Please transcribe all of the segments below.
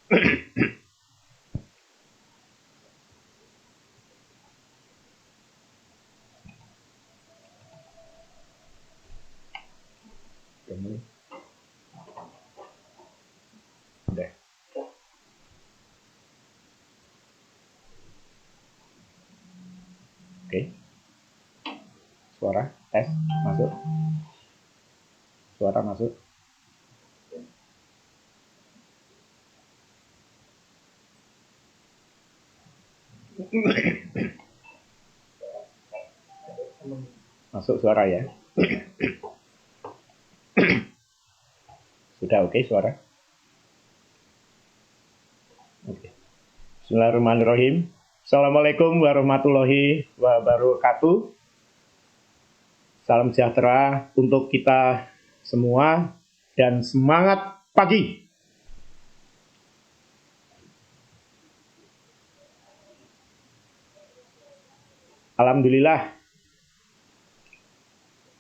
Udah. Oke. Suara tes masuk. Suara masuk. Masuk suara ya. Sudah oke suara. Oke. Bismillahirrahmanirrahim. Assalamualaikum warahmatullahi wabarakatuh. Salam sejahtera untuk kita semua dan semangat pagi. Alhamdulillah,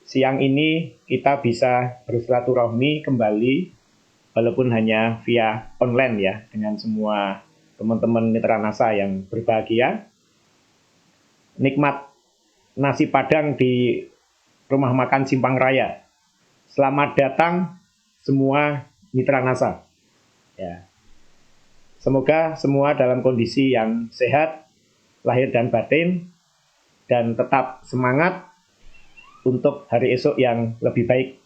siang ini kita bisa bersilaturahmi kembali, walaupun hanya via online ya, dengan semua teman-teman mitra NASA yang berbahagia. Nikmat nasi Padang di Rumah Makan Simpang Raya. Selamat datang semua mitra NASA. Ya. Semoga semua dalam kondisi yang sehat, lahir dan batin, dan tetap semangat untuk hari esok yang lebih baik.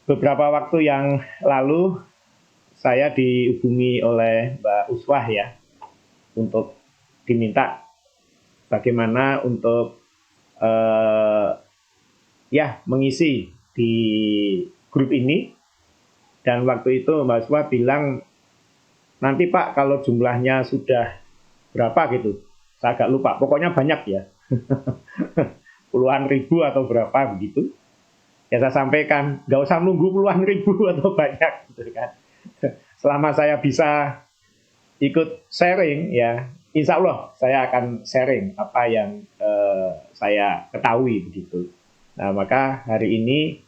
Beberapa waktu yang lalu saya dihubungi oleh Mbak Uswah ya, untuk diminta bagaimana untuk mengisi di grup ini. Dan waktu itu Mbak Uswah bilang, nanti Pak kalau jumlahnya sudah berapa gitu, saya agak lupa, pokoknya banyak ya, puluhan ribu atau berapa begitu. Ya saya sampaikan, nggak usah nunggu puluhan ribu atau banyak gitu kan. Selama saya bisa ikut sharing ya, insya Allah saya akan sharing apa yang saya ketahui begitu. Nah maka hari ini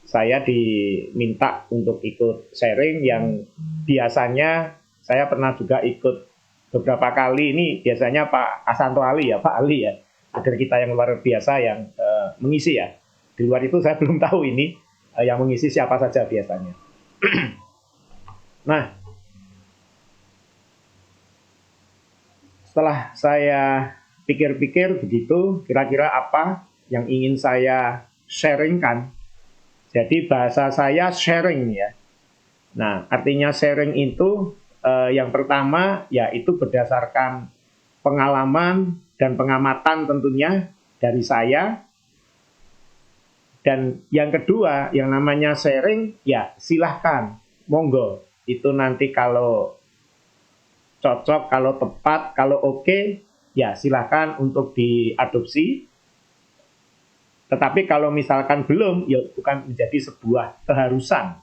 saya diminta untuk ikut sharing yang biasanya saya pernah juga ikut beberapa kali. Ini biasanya Pak Asanto Ali ya, Pak Ali ya, kader kita yang luar biasa yang mengisi ya. Di luar itu saya belum tahu ini yang mengisi siapa saja biasanya. Nah, setelah saya pikir-pikir begitu, kira-kira apa yang ingin saya sharingkan. Jadi bahasa saya sharing ya. Nah, artinya sharing itu yang pertama yaitu berdasarkan pengalaman dan pengamatan tentunya dari saya. Dan yang kedua, yang namanya sharing, ya silahkan, monggo. Itu nanti kalau cocok, kalau tepat, kalau oke, ya silahkan untuk diadopsi. Tetapi kalau misalkan belum, ya bukan menjadi sebuah keharusan,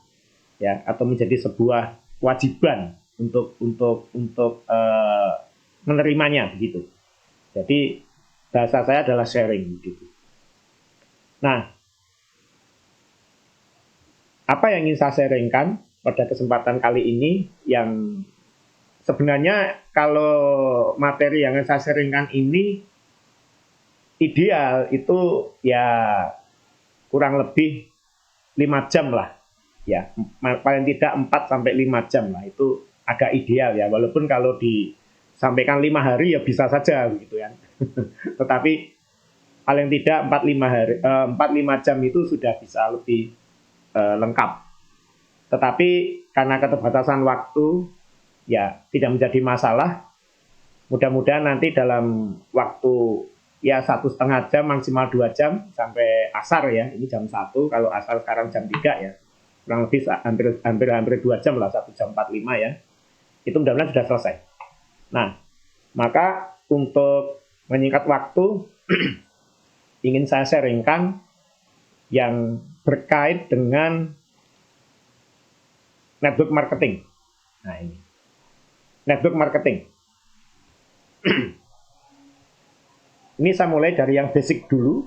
ya, atau menjadi sebuah kewajiban untuk menerimanya, begitu. Jadi bahasa saya adalah sharing, begitu. Nah, apa yang ingin saya sharingkan pada kesempatan kali ini, yang sebenarnya kalau materi yang saya sharingkan ini ideal itu ya kurang lebih 5 jam lah. Ya, paling tidak 4-5 jam lah, itu agak ideal ya. Walaupun kalau disampaikan 5 hari ya bisa saja begitu ya. Tetapi paling tidak 4-5 jam itu sudah bisa lebih lengkap. Tetapi karena keterbatasan waktu ya tidak menjadi masalah. Mudah-mudahan nanti dalam waktu ya 1,5 jam maksimal 2 jam sampai asar ya. Ini jam 1, kalau asar sekarang jam 3 ya. Kurang lebih hampir 2 jam lah, 1 jam 45 ya. Itu mudah-mudahan sudah selesai. Nah, maka untuk menyingkat waktu ingin saya sharingkan yang berkait dengan network marketing. Nah ini, network marketing. Ini saya mulai dari yang basic dulu.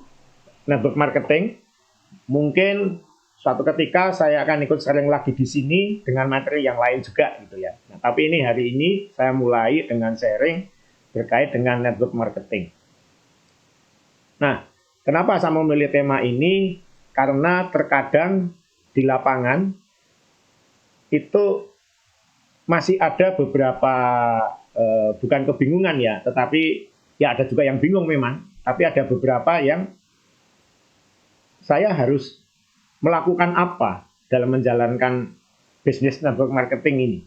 Network marketing, mungkin suatu ketika saya akan ikut sharing lagi di sini dengan materi yang lain juga gitu ya. Nah, tapi ini hari ini saya mulai dengan sharing terkait dengan network marketing. Nah, kenapa saya memilih tema ini? Karena terkadang di lapangan itu masih ada beberapa bukan kebingungan ya, tetapi ya ada juga yang bingung memang. Tapi ada beberapa yang saya harus melakukan apa dalam menjalankan bisnis network marketing ini.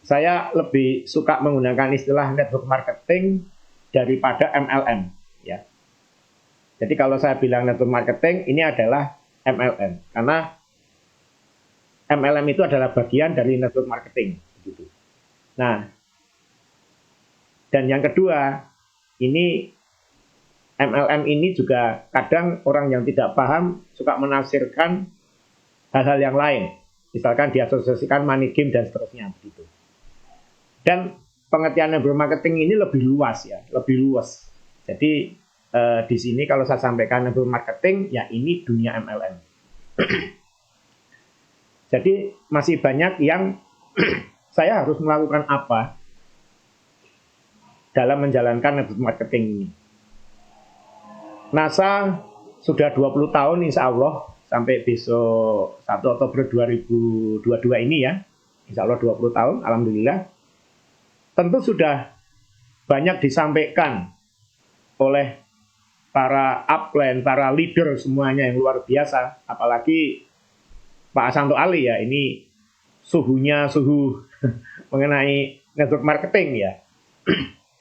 Saya lebih suka menggunakan istilah network marketing daripada MLM. Ya. Jadi kalau saya bilang network marketing, ini adalah MLM. Karena MLM itu adalah bagian dari network marketing. Nah, dan yang kedua, ini MLM ini juga kadang orang yang tidak paham suka menafsirkan hal-hal yang lain. Misalkan diasosiasikan money game dan seterusnya begitu. Dan pengertian network marketing ini lebih luas ya, lebih luas. Jadi di sini kalau saya sampaikan network marketing, ya ini dunia MLM. Jadi masih banyak yang saya harus melakukan apa dalam menjalankan network marketing ini. NASA sudah 20 tahun insya Allah sampai besok 1 Oktober 2022 ini ya. Insya Allah 20 tahun, alhamdulillah. Tentu sudah banyak disampaikan oleh para upline, para leader semuanya yang luar biasa. Apalagi Pak Asanto Ali ya, ini suhu mengenai network marketing ya.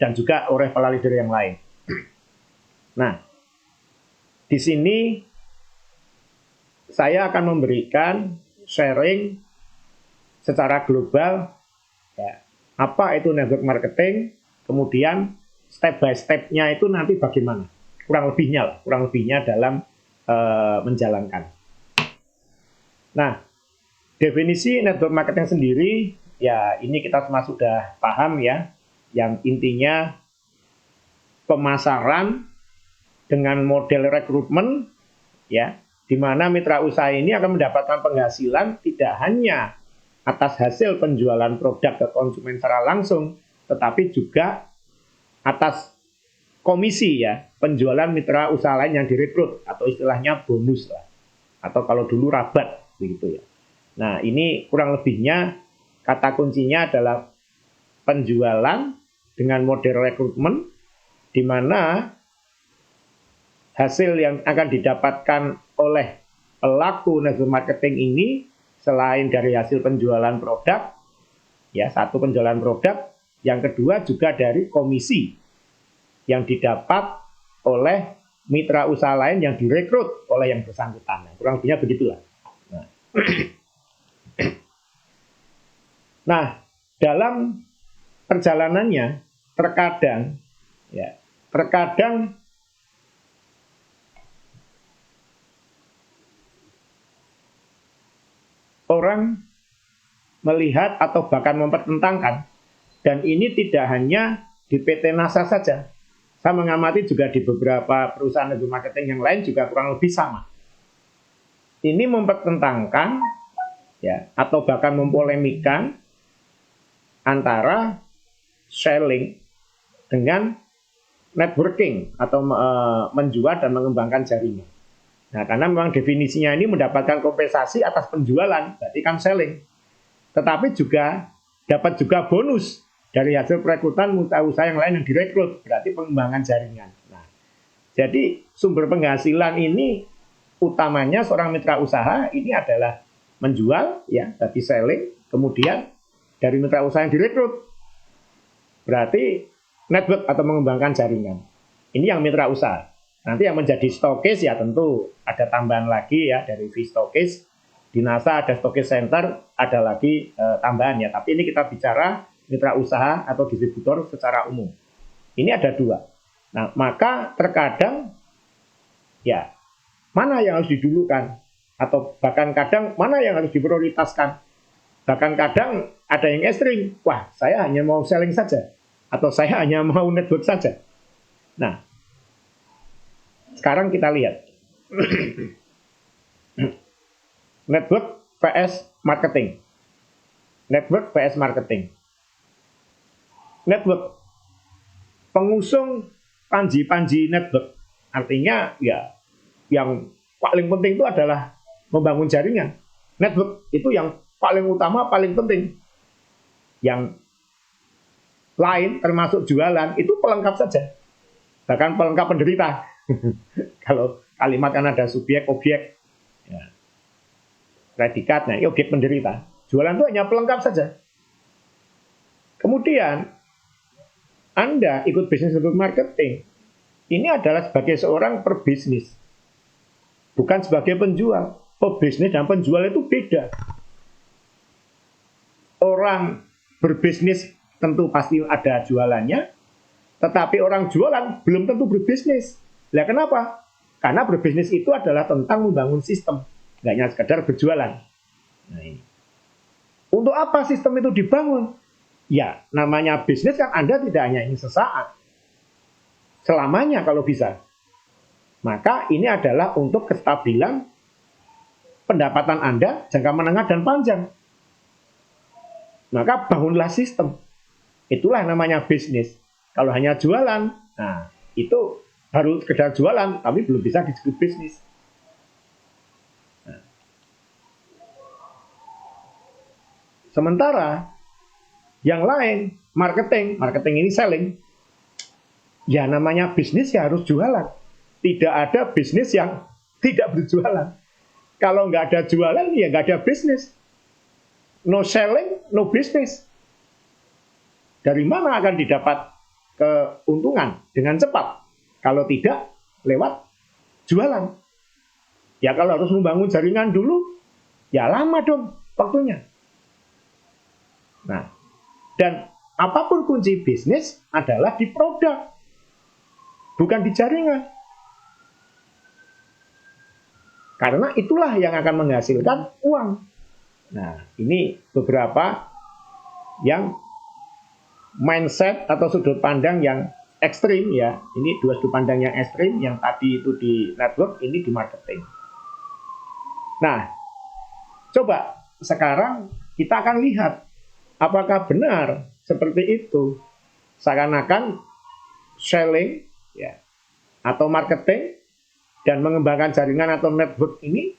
Dan juga oleh para leader yang lain. Nah, di sini saya akan memberikan sharing secara global ya, apa itu network marketing, kemudian step by step-nya itu nanti bagaimana, kurang lebihnya dalam menjalankan. Nah, definisi network marketing sendiri ya ini kita semua sudah paham ya, yang intinya pemasaran dengan model rekrutmen ya, di mana mitra usaha ini akan mendapatkan penghasilan tidak hanya atas hasil penjualan produk ke konsumen secara langsung, tetapi juga atas komisi ya, penjualan mitra usaha lain yang direkrut atau istilahnya bonus lah. Atau kalau dulu rabat begitu ya. Nah, ini kurang lebihnya kata kuncinya adalah penjualan dengan model rekrutmen di mana hasil yang akan didapatkan oleh pelaku network marketing ini selain dari hasil penjualan produk, ya satu penjualan produk, yang kedua juga dari komisi yang didapat oleh mitra usaha lain yang direkrut oleh yang bersangkutan. Kurang lebihnya begitulah. Nah, dalam perjalanannya terkadang orang melihat atau bahkan mempertentangkan, dan ini tidak hanya di PT NASA saja. Saya mengamati juga di beberapa perusahaan network marketing yang lain juga kurang lebih sama. Ini mempertentangkan ya atau bahkan mempolemikan antara selling dengan networking atau menjual dan mengembangkan jaringan. Nah, karena memang definisinya ini mendapatkan kompensasi atas penjualan, berarti kan selling. Tetapi juga dapat juga bonus dari hasil perekrutan mitra usaha yang lain yang direkrut, berarti pengembangan jaringan. Nah, jadi sumber penghasilan ini utamanya seorang mitra usaha ini adalah menjual, ya, berarti selling, kemudian dari mitra usaha yang direkrut, berarti network atau mengembangkan jaringan. Ini yang mitra usaha. Nanti yang menjadi stokis ya tentu ada tambahan lagi ya dari V-stokis. Di NASA ada stokis center, ada lagi tambahan ya. Tapi ini kita bicara mitra usaha atau distributor secara umum. Ini ada dua. Nah, maka terkadang ya mana yang harus didulukan atau bahkan kadang mana yang harus diprioritaskan. Bahkan kadang ada yang ekstrim. Wah, saya hanya mau selling saja atau saya hanya mau network saja. Nah, sekarang kita lihat. Network vs marketing. Network vs marketing. Network, pengusung Panji Network. Artinya ya yang paling penting itu adalah membangun jaringan. Network itu yang paling utama, paling penting. Yang lain termasuk jualan itu pelengkap saja. Bahkan pelengkap penderita. Kalau kalimat kan ada subjek, objek, ya, predikat, nah ini objek penderita. Jualan itu hanya pelengkap saja. Kemudian Anda ikut bisnis untuk marketing, ini adalah sebagai seorang perbisnis, bukan sebagai penjual. Pebisnis dan penjual itu beda. Orang berbisnis tentu pasti ada jualannya, tetapi orang jualan belum tentu berbisnis. Lah kenapa? Karena berbisnis itu adalah tentang membangun sistem, nggak hanya sekedar berjualan. Nah, ini. Untuk apa sistem itu dibangun? Ya, namanya bisnis kan Anda tidak hanya ingin sesaat, selamanya kalau bisa. Maka ini adalah untuk kestabilan pendapatan Anda jangka menengah dan panjang. Maka bangunlah sistem. Itulah namanya bisnis. Kalau hanya jualan, nah itu baru sekedar jualan, tapi belum bisa disebut bisnis. Nah. Sementara yang lain, marketing ini selling. Ya namanya bisnis ya harus jualan. Tidak ada bisnis yang tidak berjualan. Kalau nggak ada jualan, ya nggak ada bisnis. No selling, no business. Dari mana akan didapat keuntungan dengan cepat? Kalau tidak, lewat jualan. Ya kalau harus membangun jaringan dulu, ya lama dong waktunya. Nah, dan apapun kunci bisnis adalah di produk, bukan di jaringan. Karena itulah yang akan menghasilkan uang. Nah, ini beberapa yang mindset atau sudut pandang yang ekstrim ya. Ini dua sudut pandang yang ekstrim, yang tadi itu di network, ini di marketing. Nah, coba sekarang kita akan lihat apakah benar seperti itu. Seakan-akan selling ya, atau marketing dan mengembangkan jaringan atau network ini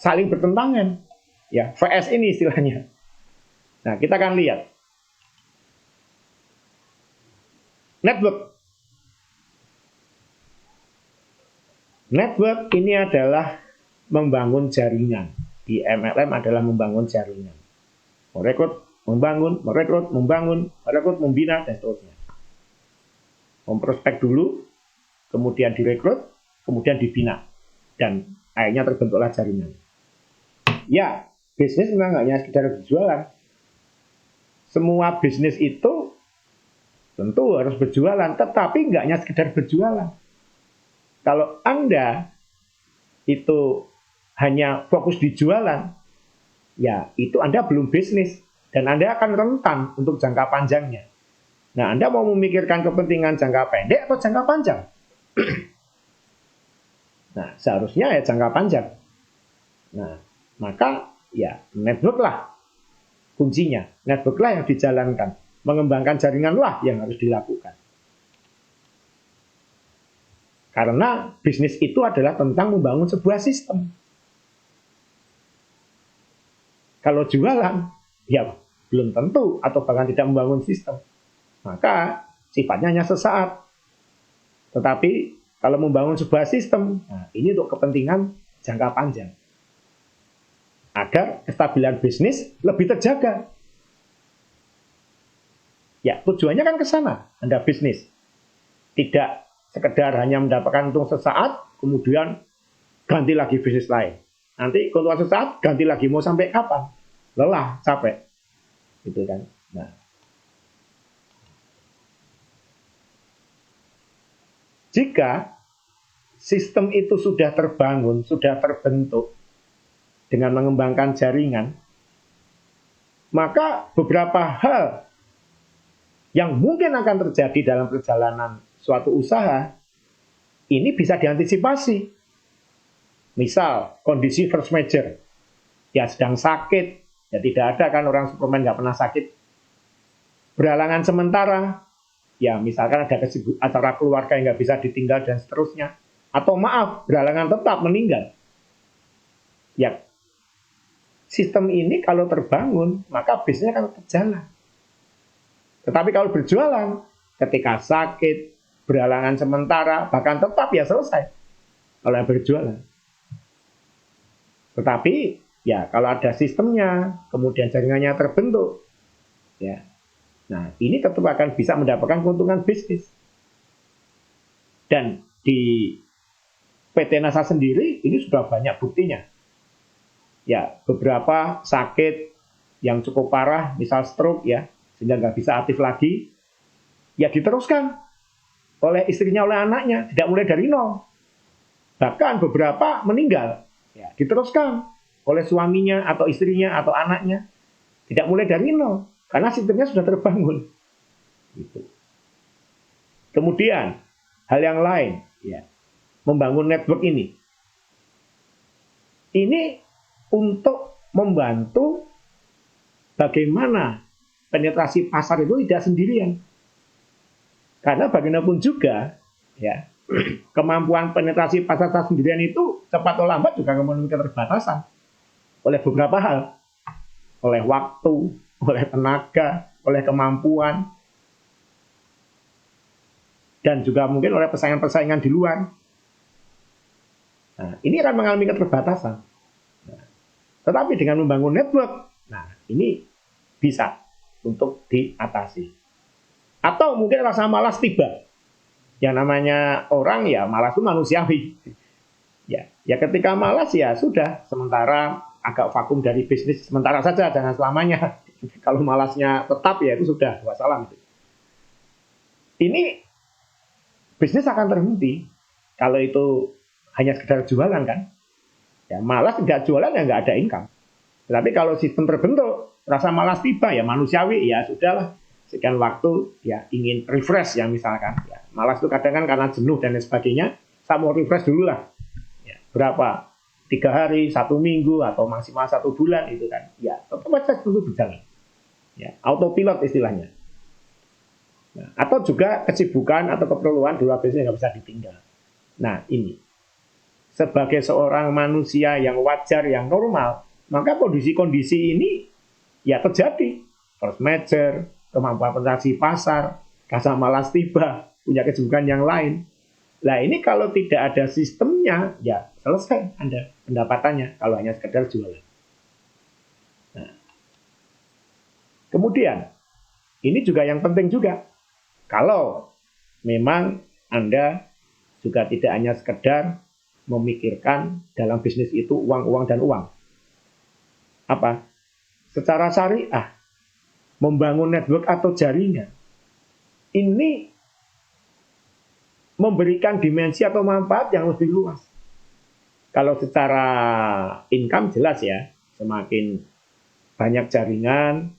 saling bertentangan. Ya, VS ini istilahnya. Nah, kita akan lihat. Network. Network ini adalah membangun jaringan. Di MLM adalah membangun jaringan. Merekrut, membangun, merekrut, membangun, merekrut, membina, dan seterusnya. Memprospek dulu, kemudian direkrut, kemudian dibina. Dan akhirnya terbentuklah jaringan. Ya, bisnis memang nggak hanya sekedar berjualan. Semua bisnis itu tentu harus berjualan, tetapi nggak hanya sekedar berjualan. Kalau Anda itu hanya fokus di jualan, ya itu Anda belum bisnis. Dan Anda akan rentan untuk jangka panjangnya. Nah, Anda mau memikirkan kepentingan jangka pendek atau jangka panjang? Nah, seharusnya ya jangka panjang. Nah, maka ya network lah kuncinya. Network lah yang dijalankan. Mengembangkan jaringan lah yang harus dilakukan. Karena bisnis itu adalah tentang membangun sebuah sistem. Kalau jualan, ya belum tentu atau bahkan tidak membangun sistem. Maka sifatnya hanya sesaat. Tetapi kalau membangun sebuah sistem, nah ini untuk kepentingan jangka panjang. Agar kestabilan bisnis lebih terjaga. Ya, tujuannya kan ke sana, Anda bisnis. Tidak sekedar hanya mendapatkan untung sesaat, kemudian ganti lagi bisnis lain. Nanti keuntungan sesaat, ganti lagi. Mau sampai kapan? Lelah, capek. Gitu kan. Nah. Jika sistem itu sudah terbangun, sudah terbentuk dengan mengembangkan jaringan, maka beberapa hal yang mungkin akan terjadi dalam perjalanan suatu usaha ini bisa diantisipasi. Misal, kondisi force majeure. ya sedang sakit, ya tidak ada kan orang Superman nggak pernah sakit. Berhalangan sementara, ya misalkan ada acara keluarga yang nggak bisa ditinggal dan seterusnya. Atau maaf, berhalangan tetap meninggal. Ya, sistem ini kalau terbangun, maka bisnisnya akan tetap jalan. Tetapi kalau berjualan, ketika sakit, berhalangan sementara, bahkan tetap ya selesai. Kalau yang berjualan. Tetapi, ya kalau ada sistemnya, kemudian jaringannya terbentuk, ya. Nah, ini tetap akan bisa mendapatkan keuntungan bisnis. Dan di PT NASA sendiri, ini sudah banyak buktinya. Ya, beberapa sakit yang cukup parah, misal stroke ya, sehingga nggak bisa aktif lagi, ya diteruskan oleh istrinya, oleh anaknya, tidak mulai dari nol. Bahkan beberapa meninggal, ya diteruskan oleh suaminya atau istrinya atau anaknya, tidak mulai dari nol, karena sistemnya sudah terbangun. Gitu. Kemudian hal yang lain, ya, membangun network ini untuk membantu bagaimana penetrasi pasar itu tidak sendirian. Karena bagaimanapun juga, ya, kemampuan penetrasi pasar sendirian itu cepat atau lambat juga memenuhi keterbatasan oleh beberapa hal, oleh waktu, oleh tenaga, oleh kemampuan, dan juga mungkin oleh persaingan-persaingan di luar. Nah, ini akan mengalami keterbatasan. Nah, tetapi dengan membangun network, nah ini bisa untuk diatasi. Atau mungkin rasa malas tiba. Yang namanya orang ya malas itu manusiawi. Ya ketika malas ya sudah, sementara agak vakum dari bisnis sementara saja, jangan selamanya. Kalau malasnya tetap ya itu sudah wassalam. Ini bisnis akan terhenti kalau itu hanya sekedar jualan kan. Ya malas tidak jualan ya nggak ada income. Tapi kalau sistem terbentuk, rasa malas tiba ya manusiawi, ya sudahlah. Sekian waktu ya ingin refresh ya misalkan. Ya, malas itu kadang kan karena jenuh dan lain sebagainya. Saya mau refresh dulu lah. Ya, berapa? 3 hari, 1 minggu, atau maksimal 1 bulan itu kan. Ya tetap saja dulu berjalan. Ya, autopilot istilahnya. Nah, atau juga kesibukan atau keperluan dua biasanya nggak bisa ditinggal. Nah ini sebagai seorang manusia yang wajar, yang normal, maka kondisi-kondisi ini ya terjadi. Force major, kemampuan penetrasi pasar, rasa malas tiba, punya kesibukan yang lain. Nah ini kalau tidak ada sistemnya, ya selesai Anda pendapatannya kalau hanya sekedar jualan. Nah, kemudian ini juga yang penting juga. Kalau memang Anda juga tidak hanya sekedar memikirkan dalam bisnis itu uang dan uang. Apa? Secara syariah, membangun network atau jaringan, ini memberikan dimensi atau manfaat yang lebih luas. Kalau secara income jelas ya, semakin banyak jaringan,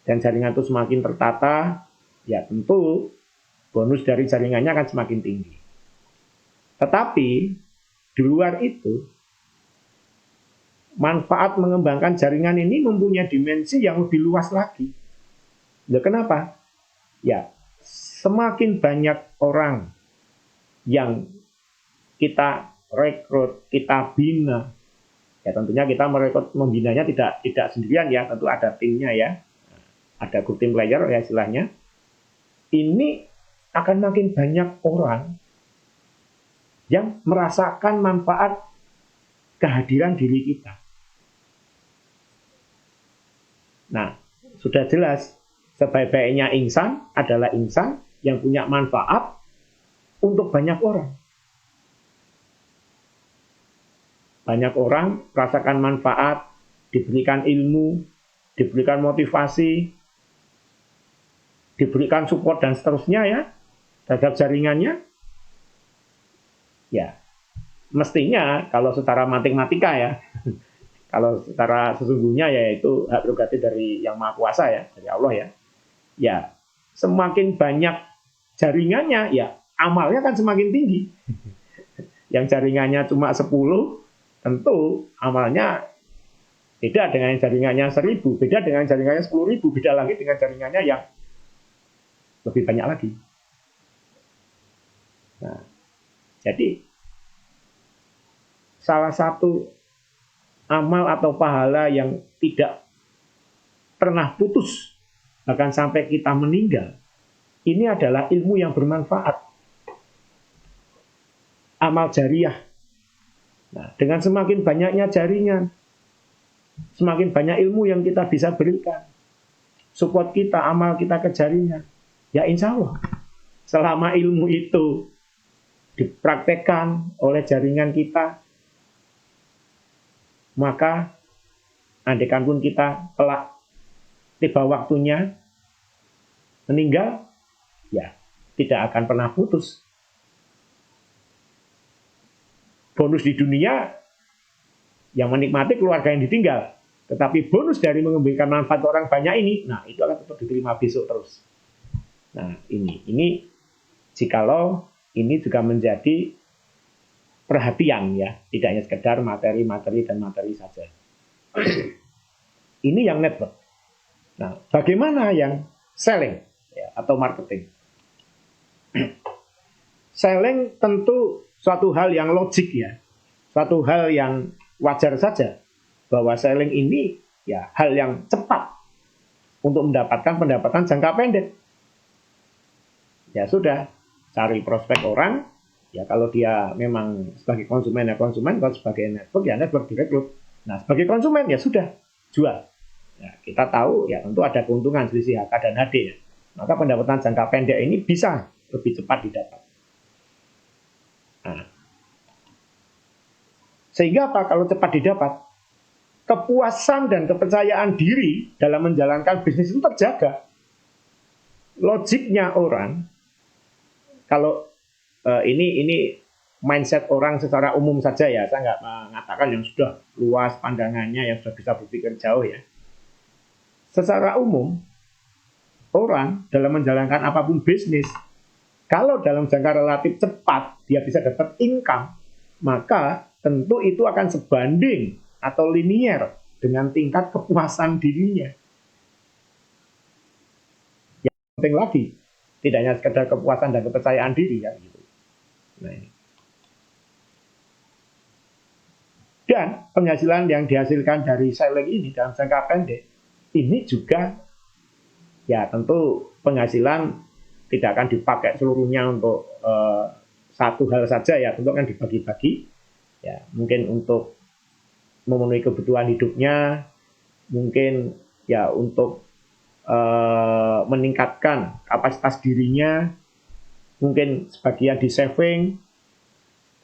dan jaringan itu semakin tertata, ya tentu bonus dari jaringannya akan semakin tinggi. Tetapi di luar itu, manfaat mengembangkan jaringan ini mempunyai dimensi yang lebih luas lagi. Ya, kenapa? Ya, semakin banyak orang yang kita rekrut, kita bina, ya tentunya kita merekrut, membinanya tidak sendirian ya, tentu ada timnya ya, ada good team player ya istilahnya. Ini akan makin banyak orang yang merasakan manfaat kehadiran diri kita. Nah, sudah jelas sebaik-baiknya insan adalah insan yang punya manfaat untuk banyak orang. Banyak orang merasakan manfaat, diberikan ilmu, diberikan motivasi, diberikan support dan seterusnya ya terhadap jaringannya. Ya, mestinya kalau secara matematika ya, kalau secara sesungguhnya ya itu hak prerogatif dari Yang Maha Kuasa ya, dari Allah ya. Ya, semakin banyak jaringannya ya amalnya kan semakin tinggi. Yang jaringannya cuma 10, tentu amalnya Beda dengan jaringannya 1.000, beda dengan jaringannya 10.000, beda lagi dengan jaringannya yang lebih banyak lagi. Nah, jadi salah satu amal atau pahala yang tidak pernah putus, bahkan sampai kita meninggal, ini adalah ilmu yang bermanfaat. Amal jariah. Nah, dengan semakin banyaknya jaringan, semakin banyak ilmu yang kita bisa berikan. Support kita, amal kita ke jaringan. Ya insya Allah, selama ilmu itu dipraktekkan oleh jaringan kita, maka andaikan pun kita kelak tiba waktunya meninggal, ya tidak akan pernah putus. Bonus di dunia yang menikmati keluarga yang ditinggal, tetapi bonus dari memberikan manfaat ke orang banyak ini, nah itu akan tetap diterima besok terus. Nah ini jikalau ini juga menjadi perhatian ya, tidak hanya sekedar materi dan materi saja. Ini yang network. Nah, bagaimana yang selling ya, atau marketing? Selling tentu suatu hal yang logik ya, suatu hal yang wajar saja bahwa selling ini ya hal yang cepat untuk mendapatkan pendapatan jangka pendek. Ya sudah, cari prospek orang. Ya kalau dia memang sebagai konsumen ya konsumen, kalau sebagai network ya network direkrut. Nah sebagai konsumen ya sudah jual. Ya, kita tahu ya tentu ada keuntungan selisih HK dan HD ya. Maka pendapatan jangka pendek ini bisa lebih cepat didapat. Nah, sehingga apa kalau cepat didapat? Kepuasan dan kepercayaan diri dalam menjalankan bisnis itu terjaga. Logiknya orang kalau ini mindset orang secara umum saja ya, saya nggak mengatakan yang sudah luas pandangannya, yang sudah bisa berpikir jauh ya. Secara umum, orang dalam menjalankan apapun bisnis, kalau dalam jangka relatif cepat dia bisa dapat income, maka tentu itu akan sebanding atau linier dengan tingkat kepuasan dirinya. Yang penting lagi, tidak hanya sekedar kepuasan dan kepercayaan diri ya gitu. Nah, ini. Dan penghasilan yang dihasilkan dari selling ini dalam jangka pendek ini juga ya tentu penghasilan tidak akan dipakai seluruhnya untuk satu hal saja ya, tentu akan dibagi-bagi ya, mungkin untuk memenuhi kebutuhan hidupnya, mungkin ya untuk meningkatkan kapasitas dirinya, mungkin sebagian di saving,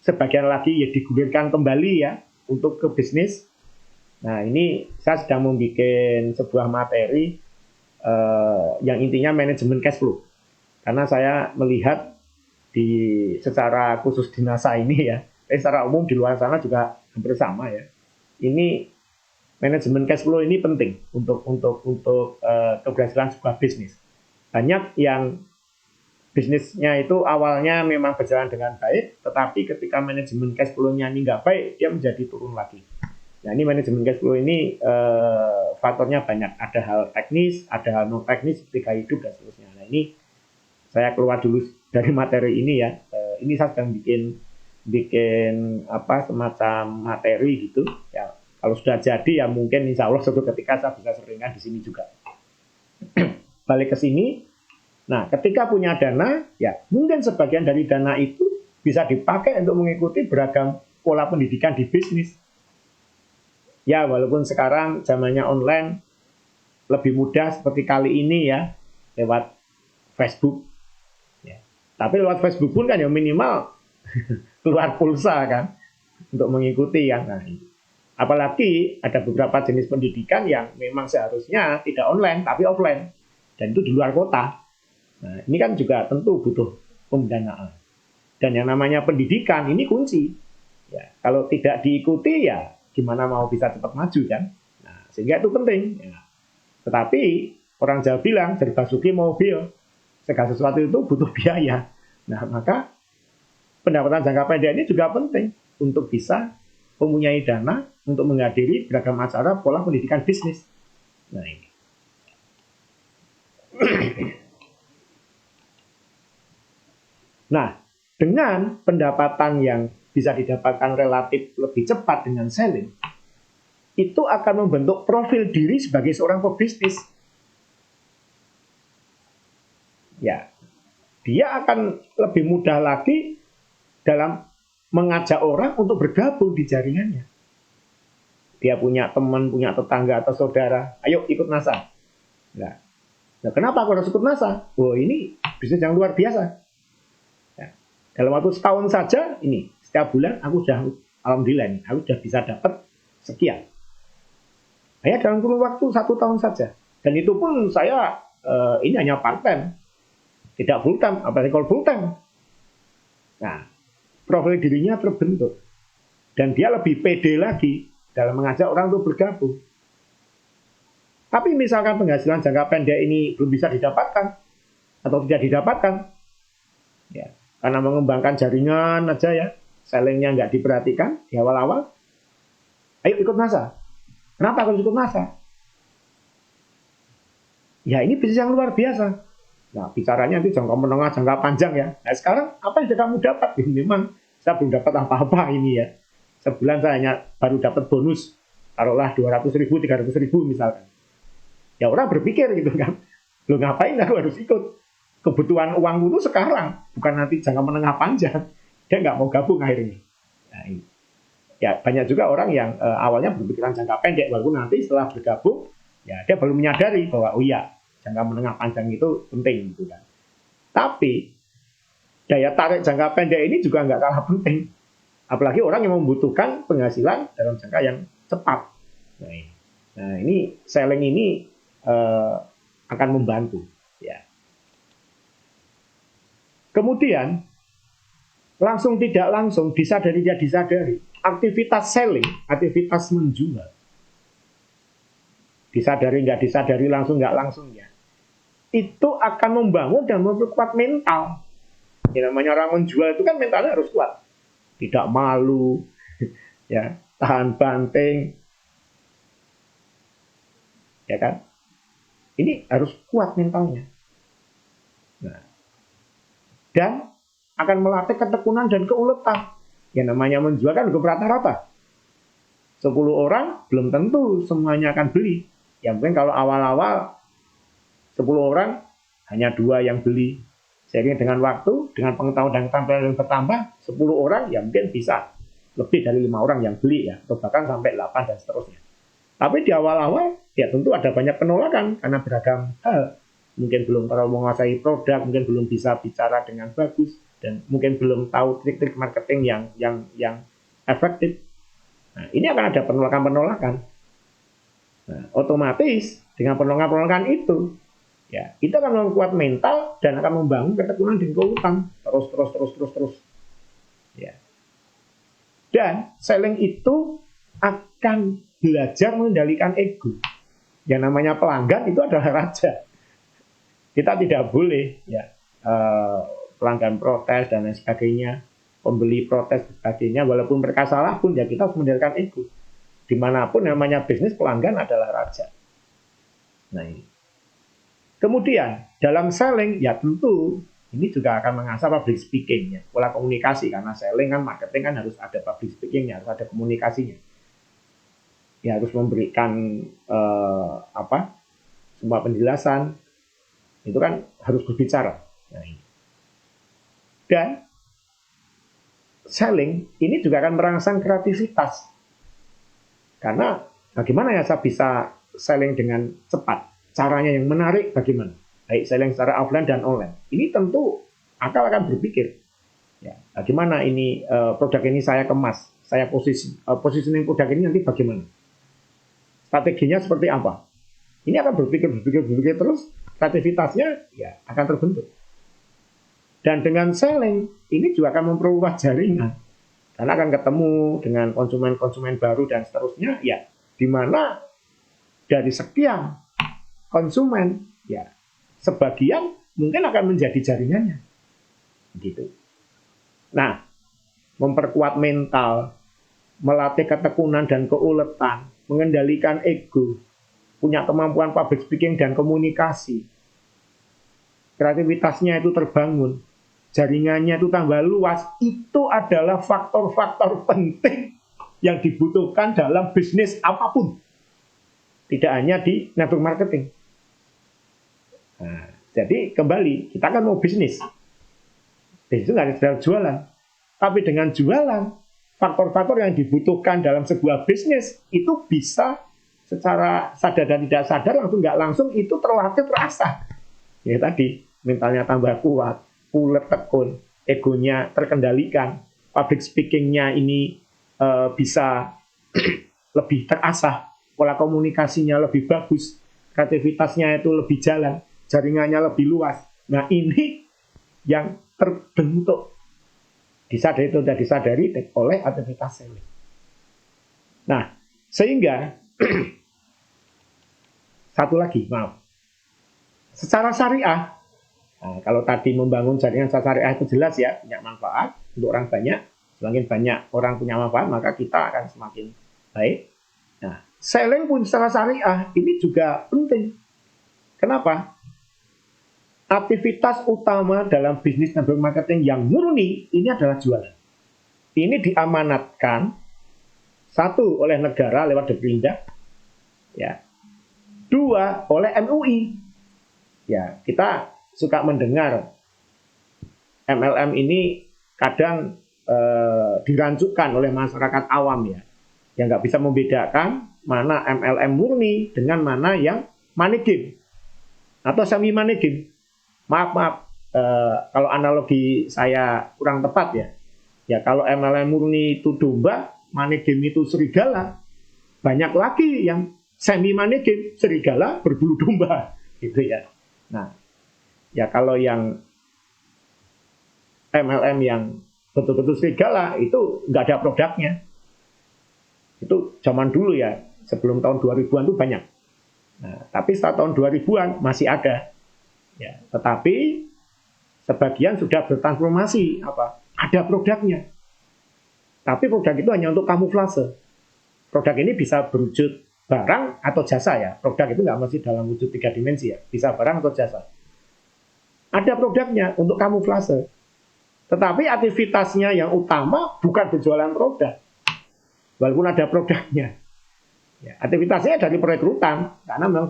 sebagian lagi ya digulirkan kembali ya untuk ke bisnis. Nah ini saya sedang membuat sebuah materi yang intinya manajemen cash flow, karena saya melihat secara khusus di NASA ini ya, secara umum di luar sana juga hampir sama ya. Ini manajemen cash flow ini penting untuk keberhasilan sebuah bisnis. Banyak yang bisnisnya itu awalnya memang berjalan dengan baik, tetapi ketika manajemen cash flow-nya ini nggak baik, dia menjadi turun lagi. Nah ini manajemen cash flow ini faktornya banyak. Ada hal teknis, ada hal non teknis seperti gaya hidup dan seterusnya. Nah ini saya keluar dulu dari materi ini ya. Ini saya sedang bikin semacam materi gitu. Ya kalau sudah jadi ya mungkin insya Allah suatu ketika saya bisa seringan di sini juga. Balik ke sini. Nah, ketika punya dana, ya mungkin sebagian dari dana itu bisa dipakai untuk mengikuti beragam pola pendidikan di bisnis. Ya, walaupun sekarang zamannya online lebih mudah seperti kali ini ya, lewat Facebook. Ya. Tapi lewat Facebook pun kan ya minimal keluar pulsa kan untuk mengikuti kan. Nah, apalagi ada beberapa jenis pendidikan yang memang seharusnya tidak online tapi offline dan itu di luar kota. Nah, ini kan juga tentu butuh pendanaan. Dan yang namanya pendidikan ini kunci. Ya, kalau tidak diikuti ya gimana mau bisa cepat maju kan? Nah, sehingga itu penting. Ya. Tetapi orang Jawa bilang dari basuki mobil, segala sesuatu itu butuh biaya. Nah, maka pendapatan jangka pendek ini juga penting untuk bisa mempunyai dana untuk menghadiri beragam acara pola pendidikan bisnis. Nah ini. Nah, dengan pendapatan yang bisa didapatkan relatif lebih cepat dengan selling, itu akan membentuk profil diri sebagai seorang pebisnis. Ya, dia akan lebih mudah lagi dalam mengajak orang untuk bergabung di jaringannya. Dia punya teman, punya tetangga atau saudara, ayo ikut NASA. Nah, kenapa aku harus ikut NASA? Oh, ini bisnis yang luar biasa. Dalam waktu setahun saja, ini setiap bulan aku sudah, alhamdulillah nih, aku sudah bisa dapat sekian. Hanya dalam kurun waktu 1 tahun saja. Dan itu pun saya ini hanya part time, tidak full time, apalagi kalau full time. Nah, profil dirinya terbentuk dan dia lebih pede lagi dalam mengajak orang untuk bergabung. Tapi misalkan penghasilan jangka pendek ini belum bisa didapatkan atau tidak didapatkan, ya. Karena mengembangkan jaringan aja ya, sellingnya nggak diperhatikan di awal-awal. Ayo ikut NASA. Kenapa harus ikut NASA? Ya ini bisnis yang luar biasa. Nah bicaranya nanti jangka menengah, jangka panjang ya. Nah sekarang apa yang kamu dapat? Ya, memang saya belum dapat apa-apa ini ya. Sebulan saya hanya baru dapat bonus. Taruhlah 200.000, 300.000 misalkan. Ya orang berpikir gitu kan. Lo ngapain aku harus ikut? Kebutuhan uang itu sekarang, bukan nanti jangka menengah panjang. Dia nggak mau gabung akhirnya. Nah, ini. Ya banyak juga orang yang awalnya berpikiran jangka pendek, walaupun nanti setelah bergabung, ya dia baru menyadari bahwa oh iya jangka menengah panjang itu penting, gitu kan. Tapi daya tarik jangka pendek ini juga nggak kalah penting, apalagi orang yang membutuhkan penghasilan dalam jangka yang cepat. Nah ini selling ini akan membantu. Ya. Kemudian langsung tidak langsung, disadari tidak disadari, aktivitas selling, aktivitas menjual, disadari nggak disadari, langsung nggak langsung ya, itu akan membangun dan memperkuat mental. Ya, namanya orang menjual itu kan mentalnya harus kuat, tidak malu, ya, tahan banting, ya kan? Ini harus kuat mentalnya. Nah. Dan akan melatih ketekunan dan keuletan. Ya namanya menjual kan hukum rata-rata. 10 orang belum tentu semuanya akan beli. Ya mungkin kalau awal-awal 10 orang hanya 2 yang beli. Seiring dengan waktu, dengan pengetahuan dan keterampilan yang bertambah, 10 orang ya mungkin bisa lebih dari 5 orang yang beli ya, atau bahkan sampai 8 dan seterusnya. Tapi di awal-awal ya tentu ada banyak penolakan karena beragam hal. Mungkin belum terlalu menguasai produk, mungkin belum bisa bicara dengan bagus, dan mungkin belum tahu trik-trik marketing yang efektif. Nah, ini akan ada penolakan-penolakan. Nah, otomatis dengan penolakan-penolakan itu, ya itu akan memperkuat mental dan akan membangun ketekunan dan keuletan terus. Ya. Dan selling itu akan belajar mengendalikan ego. Yang namanya pelanggan itu adalah raja. Kita tidak boleh ya pelanggan protes dan lain sebagainya, pembeli protes dan sebagainya, walaupun mereka salah pun ya kita harus mengendalikan ego. Dimanapun namanya bisnis, pelanggan adalah raja. Nah ini. Kemudian dalam selling ya tentu ini juga akan mengasah public speaking ya, pola komunikasi, karena selling kan marketing kan harus ada public speakingnya, harus ada komunikasinya. Ya harus memberikan semua penjelasan. Itu kan harus berbicara. Nah, ini. Dan selling ini juga akan merangsang kreativitas. Karena bagaimana ya saya bisa selling dengan cepat? Caranya yang menarik bagaimana? Baik selling secara offline dan online. Ini tentu akal akan berpikir. Ya, bagaimana ini produk ini saya kemas, saya positioning produk ini nanti bagaimana? Strateginya seperti apa? Ini akan berpikir terus. Kreativitasnya ya akan terbentuk. Dan dengan selling ini juga akan memperluas jaringan, karena akan ketemu dengan konsumen-konsumen baru dan seterusnya ya, di mana dari sekian konsumen ya sebagian mungkin akan menjadi jaringannya gitu. Nah, memperkuat mental melatih ketekunan dan keuletan, mengendalikan ego, punya kemampuan public speaking dan komunikasi. Kreativitasnya itu terbangun, jaringannya itu tambah luas. Itu adalah faktor-faktor penting yang dibutuhkan dalam bisnis apapun. Tidak hanya di network marketing. Nah, jadi kembali, kita kan mau bisnis. Bisnis itu nggak ada jualan. Tapi dengan jualan, faktor-faktor yang dibutuhkan dalam sebuah bisnis itu bisa secara sadar dan tidak sadar, langsung nggak langsung itu terlatih, terasa. Ya tadi, mentalnya tambah kuat, ulet tekun, egonya terkendalikan, public speaking-nya ini bisa lebih terasah, pola komunikasinya lebih bagus, kreativitasnya itu lebih jalan, jaringannya lebih luas. Nah ini yang terbentuk, disadari atau tidak disadari oleh aktivitas selling. Nah, sehingga satu lagi, maaf, secara syariah, nah, kalau tadi membangun jaringan secara syariah itu jelas ya, punya manfaat untuk orang banyak. Semakin banyak orang punya manfaat, maka kita akan semakin baik. Nah, selling pun secara syariah ini juga penting. Kenapa? Aktivitas utama dalam bisnis network marketing yang murni ini adalah jualan. Ini diamanatkan satu oleh negara lewat Deprindak, ya. Dua oleh MUI. Ya, kita suka mendengar MLM ini kadang dirancukan oleh masyarakat awam ya, yang nggak bisa membedakan mana MLM murni dengan mana yang money game atau semi money game. Maaf, kalau analogi saya kurang tepat ya. Ya kalau MLM murni itu domba, money game itu serigala, banyak lagi yang semi money game, serigala berbulu domba, gitu ya. Nah, ya kalau yang MLM yang betul-betul serigala itu nggak ada produknya. Itu zaman dulu ya, sebelum tahun 2000-an itu banyak. Nah, tapi setelah tahun 2000-an masih ada. Ya, tetapi sebagian sudah bertransformasi ada produknya. Tapi produk itu hanya untuk kamuflase. Produk ini bisa berwujud barang atau jasa ya. Produk itu nggak mesti dalam wujud 3 dimensi ya. Bisa barang atau jasa. Ada produknya untuk kamuflase. Tetapi aktivitasnya yang utama bukan berjualan produk. Walaupun ada produknya. Ya, aktivitasnya dari perekrutan. Karena memang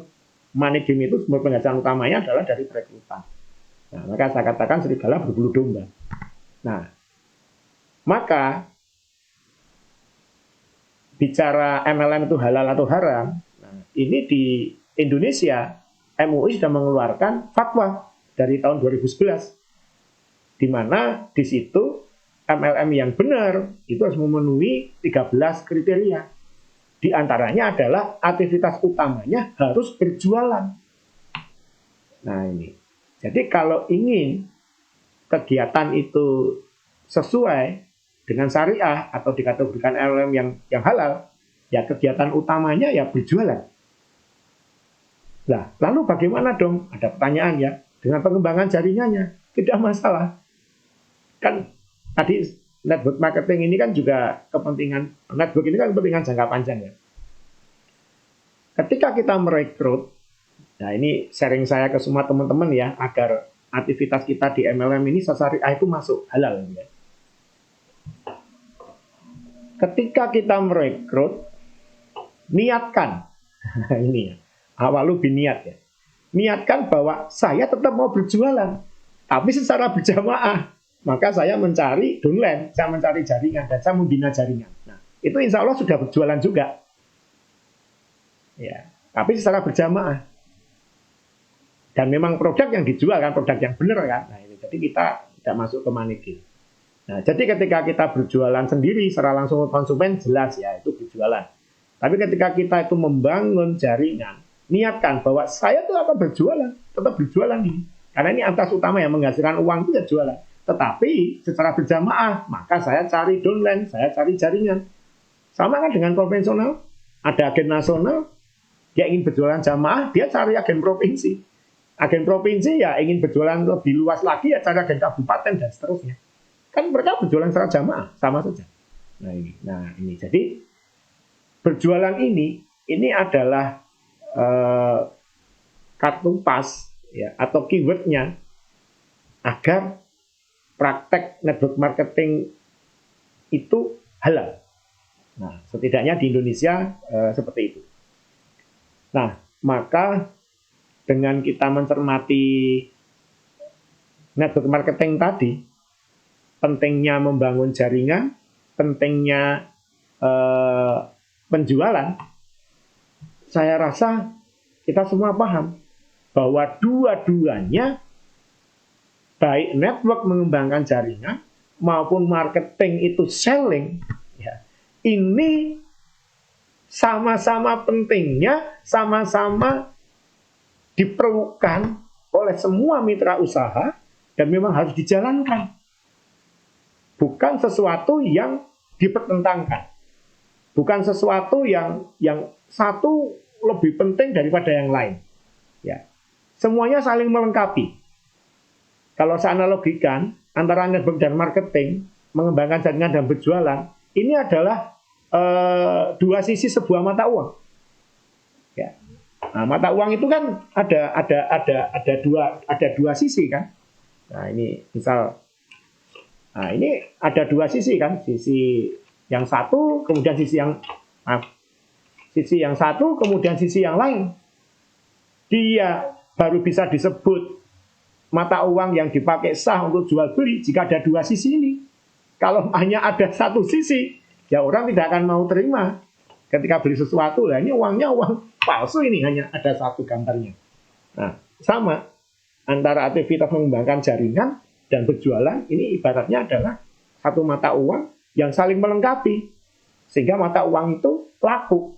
money game itu sumber penghasilan utamanya adalah dari perekrutan. Nah, maka saya katakan serigala berbulu domba. Nah, maka bicara MLM itu halal atau haram, nah, ini di Indonesia MUI sudah mengeluarkan fatwa dari tahun 2011. Di mana di situ MLM yang benar itu harus memenuhi 13 kriteria. Di antaranya adalah aktivitas utamanya harus berjualan. Nah ini. Jadi kalau ingin kegiatan itu sesuai dengan syariah atau dikategorikan MLM yang halal, ya kegiatan utamanya ya berjualan. Nah, lalu bagaimana dong? Ada pertanyaan ya. Dengan pengembangan jaringannya, tidak masalah. Kan tadi network marketing ini kan juga kepentingan, network ini kan kepentingan jangka panjang ya. Ketika kita merekrut, nah ini sharing saya ke semua teman-teman ya, agar aktivitas kita di MLM ini syariah itu masuk halal ya. Ketika kita merekrut, niatkan, ini ya, awalu biniat ya, niatkan bahwa saya tetap mau berjualan, tapi secara berjamaah. Maka saya mencari downline, saya mencari jaringan, dan saya membina jaringan. Nah, itu insya Allah sudah berjualan juga. Ya, tapi secara berjamaah. Dan memang produk yang dijual kan, produk yang benar kan. Nah, ini, jadi kita tidak masuk ke money game. Nah, jadi ketika kita berjualan sendiri, secara langsung ke konsumen, jelas ya, itu berjualan. Tapi ketika kita itu membangun jaringan, niatkan bahwa saya tuh akan berjualan, tetap berjualan ini. Karena ini atas utama yang menghasilkan uang itu ya jualan. Tetapi secara berjamaah, maka saya cari downline, saya cari jaringan. Sama kan dengan konvensional, ada agen nasional, dia ingin berjualan jamaah, dia cari agen provinsi. Agen provinsi ya ingin berjualan lebih luas lagi, ya cari agen kabupaten dan seterusnya. Kan mereka berjualan secara jamaah, sama saja. Nah ini. Jadi berjualan ini adalah kartu pas ya atau keywordnya agar praktek network marketing itu halal. Nah, setidaknya di Indonesia seperti itu. Nah, maka dengan kita mencermati network marketing tadi, pentingnya membangun jaringan, pentingnya penjualan, saya rasa kita semua paham bahwa dua-duanya, baik network mengembangkan jaringan maupun marketing itu selling, ya, ini sama-sama pentingnya, sama-sama diperlukan oleh semua mitra usaha dan memang harus dijalankan. Bukan sesuatu yang dipertentangkan. Bukan sesuatu yang satu lebih penting daripada yang lain. Ya. Semuanya saling melengkapi. Kalau saya analogikan antara network dan marketing, mengembangkan jaringan dan berjualan, ini adalah dua sisi sebuah mata uang. Ya. Nah, mata uang itu kan ada dua sisi kan. Nah, ini misal, nah ini ada dua sisi kan, sisi yang satu, kemudian sisi yang satu, kemudian sisi yang lain. Dia baru bisa disebut mata uang yang dipakai sah untuk jual beli jika ada dua sisi ini. Kalau hanya ada satu sisi, ya orang tidak akan mau terima ketika beli sesuatu. Lah ini uangnya uang palsu, ini hanya ada satu gambarnya. Nah, sama antara aktivitas mengembangkan jaringan dan berjualan, ini ibaratnya adalah satu mata uang yang saling melengkapi sehingga mata uang itu laku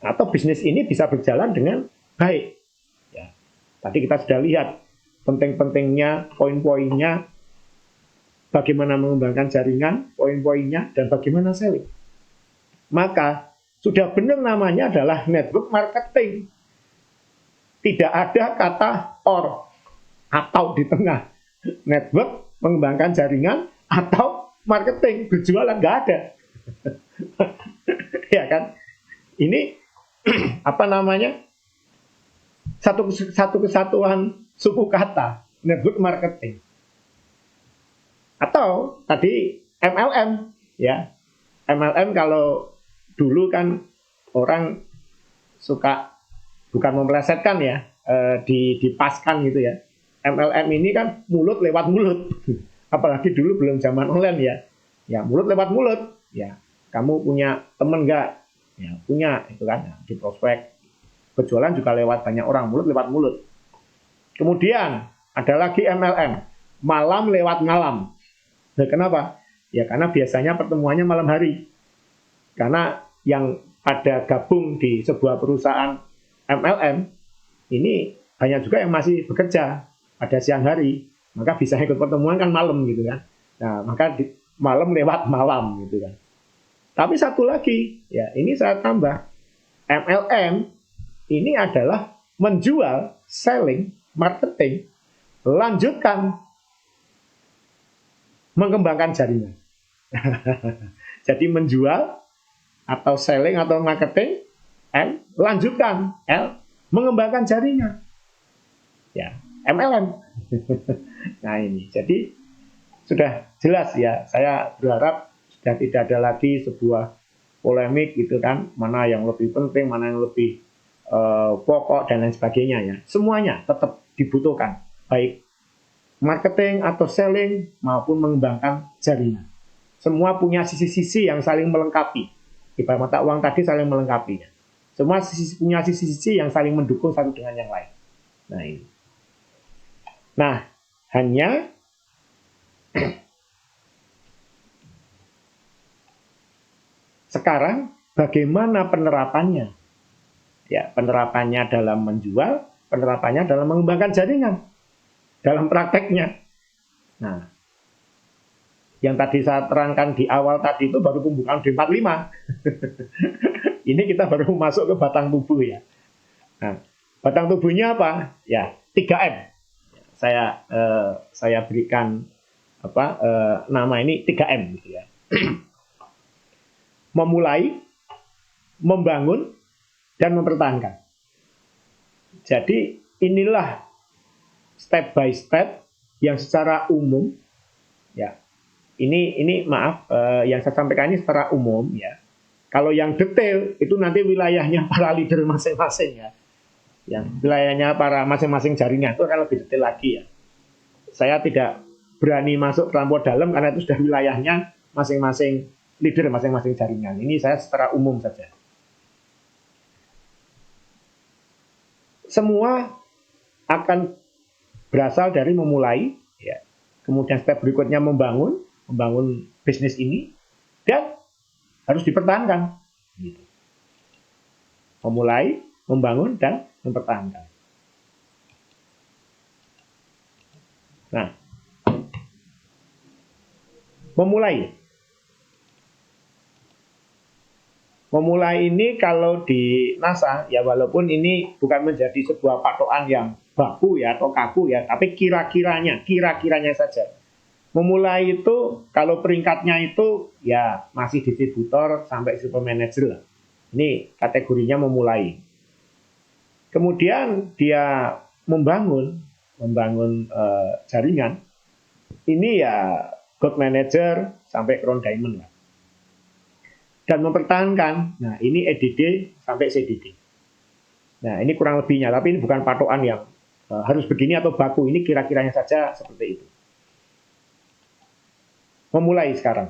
atau bisnis ini bisa berjalan dengan baik. Ya. Tadi kita sudah lihat penting-pentingnya, poin-poinnya, bagaimana mengembangkan jaringan, poin-poinnya, dan bagaimana selling. Maka sudah benar namanya adalah network marketing. Tidak ada kata or atau di tengah. Network mengembangkan jaringan atau marketing berjualan, nggak ada. Ya kan? Ini apa namanya? Satu kesatuan suku kata, network marketing. Atau tadi MLM, ya. MLM kalau dulu kan orang suka bukan memplesetkan ya, dipaskan gitu ya. MLM ini kan mulut lewat mulut. Apalagi dulu belum zaman online ya. Ya, mulut lewat mulut. Ya, kamu punya teman nggak? Ya, punya, itu kan. Ya, di prospek. Berjualan juga lewat banyak orang, mulut lewat mulut. Kemudian ada lagi MLM, malam lewat malam. Nah, kenapa? Ya karena biasanya pertemuannya malam hari. Karena yang pada gabung di sebuah perusahaan MLM ini banyak juga yang masih bekerja pada siang hari, maka bisa ikut pertemuan kan malam gitu kan. Nah, maka malam lewat malam gitu kan. Tapi satu lagi, ya ini saya tambah, MLM ini adalah menjual, selling, marketing, lanjutkan mengembangkan jaringan. Jadi menjual atau selling atau marketing, M, lanjutkan, L, mengembangkan jaringan. Ya, MLM. Nah ini, jadi sudah jelas ya. Saya berharap sudah tidak ada lagi sebuah polemik gitu kan, mana yang lebih penting, mana yang lebih pokok dan lain sebagainya ya. Semuanya tetap dibutuhkan, baik marketing atau selling maupun mengembangkan jaringan. Semua punya sisi-sisi yang saling melengkapi. Ibarat mata uang tadi saling melengkapi. Semua punya sisi-sisi yang saling mendukung satu dengan yang lain. Nah ini. Nah, hanya sekarang bagaimana penerapannya? Ya, penerapannya dalam menjual, penerapannya dalam mengembangkan jaringan, dalam prakteknya. Nah, yang tadi saya terangkan di awal tadi itu baru pembukaan D45. Ini kita baru masuk ke batang tubuh ya. Nah, batang tubuhnya apa? Ya, 3M. Saya berikan nama ini 3M gitu ya. memulai, membangun, dan mempertahankan. Jadi inilah step by step yang secara umum, ya. Ini maaf, yang saya sampaikan ini secara umum, ya. Kalau yang detail itu nanti wilayahnya para leader masing-masing, ya. Yang wilayahnya para masing-masing jaringan itu akan lebih detail lagi, ya. Saya tidak berani masuk terlampau dalam karena itu sudah wilayahnya masing-masing leader, masing-masing jaringan. Ini saya secara umum saja. Semua akan berasal dari memulai, ya. Kemudian step berikutnya membangun bisnis ini, dan harus dipertahankan. Gitu. Memulai, membangun, dan mempertahankan. Nah, Memulai ini kalau di NASA, ya walaupun ini bukan menjadi sebuah patokan yang baku ya atau kaku ya, tapi kira-kiranya saja. Memulai itu kalau peringkatnya itu ya masih distributor sampai super manager lah. Ini kategorinya memulai. Kemudian dia membangun jaringan. Ini ya God manager sampai crown diamond lah. Dan mempertahankan, nah ini EDD sampai CDD. Nah ini kurang lebihnya, tapi ini bukan patokan yang harus begini atau baku, ini kira-kiranya saja seperti itu. Memulai sekarang.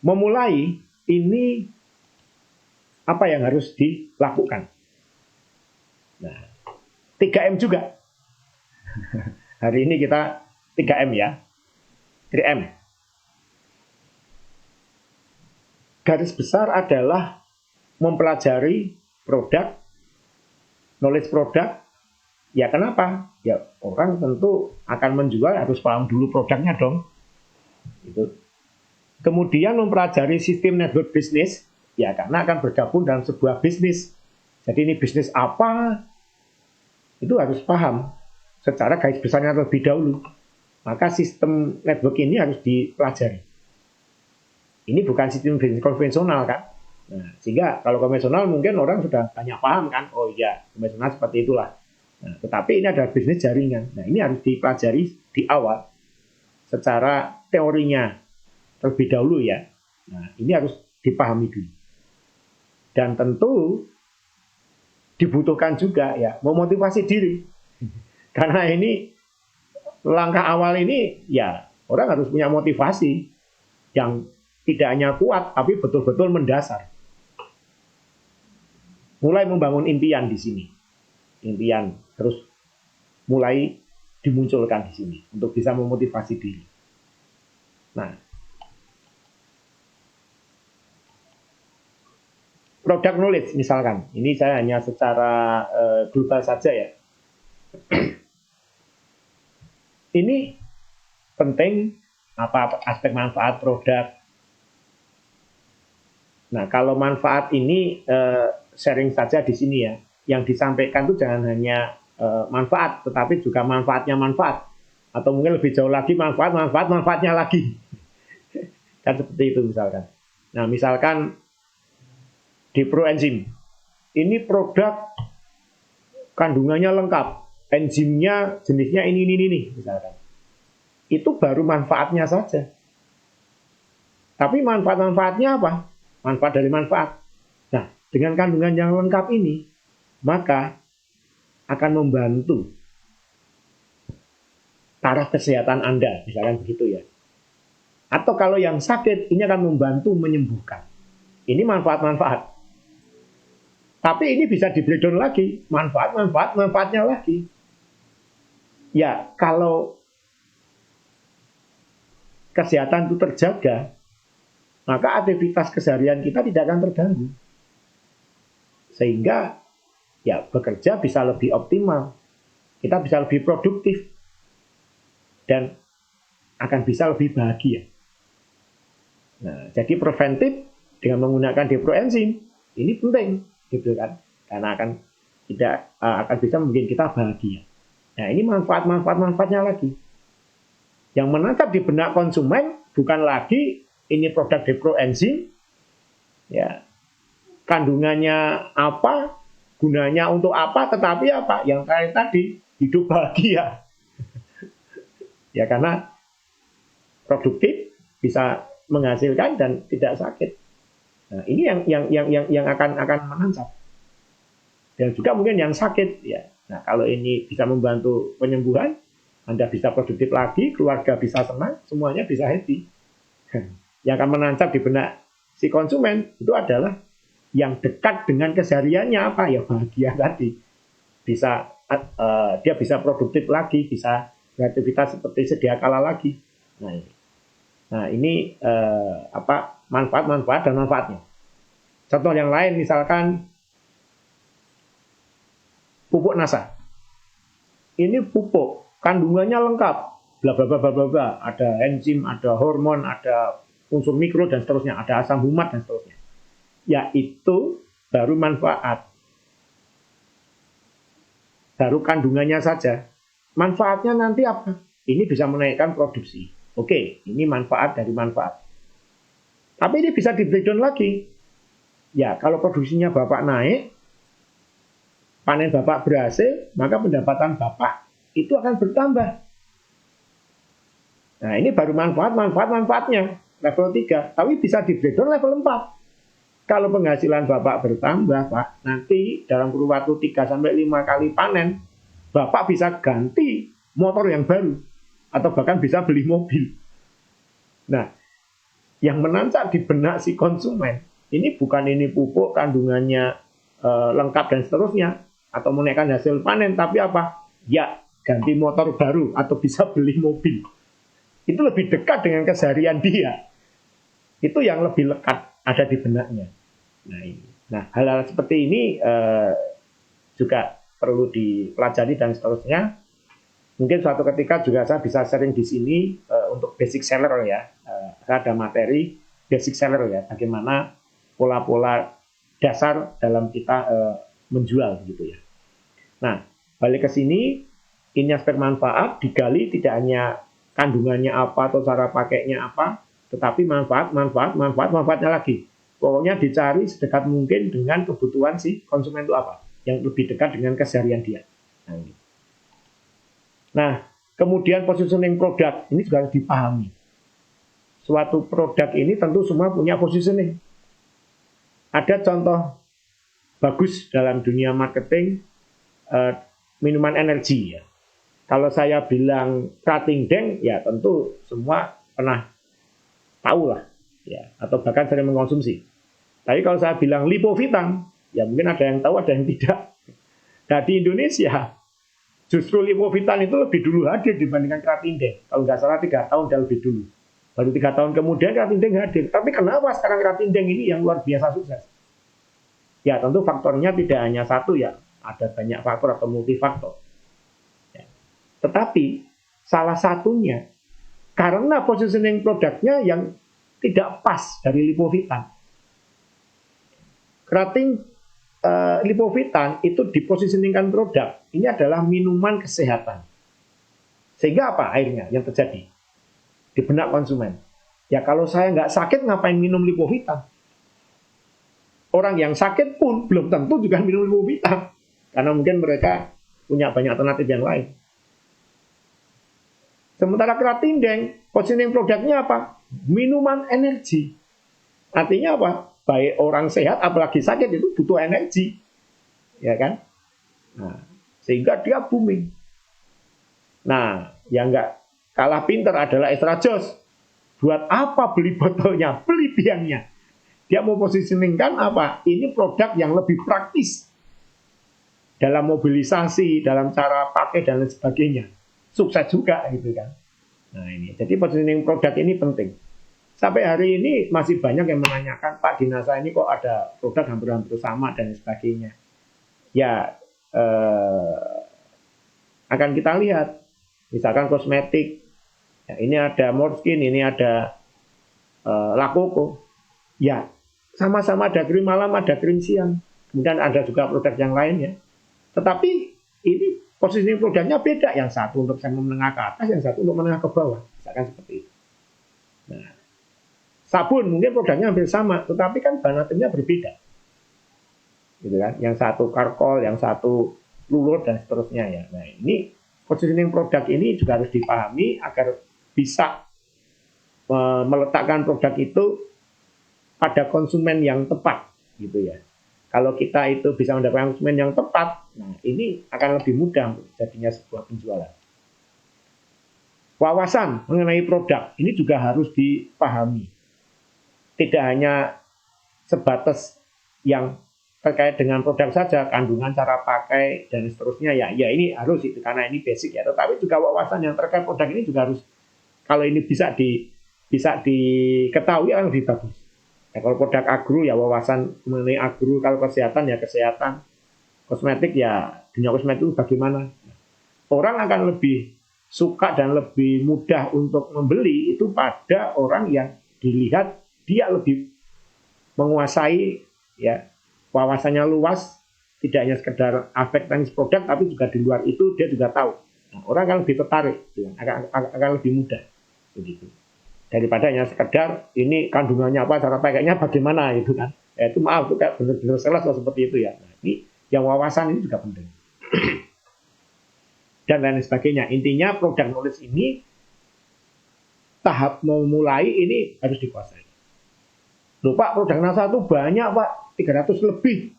Memulai ini apa yang harus dilakukan? Nah, 3M juga. Hari ini kita 3M ya. 3M. Garis besar adalah mempelajari produk, knowledge produk. Ya kenapa? Ya orang tentu akan menjual harus paham dulu produknya dong. Itu. Kemudian mempelajari sistem network bisnis, ya karena akan bergabung dalam sebuah bisnis. Jadi ini bisnis apa? Itu harus paham secara garis besarnya terlebih dahulu. Maka sistem network ini harus dipelajari. Ini bukan sistem bisnis konvensional kan. Nah, sehingga kalau konvensional mungkin orang sudah banyak paham kan. Oh iya, konvensional seperti itulah. Nah, tetapi ini adalah bisnis jaringan. Nah, ini harus dipelajari di awal secara teorinya terlebih dahulu ya. Nah, ini harus dipahami dulu. Dan tentu dibutuhkan juga ya memotivasi diri. Karena ini langkah awal ini ya orang harus punya motivasi yang tidak hanya kuat, tapi betul-betul mendasar. Mulai membangun impian di sini. Impian terus mulai dimunculkan di sini untuk bisa memotivasi diri. Nah, product knowledge misalkan, ini saya hanya secara global saja ya. Ini penting apa aspek manfaat produk. Nah, kalau manfaat ini sharing saja di sini ya. Yang disampaikan itu jangan hanya manfaat, tetapi juga manfaatnya manfaat. Atau mungkin lebih jauh lagi manfaatnya lagi. Kan seperti itu misalkan. Nah, misalkan di proenzim. Ini produk kandungannya lengkap. Enzimnya jenisnya ini misalkan. Itu baru manfaatnya saja. Tapi manfaat-manfaatnya apa? Manfaat dari manfaat. Nah, dengan kandungan yang lengkap ini, maka akan membantu taraf kesehatan Anda, misalkan begitu ya. Atau kalau yang sakit, ini akan membantu menyembuhkan. Ini manfaat-manfaat. Tapi ini bisa di-breakdown lagi, manfaatnya lagi. Ya, kalau kesehatan itu terjaga, maka aktivitas keseharian kita tidak akan terganggu. Sehingga ya bekerja bisa lebih optimal. Kita bisa lebih produktif. Dan akan bisa lebih bahagia. Nah, jadi preventif dengan menggunakan deproenzim ini penting, gitu kan? Karena akan bisa membuat kita bahagia. Nah, ini manfaatnya lagi. Yang menangkap di benak konsumen bukan lagi ini produk deproenzim, Ya, kandungannya apa, gunanya untuk apa, tetapi apa? Yang kayak tadi, hidup bahagia. Ya karena produktif, bisa menghasilkan dan tidak sakit. Nah, ini yang akan menancap. Dan juga mungkin yang sakit ya. Nah, kalau ini bisa membantu penyembuhan, Anda bisa produktif lagi, keluarga bisa senang, semuanya bisa happy. Yang akan menancap di benak si konsumen itu adalah yang dekat dengan kesehariannya apa ya, bahagia tadi. Bisa dia bisa produktif lagi, bisa beraktivitas seperti sedia kala lagi. Nah ini manfaat-manfaat dan manfaatnya. Contoh yang lain misalkan pupuk NASA. Ini pupuk kandungannya lengkap, bla bla bla bla bla, ada enzim, ada hormon, ada unsur mikro dan seterusnya, ada asam humat dan seterusnya. Ya itu baru manfaat. Baru kandungannya saja. Manfaatnya nanti apa? Ini bisa menaikkan produksi. Oke, ini manfaat dari manfaat. Tapi ini bisa di breakdown lagi. Ya, kalau produksinya Bapak naik, panen Bapak berhasil, maka pendapatan Bapak itu akan bertambah. Nah, ini baru manfaatnya level 3, tapi bisa di breakdown level 4. Kalau penghasilan Bapak bertambah, Pak, nanti dalam kurun waktu 3-5 kali panen, Bapak bisa ganti motor yang baru, atau bahkan bisa beli mobil. Nah, yang menancap di benak si konsumen, ini bukan ini pupuk kandungannya lengkap dan seterusnya, atau menaikkan hasil panen, tapi apa? Ya, ganti motor baru, atau bisa beli mobil. Itu lebih dekat dengan keseharian dia. Itu yang lebih lekat ada di benaknya. Nah, hal-hal seperti ini juga perlu dipelajari dan seterusnya. Mungkin suatu ketika juga saya bisa sharing di sini untuk basic seller ya. Saya ada materi basic seller ya, bagaimana pola-pola dasar dalam kita menjual gitu ya. Nah, balik ke sini, ini aspek manfaat digali tidak hanya kandungannya apa atau cara pakainya apa, tetapi manfaatnya lagi. Pokoknya dicari sedekat mungkin dengan kebutuhan si konsumen itu apa, yang lebih dekat dengan keseharian dia. Nah, kemudian positioning produk ini juga harus dipahami. Suatu produk ini tentu semua punya positioning. Ada contoh bagus dalam dunia marketing minuman energi ya. Kalau saya bilang Krating Daeng, ya tentu semua pernah tahu lah, ya, atau bahkan sering mengkonsumsi. Tapi kalau saya bilang Lipovitan, ya mungkin ada yang tahu, ada yang tidak. Nah di Indonesia, justru Lipovitan itu lebih dulu hadir dibandingkan Krating Daeng. Kalau nggak salah 3 tahun dan lebih dulu. Baru 3 tahun kemudian Krating Daeng hadir. Tapi kenapa sekarang Krating Daeng ini yang luar biasa sukses? Ya tentu faktornya tidak hanya satu ya, ada banyak faktor atau multifaktor. Tetapi salah satunya karena positioning produknya yang tidak pas dari Lipovitan. Krating Lipovitan itu dipositioningkan produk ini adalah minuman kesehatan. Sehingga apa akhirnya yang terjadi di benak konsumen? Ya kalau saya nggak sakit ngapain minum Lipovitan? Orang yang sakit pun belum tentu juga minum Lipovitan karena mungkin mereka punya banyak alternatif yang lain. Sementara Krating Daeng, positioning produknya apa? Minuman energi. Artinya apa? Baik orang sehat, apalagi sakit itu butuh energi. Ya kan? Nah, sehingga dia booming. Nah, yang nggak kalah pinter adalah Extra Joss. Buat apa beli botolnya? Beli biangnya. Dia mau positioningkan apa? Ini produk yang lebih praktis. Dalam mobilisasi, dalam cara pakai, dan lain sebagainya. Sukses juga gitu kan. Nah ini, jadi positioning produk ini penting. Sampai hari ini masih banyak yang menanyakan, Pak di NASA ini kok ada produk hampir-hampir sama dan sebagainya. Ya akan kita lihat, misalkan kosmetik, ya, ini ada Morskin, ini ada Lakoko. Ya sama-sama ada krim malam, ada krim siang. Kemudian ada juga produk yang lain ya. Tetapi ini positioning produknya beda, yang satu untuk segmen menengah ke atas, yang satu untuk menengah ke bawah, misalkan seperti itu. Nah, Sabun mungkin produknya hampir sama, tetapi kan bahan aktifnya berbeda. Gitu kan? Yang satu karkol, yang satu lulut dan seterusnya ya. Nah, ini positioning produk ini juga harus dipahami agar bisa meletakkan produk itu pada konsumen yang tepat gitu ya. Kalau kita itu bisa mendapatkan konsumen yang tepat, nah ini akan lebih mudah jadinya sebuah penjualan. Wawasan mengenai produk ini juga harus dipahami. Tidak hanya sebatas yang terkait dengan produk saja, kandungan, cara pakai dan seterusnya ya. Ya ini harus itu karena ini basic ya. Tetapi juga wawasan yang terkait produk ini juga harus, kalau ini bisa diketahui akan lebih bagus. Ya, kalau produk agro ya wawasan mengenai agro, kalau kesehatan ya kesehatan, kosmetik ya dunia kosmetik itu bagaimana. Orang akan lebih suka dan lebih mudah untuk membeli itu pada orang yang dilihat dia lebih menguasai ya, wawasannya luas, tidak hanya sekedar aspek teknis produk tapi juga di luar itu dia juga tahu. Nah, orang akan lebih tertarik, gitu, akan lebih mudah begitu. Daripada hanya sekedar ini kandungannya apa, cara pakainya bagaimana itu kan. Ya, itu maaf itu kayak benar-benar salah seperti itu ya. Nah, ini yang wawasan ini juga penting. Dan lain sebagainya. Intinya produk knowledge ini tahap memulai ini harus dikuasai. Loh Pak, produk NASA itu banyak Pak, 300 lebih.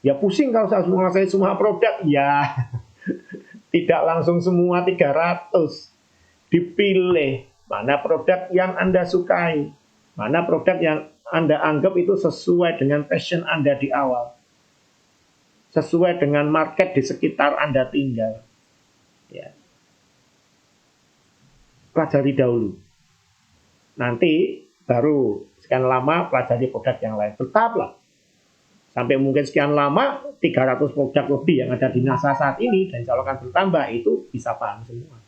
Ya pusing kalau saya menguasai semua produk. Ya, tidak langsung semua 300. Dipilih mana produk yang Anda sukai, mana produk yang Anda anggap itu sesuai dengan passion Anda di awal, sesuai dengan market di sekitar Anda tinggal. Ya. Pelajari dahulu. Nanti baru sekian lama pelajari produk yang lain. Tetaplah. Sampai mungkin sekian lama 300 produk lebih yang ada di NASA saat ini dan insya Allah akan bertambah, itu bisa paham semua.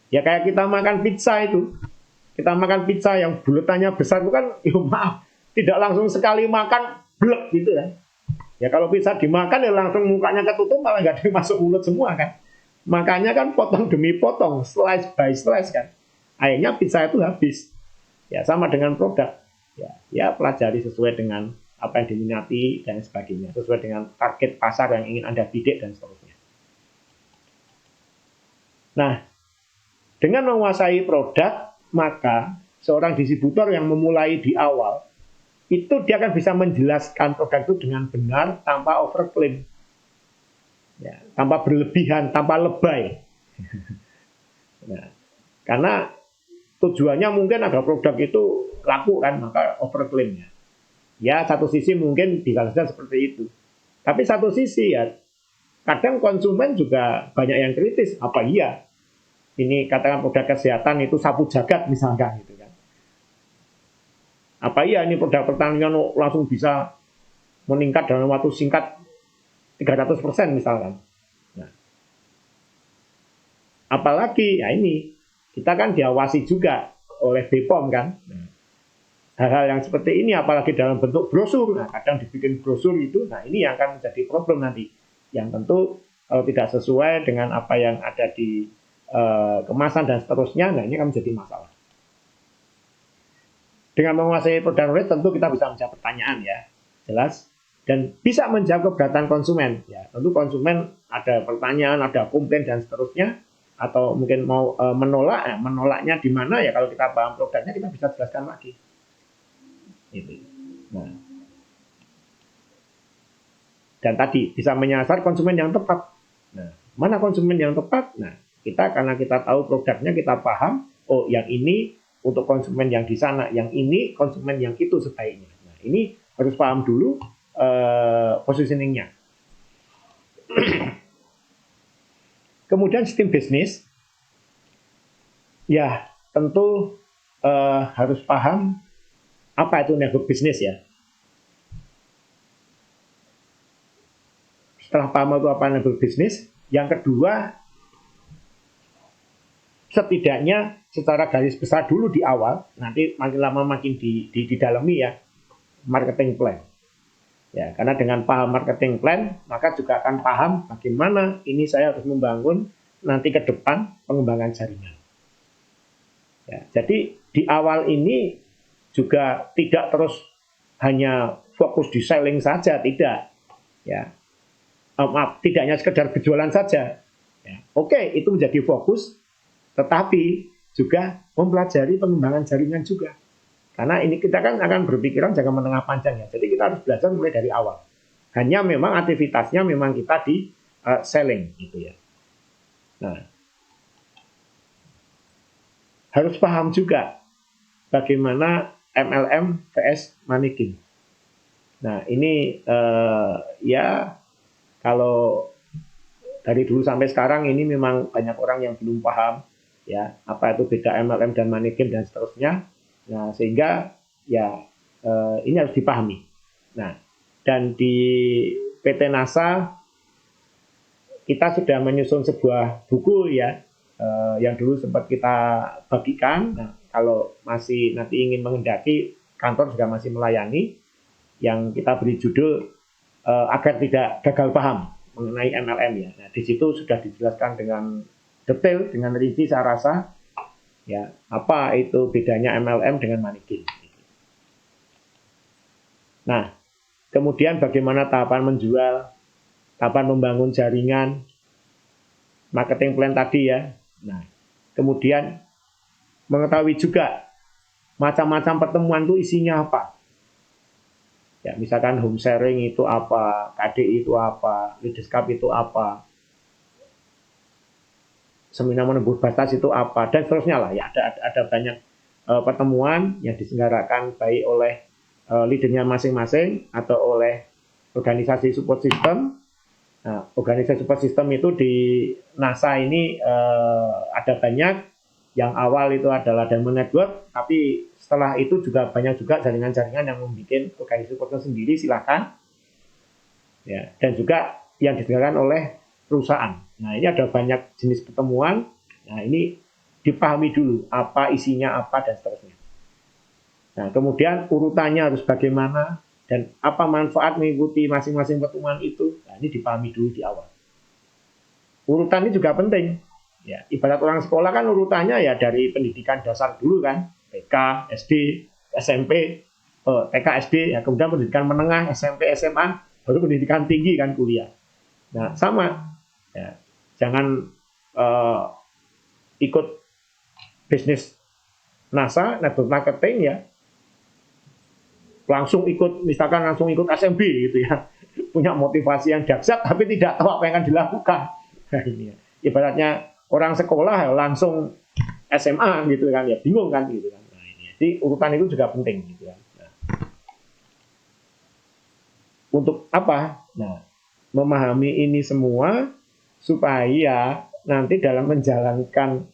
Ya kayak kita makan pizza itu. Kita makan pizza yang bulatannya besar itu kan, ya maaf, tidak langsung sekali makan blek gitu kan. Ya kalau pizza dimakan ya langsung mukanya ketutup malah nggak dimasuk mulut semua kan. Makanya kan potong demi potong, slice by slice kan. Akhirnya pizza itu habis. Ya sama dengan produk. Ya pelajari sesuai dengan apa yang diminati dan sebagainya, sesuai dengan target pasar yang ingin Anda bidik dan seterusnya. Nah, dengan menguasai produk, maka seorang distributor yang memulai di awal, itu dia akan bisa menjelaskan produk itu dengan benar tanpa overclaim. Ya, tanpa berlebihan, tanpa lebay. Nah, karena tujuannya mungkin agar produk itu laku kan, maka overclaimnya. Ya, satu sisi mungkin bisa saja seperti itu. Tapi satu sisi ya, kadang konsumen juga banyak yang kritis. Apa iya? Ini katakan produk kesehatan itu sapu jagat misalkan gitu kan. Apa iya ini produk pertanian langsung bisa meningkat dalam waktu singkat 300% misalkan. Nah, apalagi ya ini kita kan diawasi juga oleh BPOM kan. Nah, hal-hal yang seperti ini apalagi dalam bentuk brosur, nah kadang dibikin brosur itu, nah ini yang akan menjadi problem nanti. Yang tentu kalau tidak sesuai dengan apa yang ada di kemasan dan seterusnya, nah ini akan menjadi masalah. Dengan menguasai produk knowledge tentu kita bisa menjawab pertanyaan ya, jelas, dan bisa menjawab keberatan konsumen. Ya, tentu konsumen ada pertanyaan, ada komplain dan seterusnya, atau mungkin mau menolak, menolaknya di mana ya kalau kita paham produknya kita bisa jelaskan lagi. Gitu. Nah, dan tadi bisa menyasar konsumen yang tepat. Nah, mana konsumen yang tepat? Nah, kita karena kita tahu produknya, kita paham, oh yang ini untuk konsumen yang di sana, yang ini konsumen yang itu sebaiknya. Nah, ini harus paham dulu positioningnya. Kemudian sistem bisnis, ya tentu harus paham apa itu network bisnis ya. Setelah paham itu apa network bisnis, yang kedua setidaknya secara garis besar dulu di awal, nanti makin lama makin didalami ya, marketing plan. Ya, karena dengan paham marketing plan, maka juga akan paham bagaimana ini saya harus membangun nanti ke depan pengembangan jaringan. Ya, jadi di awal ini juga tidak terus hanya fokus di selling saja, tidak. Ya, maaf, tidak hanya sekedar berjualan saja. Ya, oke, itu menjadi fokus, tetapi juga mempelajari pengembangan jaringan juga. Karena ini kita kan akan berpikiran jangka menengah panjang ya. Jadi kita harus belajar mulai dari awal. Hanya memang aktivitasnya memang kita di selling gitu ya. Nah, harus paham juga bagaimana MLM vs money game. Nah, ini ya kalau dari dulu sampai sekarang ini memang banyak orang yang belum paham ya apa itu beda MLM dan money game dan seterusnya. Nah, sehingga ya ini harus dipahami. Nah, dan di PT NASA kita sudah menyusun sebuah buku ya yang dulu sempat kita bagikan. Nah, kalau masih nanti ingin mengendaki, kantor juga masih melayani, yang kita beri judul agar tidak gagal paham mengenai MLM ya. Nah, di situ sudah dijelaskan dengan detail, dengan rinci saya rasa ya apa itu bedanya MLM dengan money game. Nah, kemudian bagaimana tahapan menjual, tahapan membangun jaringan, marketing plan tadi ya. Nah, kemudian mengetahui juga macam-macam pertemuan itu isinya apa. Ya, misalkan home sharing itu apa, KDI itu apa, leaders cup itu apa, seminar menembus batas itu apa, dan seterusnya lah. Ya, ada banyak pertemuan yang diselenggarakan baik oleh leadernya masing-masing atau oleh organisasi support system. Nah, organisasi support system itu di NASA ini ada banyak. Yang awal itu adalah Diamond Network, tapi setelah itu juga banyak juga jaringan-jaringan yang membuat organisasi support sendiri, silakan. Ya, dan juga yang disediakan oleh perusahaan. Nah, ini ada banyak jenis pertemuan. Nah, ini dipahami dulu apa isinya apa dan seterusnya. Nah, kemudian urutannya harus bagaimana dan apa manfaat mengikuti masing-masing pertemuan itu. Nah, ini dipahami dulu di awal. Urutan ini juga penting. Ya, ibarat orang sekolah kan urutannya ya dari pendidikan dasar dulu kan, TK, SD, SMP, TK, SD, ya kemudian pendidikan menengah, SMP, SMA, baru pendidikan tinggi kan kuliah. Nah, sama. Ya, jangan ikut bisnis NASA, network marketing ya, misalkan langsung ikut SMB gitu ya, punya motivasi yang dahsyat tapi tidak tahu apa yang akan dilakukan. Nah, ini ya. Ibaratnya orang sekolah langsung SMA gitu kan ya, bingung kan gitu kan. Nah, ini. Jadi urutan itu juga penting gitu kan. Nah, untuk apa? Nah, memahami ini semua supaya nanti dalam menjalankan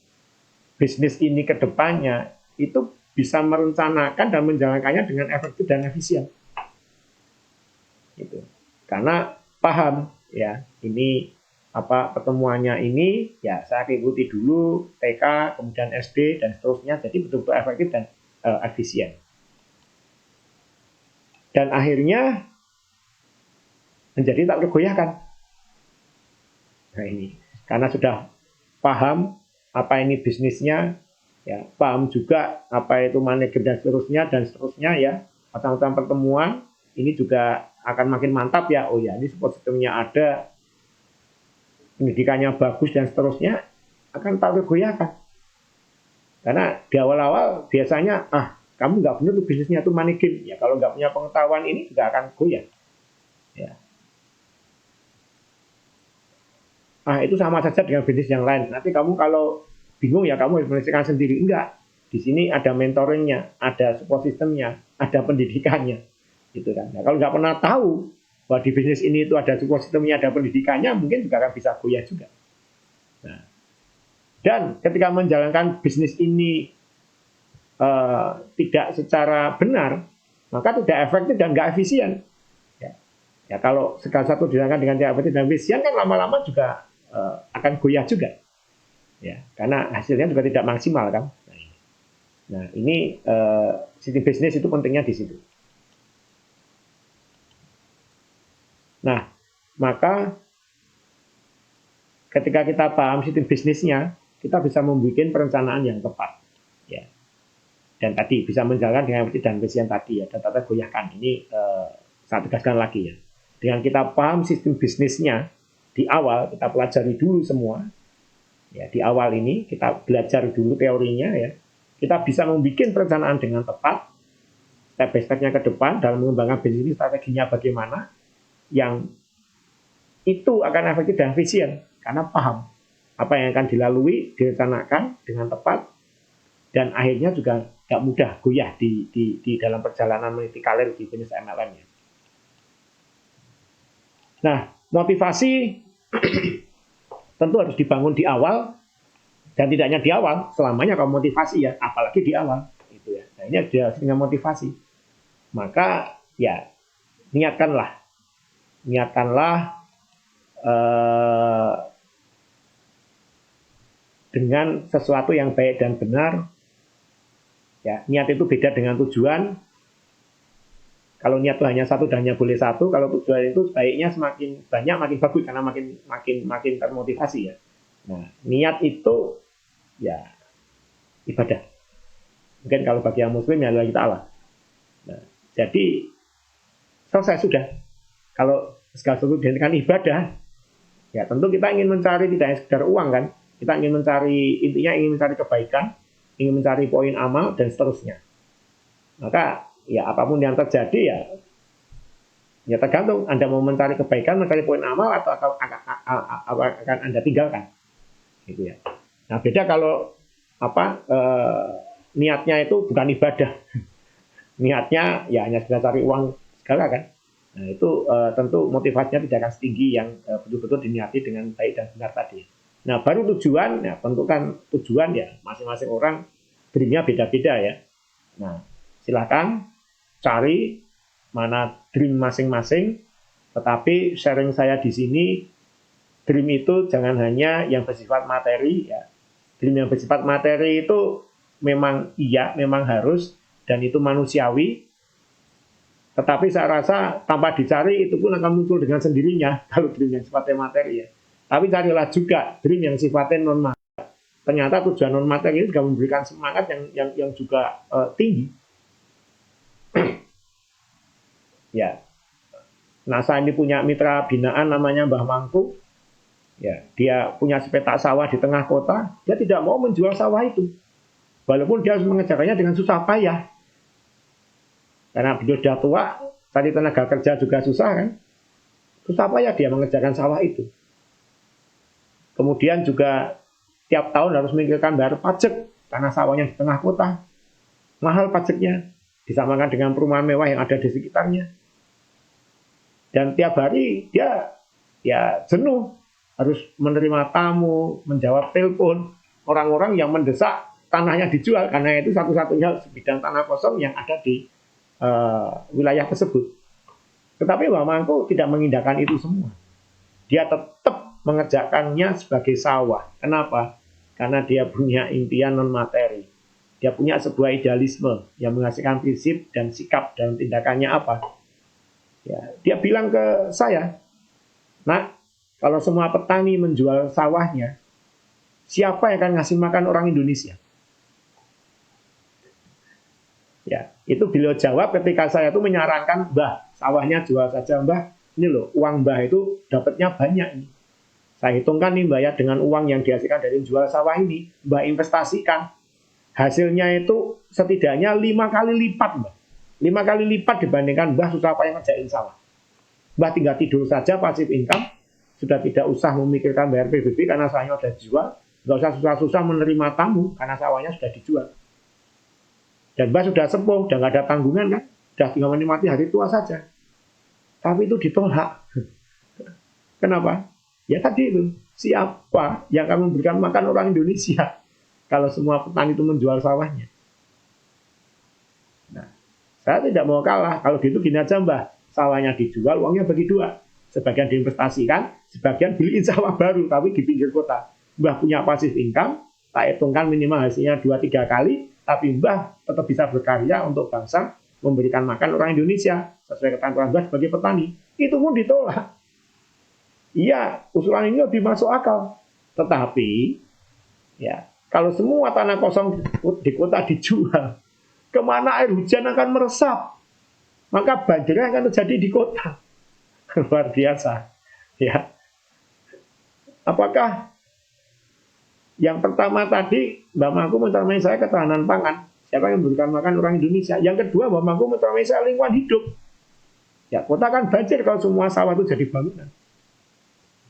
bisnis ini ke depannya itu bisa merencanakan dan menjalankannya dengan efektif dan efisien. Gitu. Karena paham ya, ini apa pertemuannya ini ya saya ikuti dulu TK, kemudian SD dan seterusnya, jadi betul-betul efektif dan efisien. Dan akhirnya menjadi tak tergoyahkan. Nah, ini karena sudah paham apa ini bisnisnya, ya paham juga apa itu manajemen dan seterusnya ya, macam-macam pertemuan ini juga akan makin mantap ya. Oh ya, ini support sistemnya ada, pendidikannya bagus dan seterusnya, akan tak tergoyahkan. Karena di awal-awal biasanya kamu nggak benar tuh bisnisnya tuh money game ya, kalau nggak punya pengetahuan ini juga akan goyah ya. Itu sama saja dengan bisnis yang lain. Nanti kamu kalau bingung ya kamu harus menyelesaikan sendiri. Enggak, di sini ada mentoringnya, ada support sistemnya, ada pendidikannya gitu kan. Nah, kalau nggak pernah tahu bahwa di bisnis ini itu ada support sistemnya, ada pendidikannya, mungkin juga akan bisa goyah juga. Nah, dan ketika menjalankan bisnis ini tidak secara benar, maka tidak efektif dan nggak efisien. Ya, kalau segala satu dijalankan dengan tidak efektif dan efisien kan lama-lama juga akan goyah juga, ya, karena hasilnya juga tidak maksimal kan. Nah, ini sistem bisnis itu pentingnya di situ. Nah, maka ketika kita paham sistem bisnisnya, kita bisa membuat perencanaan yang tepat. Ya. Dan tadi bisa menjalankan dengan efektif dan efisien tadi ya, dan tata goyahkan. Ini saya tegaskan lagi ya. Dengan kita paham sistem bisnisnya di awal, kita pelajari dulu semua. Ya, di awal ini kita belajar dulu teorinya ya. Kita bisa membuat perencanaan dengan tepat, step by step-nya ke depan dalam mengembangkan bisnis ini, strateginya bagaimana, yang itu akan efektif dan efisien karena paham apa yang akan dilalui, direncanakan dengan tepat, dan akhirnya juga nggak mudah goyah di dalam perjalanan meniti karir di bisnis MLM ya. Nah, motivasi tentu harus dibangun di awal, dan tidak hanya di awal, selamanya kalau motivasi ya, apalagi di awal gitu ya. Nah, ini ada dengan motivasi. Maka ya niatkanlah dengan sesuatu yang baik dan benar. Ya, niat itu beda dengan tujuan. Kalau niat itu hanya satu dan hanya boleh satu, kalau tujuan itu baiknya semakin banyak makin bagus karena makin termotivasi ya. Nah, niat itu ya ibadah. Mungkin kalau bagi yang muslim ya lillahi ta'ala. Nah, jadi selesai sudah. Kalau segala sesuatu dijadikan ibadah, ya tentu kita ingin mencari tidak hanya sekedar uang kan. Kita ingin mencari kebaikan, ingin mencari poin amal dan seterusnya. Maka ya apapun yang terjadi ya tergantung Anda mau mencari kebaikan, mencari poin amal atau akan Anda tinggalkan. Gitu ya. Nah, beda kalau niatnya itu bukan ibadah. Niatnya ya hanya sekedar cari uang segala kan. Nah, itu tentu motivasinya tidak akan setinggi yang betul-betul diniati dengan baik dan benar tadi. Nah, baru tujuan, ya tentukan tujuan ya masing-masing orang dreamnya beda-beda ya. Nah, silakan cari mana dream masing-masing, tetapi sharing saya di sini, dream itu jangan hanya yang bersifat materi ya. Dream yang bersifat materi itu memang harus, dan itu manusiawi. Tetapi saya rasa tanpa dicari itu pun akan muncul dengan sendirinya kalau dream yang sifatnya materi ya. Tapi carilah juga dream yang sifatnya non materi. Ternyata tujuan non materi ini juga memberikan semangat yang juga tinggi. Ya, nah saya ini punya mitra binaan namanya Mbah Mangku. Ya, dia punya sepetak sawah di tengah kota. Dia tidak mau menjual sawah itu, walaupun dia harus mengerjakannya dengan susah payah. Karena beliau sudah tua, cari tenaga kerja juga susah kan. Susah payah dia mengerjakan sawah itu. Kemudian juga tiap tahun harus memikirkan bayar pajak karena sawahnya di tengah kota. Mahal pajaknya, disamakan dengan perumahan mewah yang ada di sekitarnya. Dan tiap hari dia ya jenuh, harus menerima tamu, menjawab telepon orang-orang yang mendesak tanahnya dijual, karena itu satu-satunya sebidang tanah kosong yang ada di wilayah tersebut. Tetapi Mbah Mangku tidak mengindahkan itu semua. Dia tetap mengerjakannya sebagai sawah. Kenapa? Karena dia punya impian non materi. Dia punya sebuah idealisme yang menghasilkan prinsip dan sikap dalam tindakannya apa. Ya, dia bilang ke saya, "Nak, kalau semua petani menjual sawahnya, siapa yang akan ngasih makan orang Indonesia?" Ya, itu beliau jawab ketika saya tuh menyarankan, "Mbah, sawahnya jual saja, Mbah. Ini loh, uang Mbah itu dapatnya banyak ini. Saya hitungkan nih Mbah ya, dengan uang yang dihasilkan dari jual sawah ini, Mbah investasikan. Hasilnya itu setidaknya 5 kali lipat, Mbah. 5 kali lipat dibandingkan Mbah susah payah ngerjain sawah. Mbah tinggal tidur saja, pasif income, sudah tidak usah memikirkan bayar PBB karena sawahnya sudah dijual, nggak usah susah-susah menerima tamu karena sawahnya sudah dijual. Dan Mbah sudah sepuh, udah nggak ada tanggungan kan, sudah tinggal menikmati hari tua saja." Tapi itu ditolak. Kenapa? Ya tadi itu, siapa yang akan memberikan makan orang Indonesia kalau semua petani itu menjual sawahnya? Nah, saya tidak mau kalah. Kalau gitu gini aja Mbah, sawahnya dijual, uangnya bagi dua. Sebagian diinvestasikan, sebagian beliin sawah baru, tapi di pinggir kota. Mbah punya passive income, tak hitungkan minimal hasilnya 2-3 kali, tapi Mbah tetap bisa berkarya untuk bangsa, memberikan makan orang Indonesia, sesuai ketentuan Mbah sebagai petani. Itu pun ditolak. Iya, usulan ini lebih masuk akal. Tetapi, ya, kalau semua tanah kosong di kota dijual, kemana air hujan akan meresap, maka banjirnya akan terjadi di kota. Luar biasa. Ya. Apakah yang pertama tadi Mbak Mangku mencermai saya ketahanan pangan, siapa yang memberikan makan orang Indonesia. Yang kedua Mbak Mangku mencermai saya lingkungan hidup. Ya, kota kan banjir kalau semua sawah itu jadi bangunan.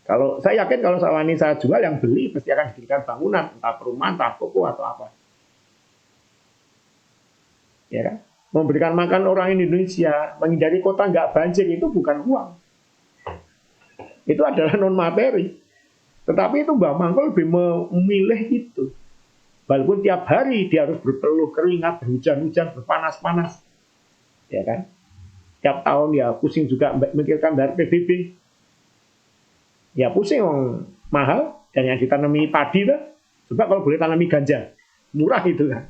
Kalau saya yakin kalau sawah ini saya jual, yang beli pasti akan diberikan bangunan, entah perumahan, entah toko atau apa. Ya kan? Memberikan makan orang Indonesia, menghindari kota nggak banjir itu bukan uang. Itu adalah non materi. Tetapi itu Mbak Mangku lebih memilih itu. Walaupun tiap hari dia harus berpeluh keringat, berhujan-hujan, berpanas-panas. Ya kan? Tiap tahun ya pusing juga memikirkan dari PBB. Ya pusing mahal, dan yang ditanami padi lah. Coba kalau boleh tanami ganja, murah itu kan.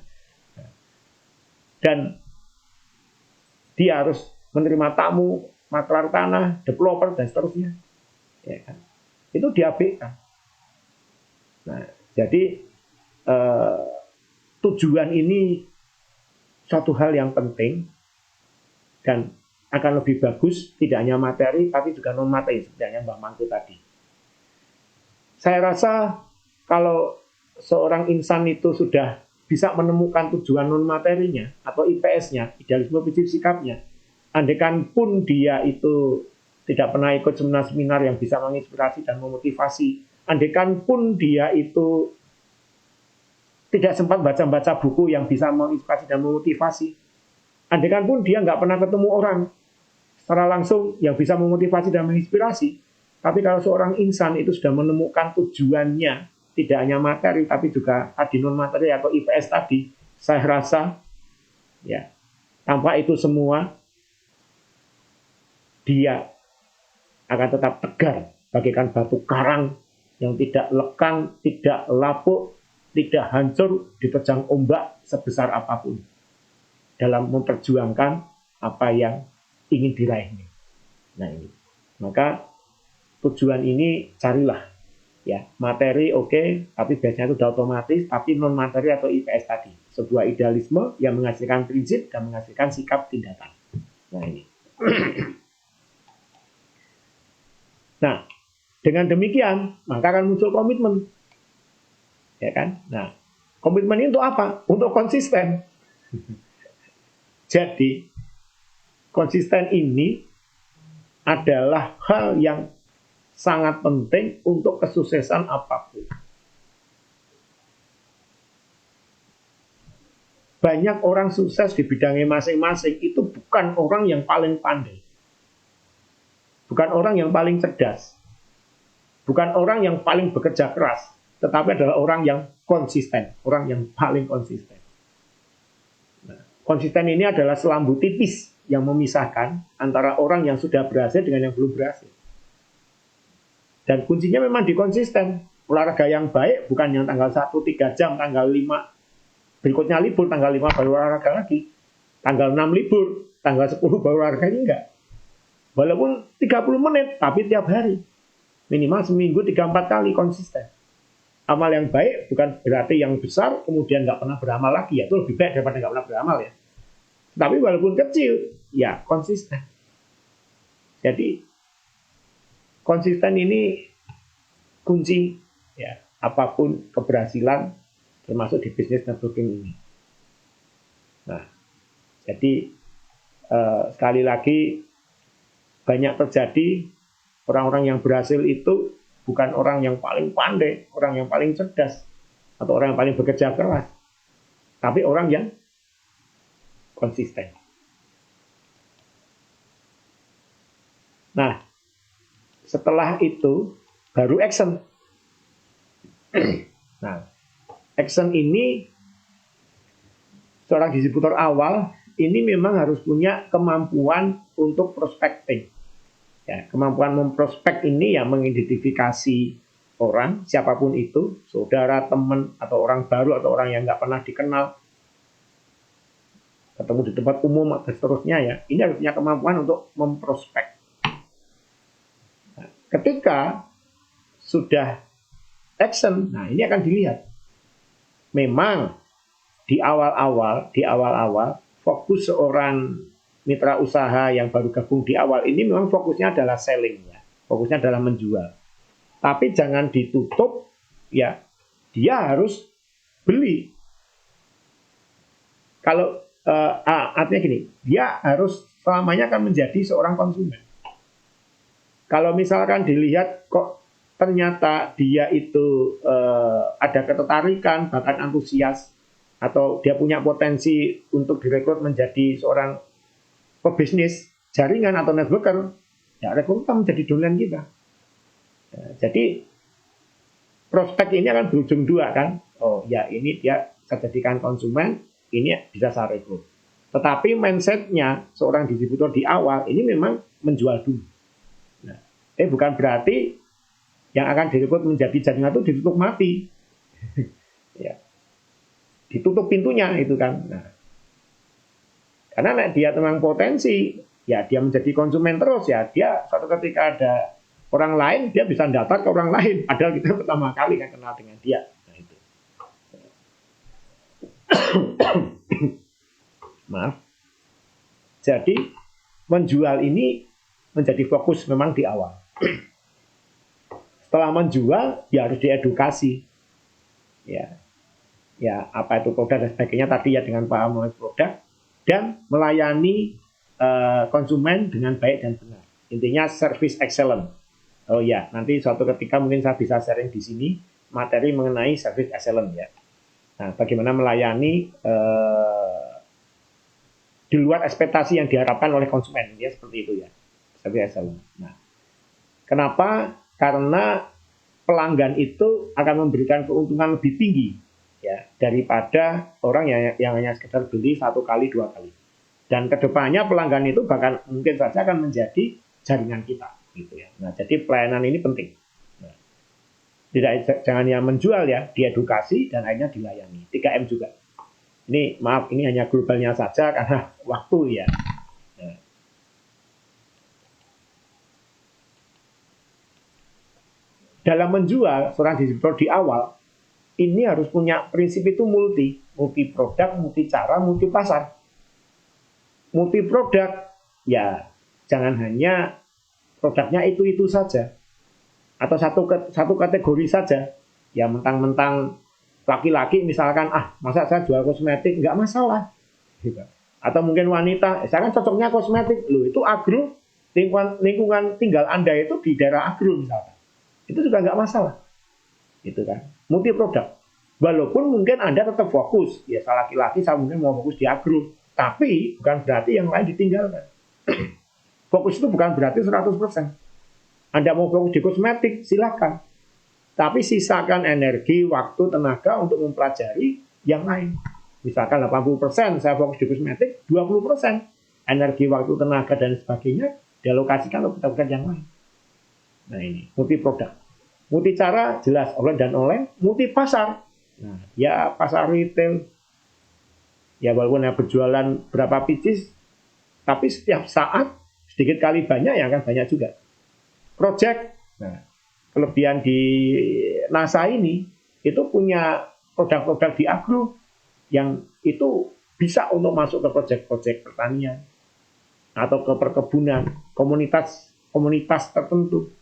Dan dia harus menerima tamu, maklar tanah, developer dan seterusnya. Ya kan? Itu diabaikan. Nah, jadi tujuan ini suatu hal yang penting dan akan lebih bagus, tidak hanya materi tapi juga non materi seperti yang Mbak Mangku tadi. Saya rasa kalau seorang insan itu sudah bisa menemukan tujuan non materinya atau IPS-nya, idealisme prinsip sikapnya, andaikan pun dia itu tidak pernah ikut seminar-seminar yang bisa menginspirasi dan memotivasi, andaikan pun dia itu tidak sempat baca-baca buku yang bisa menginspirasi dan memotivasi, andaikan pun dia nggak pernah ketemu orang secara langsung yang bisa memotivasi dan menginspirasi, tapi kalau seorang insan itu sudah menemukan tujuannya, tidak hanya materi, tapi juga tadi non materi atau IPS tadi, saya rasa, ya, tanpa itu semua, dia akan tetap tegar, bagaikan batu karang yang tidak lekang, tidak lapuk, tidak hancur diterjang ombak sebesar apapun dalam memperjuangkan apa yang ingin diraihnya. Nah ini, maka tujuan ini carilah, ya materi oke, tapi biasanya itu sudah otomatis, tapi non materi atau IPS tadi, sebuah idealisme yang menghasilkan prinsip dan menghasilkan sikap tindakan. Nah ini. Nah, dengan demikian maka akan muncul komitmen, ya kan? Nah, komitmen ini untuk apa? Untuk konsisten. Jadi konsisten ini adalah hal yang sangat penting untuk kesuksesan apapun. Banyak orang sukses di bidangnya masing-masing itu bukan orang yang paling pandai, bukan orang yang paling cerdas, bukan orang yang paling bekerja keras, tetapi adalah orang yang konsisten, orang yang paling konsisten. Nah, konsisten ini adalah selambu tipis yang memisahkan antara orang yang sudah berhasil dengan yang belum berhasil. Dan kuncinya memang di konsisten. Olahraga yang baik bukan yang tanggal 1 3 jam, tanggal 5 berikutnya libur, tanggal 5 baru olahraga lagi, tanggal 6 libur, tanggal 10 baru olahraga, ini enggak. Walaupun 30 menit, tapi tiap hari. Minimal seminggu 3-4 kali konsisten. Amal yang baik bukan berarti yang besar, kemudian nggak pernah beramal lagi. Ya, itu lebih baik daripada nggak pernah beramal ya. Tapi walaupun kecil, ya konsisten. Jadi konsisten ini kunci ya apapun keberhasilan, termasuk di bisnis networking ini. Nah, jadi sekali lagi banyak terjadi orang-orang yang berhasil itu bukan orang yang paling pandai, orang yang paling cerdas, atau orang yang paling bekerja keras, tapi orang yang konsisten. Nah, setelah itu baru action. Nah, action ini seorang distributor awal ini memang harus punya kemampuan untuk prospecting. Ya, kemampuan memprospek ini ya mengidentifikasi orang, siapapun itu, saudara, teman, atau orang baru, atau orang yang nggak pernah dikenal, ketemu di tempat umum, dan seterusnya ya. Ini harus punya kemampuan untuk memprospek. Nah, ketika sudah action, nah ini akan dilihat. Memang di awal-awal fokus seorang mitra usaha yang baru gabung di awal ini memang fokusnya adalah selling ya. Fokusnya adalah menjual. Tapi jangan ditutup ya, dia harus beli. Kalau artinya gini, dia harus selamanya akan menjadi seorang konsumen. Kalau misalkan dilihat kok ternyata dia itu ada ketertarikan, bahkan antusias, atau dia punya potensi untuk direkrut menjadi seorang pebisnis, jaringan atau networker, ya rekrutmen menjadi dominan kita. Ya, jadi prospek ini akan berujung dua kan. Oh ya, ini dia saya jadikan konsumen, ini bisa saya rekrut. Tetapi mindsetnya seorang distributor di awal ini memang menjual dulu. Nah, bukan berarti yang akan direkrut menjadi jaringan itu ditutup mati. Ya. Ditutup pintunya itu kan. Nah, karena dia memang potensi, ya dia menjadi konsumen terus ya, dia suatu ketika ada orang lain, dia bisa daftar ke orang lain, padahal kita pertama kali kan kenal dengan dia. Nah, itu. Maaf. Jadi menjual ini menjadi fokus memang di awal. Setelah menjual, ya harus diedukasi. Ya apa itu produk dan sebagainya tadi ya, dengan paham mengenai produk dan melayani konsumen dengan baik dan benar. Intinya service excellent. Oh ya, nanti suatu ketika mungkin saya bisa sharing di sini materi mengenai service excellent ya. Nah, bagaimana melayani di luar ekspektasi yang diharapkan oleh konsumen, ya seperti itu ya. Service excellent. Nah, kenapa? Karena pelanggan itu akan memberikan keuntungan lebih tinggi ya daripada orang yang hanya sekedar beli 1 kali 2 kali. Dan kedepannya pelanggan itu bahkan mungkin saja akan menjadi jaringan kita gitu ya. Nah, jadi pelayanan ini penting. Nah, jangan hanya menjual ya, diedukasi dan akhirnya dilayani. 3M juga. Ini maaf, ini hanya globalnya saja karena waktu ya. Nah. Dalam menjual seorang distributor di awal ini harus punya prinsip itu multi produk, multi cara, multi pasar. Multi produk, ya jangan hanya produknya itu saja atau satu kategori saja. Ya mentang-mentang laki-laki misalkan, masa saya jual kosmetik, nggak masalah. Gitu. Atau mungkin wanita, saya kan cocoknya kosmetik, loh itu agro, lingkungan tinggal Anda itu di daerah agro misalkan, itu juga nggak masalah. Gitu kan, multi produk. Walaupun mungkin Anda tetap fokus, ya saya laki-laki saya mungkin mau fokus di agro, tapi bukan berarti yang lain ditinggalkan. Fokus itu bukan berarti 100%. Anda mau fokus di kosmetik, silakan. Tapi sisakan energi, waktu, tenaga untuk mempelajari yang lain. Misalkan 80% saya fokus di kosmetik, 20% energi, waktu, tenaga, dan sebagainya dialokasikan untuk pekerjaan yang lain. Nah ini, multi produk. Multi cara jelas, online dan online, multi pasar. Nah, ya pasar retail. Ya walaupun yang berjualan berapa pieces, tapi setiap saat sedikit kali banyak yang akan banyak juga. Project. Nah, kelebihan di NASA ini itu punya produk-produk di agro yang itu bisa untuk masuk ke proyek-proyek pertanian atau ke perkebunan, komunitas tertentu.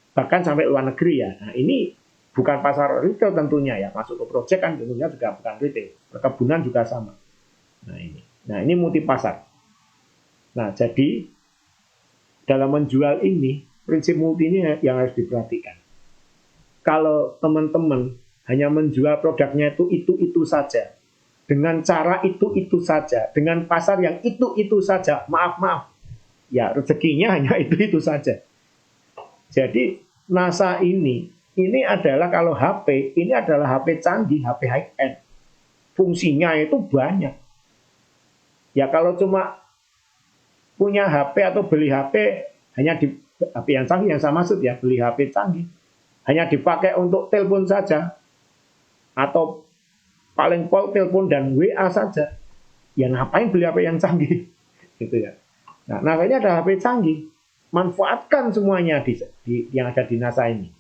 Bahkan sampai luar negeri ya. Nah, ini bukan pasar retail tentunya ya. Masuk ke proyek kan tentunya juga bukan retail. Perkebunan juga sama. Nah ini multi pasar. Nah, jadi dalam menjual ini, prinsip multi ini yang harus diperhatikan. Kalau teman-teman hanya menjual produknya itu saja, dengan cara itu saja, dengan pasar yang itu saja, maaf, ya rezekinya hanya itu saja. Jadi NASA ini adalah kalau HP, ini adalah HP canggih, HP high-end. Fungsinya itu banyak. Ya kalau cuma punya HP atau beli HP, hanya di HP yang canggih yang saya maksud ya, beli HP canggih, hanya dipakai untuk telepon saja, atau paling pol telepon dan WA saja, ya ngapain beli HP yang canggih? Gitu ya. Nah, NASA ini ada HP canggih. Manfaatkan semuanya yang ada di NASA ini.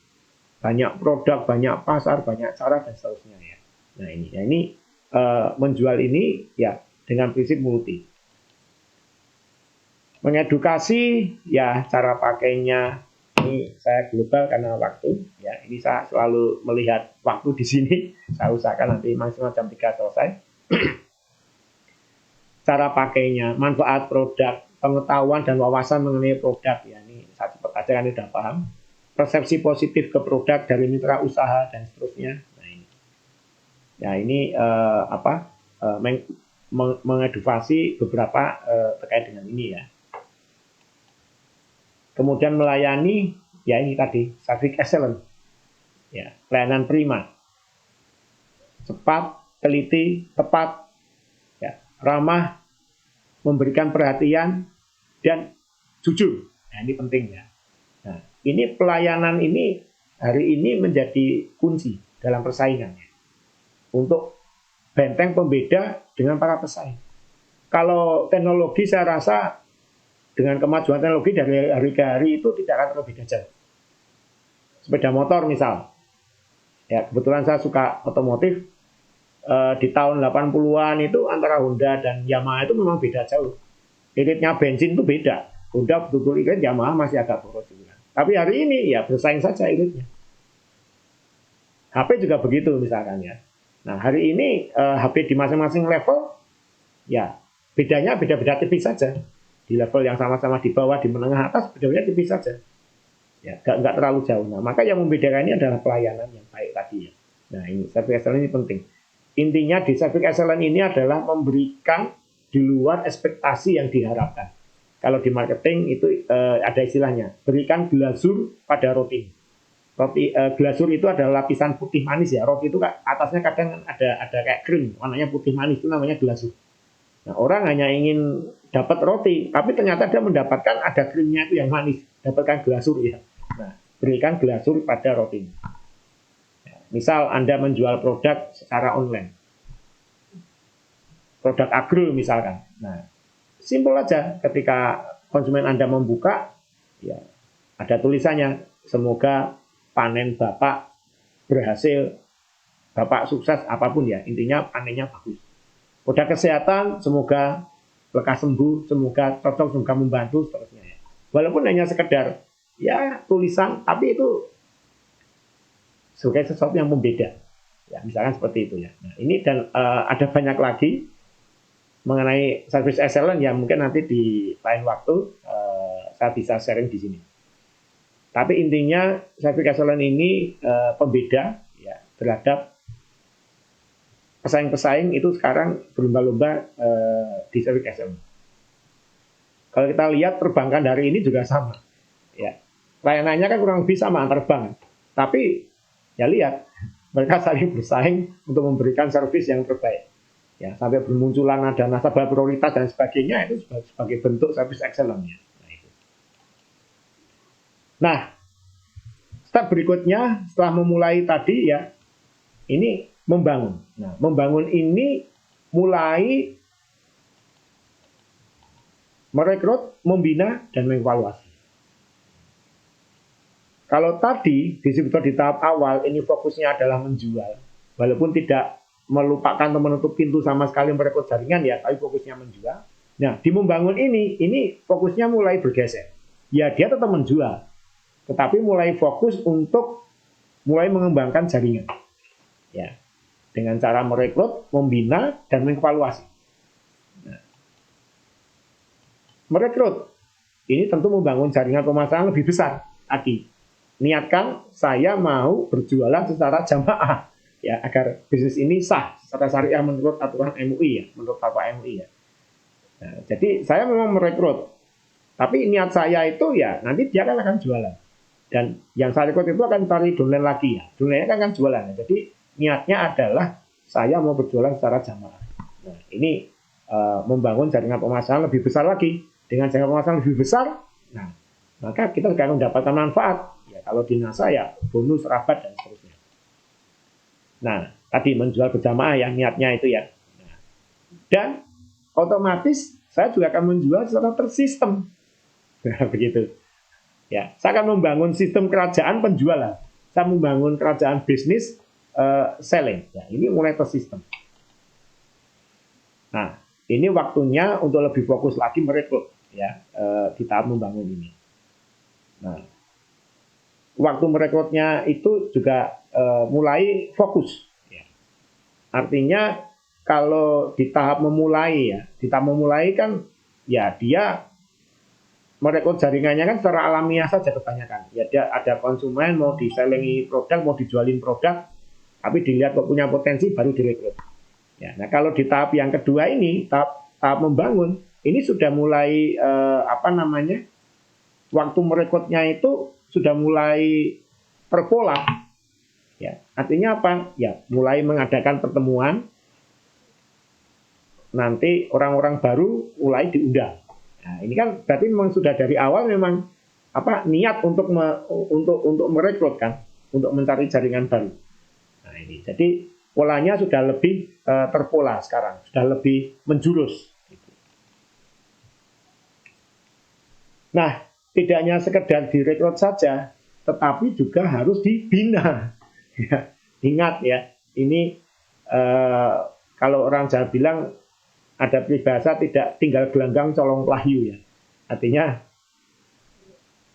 Banyak produk, banyak pasar, banyak cara dan seterusnya ya. Nah ini menjual ini ya dengan prinsip multi. Mengedukasi, ya cara pakainya ini saya global karena waktu. Ya, ini saya selalu melihat waktu di sini. Saya usahakan nanti maksimal jam 3 selesai. Cara pakainya, manfaat produk, pengetahuan dan wawasan mengenai produk. Ya, ini saya cepat aja kan udah paham. Persepsi positif ke produk dari mitra usaha dan seterusnya. Nah ini, ya ini mengedukasi beberapa terkait dengan ini ya. Kemudian melayani, ya ini tadi service excellent, ya pelayanan prima, cepat, teliti, tepat, ya ramah, memberikan perhatian dan jujur. Nah ini penting ya. Nah, ini pelayanan ini hari ini menjadi kunci dalam persaingannya untuk benteng pembeda dengan para pesaing. Kalau teknologi saya rasa dengan kemajuan teknologi dari hari ke hari itu tidak akan terlalu beda jauh. Sepeda motor misal, ya kebetulan saya suka otomotif, di tahun 80-an itu antara Honda dan Yamaha itu memang beda jauh. Iritnya bensin itu beda. Honda betul-betul irit, Yamaha masih agak boros juga. Tapi hari ini ya bersaing saja iritnya. HP juga begitu misalkan ya. Nah hari ini HP di masing-masing level ya bedanya beda-beda tipis saja. Di level yang sama-sama di bawah, di menengah atas bedanya tipis saja. Ya nggak terlalu jauh. Nah maka yang membedakan ini adalah pelayanan yang baik tadi ya. Nah ini service excellence ini penting. Intinya di service excellence ini adalah memberikan di luar ekspektasi yang diharapkan. Kalau di marketing itu ada istilahnya, berikan glasur pada roti. Glasur itu adalah lapisan putih manis ya. Roti itu atasnya kadang ada kayak krim, warnanya putih manis, itu namanya glasur. Nah, orang hanya ingin dapat roti, tapi ternyata dia mendapatkan ada krimnya itu yang manis, dapatkan glasur ya. Nah, berikan glasur pada roti. Misal Anda menjual produk secara online, produk agro misalkan. Nah, simpel aja ketika konsumen Anda membuka, ya ada tulisannya, semoga panen Bapak berhasil, Bapak sukses apapun ya, intinya panennya bagus. Produk kesehatan, semoga lekas sembuh, semoga cocok, semoga membantu, seterusnya ya. Walaupun hanya sekedar ya tulisan, tapi itu sebagai sesuatu yang membeda. Ya, misalkan seperti itu ya. Nah, ini dan ada banyak lagi mengenai service excellence yang mungkin nanti di lain waktu saya bisa sharing di sini. Tapi intinya service excellence ini pembeda ya terhadap pesaing-pesaing itu sekarang berlomba-lomba di service excellence. Kalau kita lihat perbankan hari ini juga sama. Ya, layanannya kan kurang lebih sama antar bank. Tapi ya lihat mereka saling bersaing untuk memberikan servis yang terbaik. Ya, sampai bermunculan ada nasabah prioritas dan sebagainya itu sebagai bentuk service excellence-nya. Nah, step berikutnya setelah memulai tadi ya, ini membangun. Nah, membangun ini mulai merekrut, membina, dan mengevaluasi. Kalau tadi distributor di tahap awal ini fokusnya adalah menjual, walaupun tidak melupakan atau menutup pintu sama sekali merekrut jaringan ya, tapi fokusnya menjual. Nah, di membangun ini fokusnya mulai bergeser. Ya, dia tetap menjual, tetapi mulai fokus untuk mulai mengembangkan jaringan. Ya, dengan cara merekrut, membina, dan mengevaluasi. Nah, merekrut, ini tentu membangun jaringan pemasaran lebih besar. Tadi, niatkan saya mau berjualan secara jamaah. Ya, agar bisnis ini sah secara syariah menurut aturan MUI ya, menurut fatwa MUI ya. Nah, jadi saya memang merekrut, tapi niat saya itu ya nanti dia akan jualan. Dan yang saya rekrut itu akan cari downline lagi ya, downline kan jualan. Ya. Jadi niatnya adalah saya mau berjualan secara jamaah. Nah, ini membangun jaringan pemasaran lebih besar lagi. Dengan jaringan pemasaran lebih besar, nah maka kita akan mendapatkan manfaat. Ya, kalau di NASA ya bonus, rabat dan seterusnya. Nah, tadi menjual berjamaah ya niatnya itu ya. Nah, dan otomatis saya juga akan menjual secara tersistem. Nah, begitu. Ya, saya akan membangun sistem kerajaan penjualan. Saya membangun kerajaan bisnis selling. Ya, ini mulai tersistem. Nah, ini waktunya untuk lebih fokus lagi merekrut ya di tahap membangun ini. Nah, waktu merekrutnya itu juga mulai fokus. Ya. Artinya kalau di tahap memulai ya, di tahap memulai kan ya dia merekrut jaringannya kan secara alamiah saja kebanyakan. Ya dia ada konsumen mau diselingi produk, mau dijualin produk, tapi dilihat kok punya potensi baru direkrut. Ya, nah kalau di tahap yang kedua ini, tahap membangun, ini sudah mulai waktu merekrutnya itu sudah mulai terpola. Ya, artinya apa? Ya, mulai mengadakan pertemuan. Nanti orang-orang baru mulai diundang. Nah, ini kan berarti memang sudah dari awal memang niat untuk merekrut kan, untuk mencari jaringan baru. Nah, ini jadi polanya sudah lebih terpola sekarang, sudah lebih menjurus. Nah, tidak hanya sekedar direkrut saja, tetapi juga harus dibina. Ya, ingat ya, ini kalau orang Jawa bilang ada peribahasa tidak tinggal gelanggang colong wahyu ya. Artinya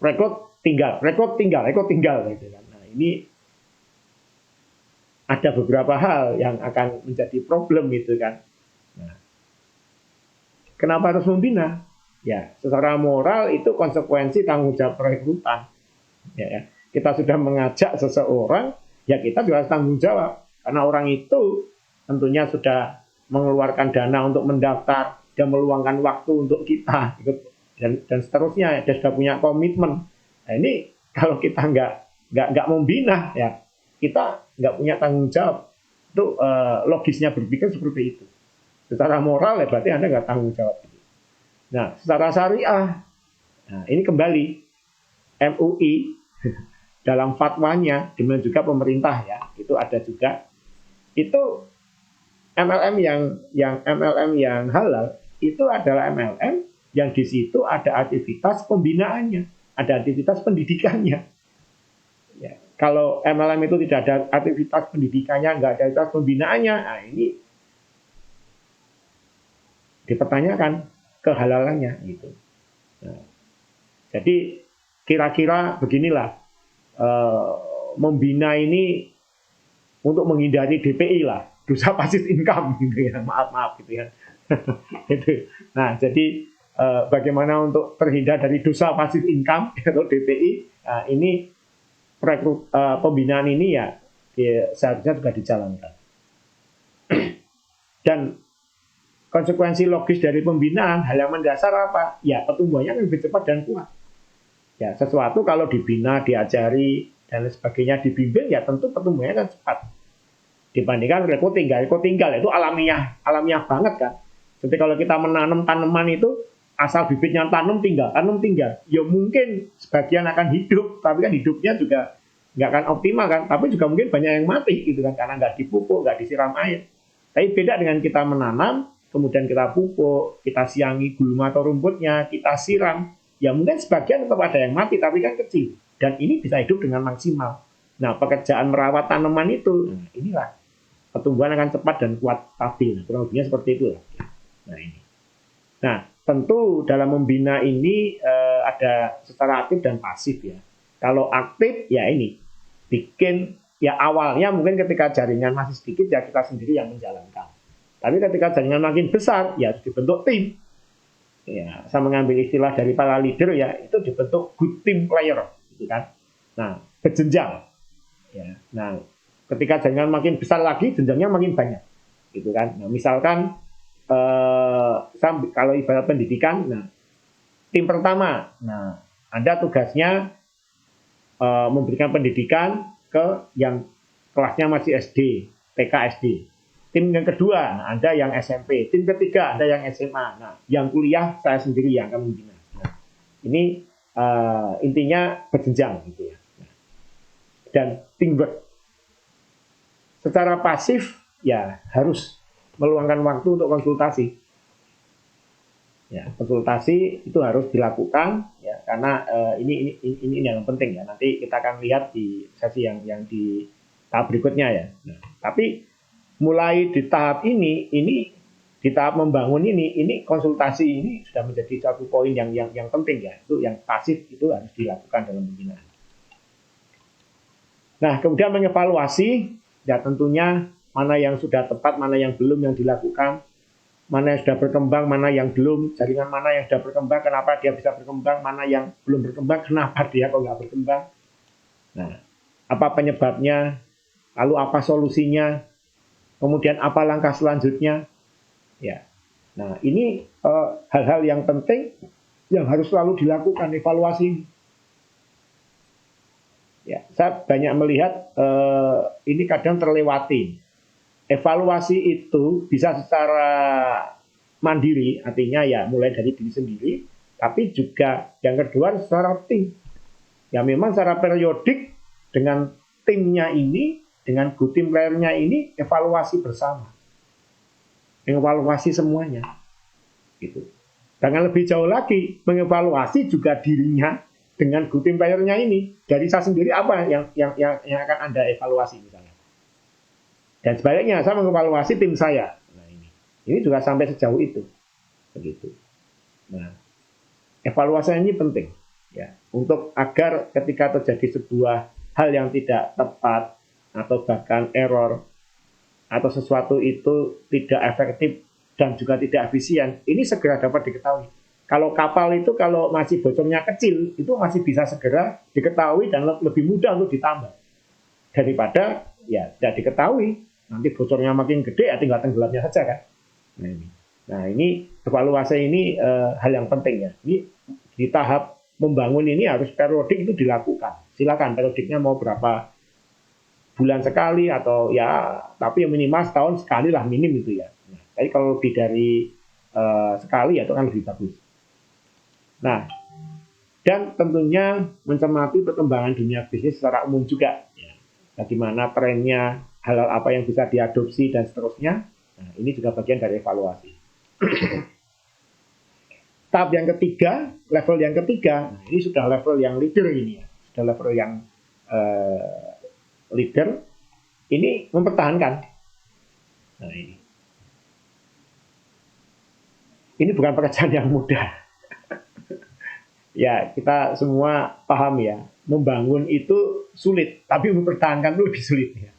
rekrut tinggal gitu kan. Nah, ini ada beberapa hal yang akan menjadi problem gitu kan. Nah, kenapa harus membina? Ya, secara moral itu konsekuensi tanggung jawab perekrutan. Ya, kita sudah mengajak seseorang, ya kita juga harus tanggung jawab. Karena orang itu tentunya sudah mengeluarkan dana untuk mendaftar dan meluangkan waktu untuk kita dan seterusnya. Dia sudah punya komitmen. Nah, ini kalau kita nggak membina ya kita nggak punya tanggung jawab. Itu logisnya berpikir seperti itu. Secara moral ya berarti Anda nggak tanggung jawab. Nah, secara syariah, nah ini kembali MUI dalam fatwanya, demikian juga pemerintah ya, itu ada juga. Itu MLM yang halal itu adalah MLM yang di situ ada aktivitas pembinaannya, ada aktivitas pendidikannya. Ya, kalau MLM itu tidak ada aktivitas pendidikannya, nggak ada aktivitas pembinaannya, nah ini dipertanyakan kehalalannya gitu. Nah, jadi kira-kira beginilah membina ini untuk menghindari DPI lah, dosa passive income gitu ya, maaf gitu ya. Itu. Nah, jadi bagaimana untuk terhindar dari dosa passive income atau DPI? Nah, ini pembinaan ini ya seharusnya juga dijalankan. Dan konsekuensi logis dari pembinaan, hal yang mendasar apa? Ya, pertumbuhannya lebih cepat dan kuat. Ya, sesuatu kalau dibina, diajari, dan sebagainya, dibimbing, ya tentu pertumbuhannya kan cepat. Dibandingkan rekrut tinggal itu alamiah banget kan. Jadi kalau kita menanam tanaman itu, asal bibitnya tanam tinggal. Ya mungkin sebagian akan hidup, tapi kan hidupnya juga nggak akan optimal kan. Tapi juga mungkin banyak yang mati gitu kan, karena nggak dipupuk, nggak disiram air. Tapi beda dengan kita menanam, kemudian kita pupuk, kita siangi gulma atau rumputnya, kita siram, ya mungkin sebagian tetap ada yang mati, tapi kan kecil. Dan ini bisa hidup dengan maksimal. Nah, pekerjaan merawat tanaman itu, inilah pertumbuhan akan cepat dan kuat, stabil. Kurang lebihnya seperti itu. Nah, ini. Nah, tentu dalam membina ini ada secara aktif dan pasif ya. Kalau aktif, ya ini, bikin, ya awalnya mungkin ketika jaringan masih sedikit, ya kita sendiri yang menjalankan. Tapi ketika jaringan makin besar, ya dibentuk tim. Ya, saya mengambil istilah dari para leader ya, itu dibentuk good team player, gitu kan. Nah, berjenjang. Ya, nah, ketika jaringan makin besar lagi, jenjangnya makin banyak, gitu kan. Nah, misalkan kalau ibarat pendidikan, nah, tim pertama, nah, Anda tugasnya memberikan pendidikan ke yang kelasnya masih SD, TK SD. Tim yang kedua, nah, Anda yang SMP. Tim ketiga, Anda yang SMA. Nah, yang kuliah saya sendiri yang akan membina. Nah, ini intinya berjenjang, gitu ya. Dan teamwork. Secara pasif, ya harus meluangkan waktu untuk konsultasi. Ya, konsultasi itu harus dilakukan, ya, karena ini yang penting ya. Nanti kita akan lihat di sesi yang di tahap berikutnya ya. Nah, tapi mulai di tahap ini di tahap membangun ini konsultasi ini sudah menjadi satu poin yang penting ya. Itu yang pasif itu harus dilakukan dalam pembinaan. Nah, kemudian mengevaluasi, ya tentunya mana yang sudah tepat, mana yang belum yang dilakukan, mana yang sudah berkembang, mana yang belum, jaringan mana yang sudah berkembang, kenapa dia bisa berkembang, mana yang belum berkembang, kenapa dia kok nggak berkembang. Nah, apa penyebabnya, lalu apa solusinya, kemudian apa langkah selanjutnya. Ya, nah ini hal-hal yang penting yang harus selalu dilakukan, evaluasi. Ya, saya banyak melihat ini kadang terlewati. Evaluasi itu bisa secara mandiri, artinya ya mulai dari diri sendiri, tapi juga yang kedua secara tim. Ya memang secara periodik dengan timnya ini, dengan good team player-nya ini evaluasi bersama. Mengevaluasi semuanya. Gitu. Dengan lebih jauh lagi, mengevaluasi juga dirinya dengan good team player-nya ini. Dari saya sendiri apa yang akan Anda evaluasi misalnya. Dan sebaliknya saya mengevaluasi tim saya. Nah, ini juga sampai sejauh itu. Begitu. Nah, evaluasi ini penting ya, untuk agar ketika terjadi sebuah hal yang tidak tepat atau bahkan error atau sesuatu itu tidak efektif dan juga tidak efisien, ini segera dapat diketahui. Kalau kapal itu kalau masih bocornya kecil, itu masih bisa segera diketahui dan lebih mudah untuk ditambah. Daripada ya tidak diketahui, nanti bocornya makin gede, ya tinggal tenggelamnya saja kan. Nah ini evaluasi ini hal yang penting ya. Ini di tahap membangun ini harus periodik itu dilakukan. Silakan periodiknya mau berapa bulan sekali atau ya, tapi yang minimal setahun sekali lah minim itu ya. Nah, tapi kalau lebih dari sekali ya itu kan lebih bagus. Nah, dan tentunya mencermati perkembangan dunia bisnis secara umum juga. Ya. Bagaimana trennya, hal-hal apa yang bisa diadopsi dan seterusnya. Nah, ini juga bagian dari evaluasi. Tahap yang ketiga, level yang ketiga, nah ini sudah level yang leader ini ya. Sudah level yang leader, ini mempertahankan. Nah ini bukan pekerjaan yang mudah. Ya, kita semua paham ya, membangun itu sulit, tapi mempertahankan itu lebih sulit ya.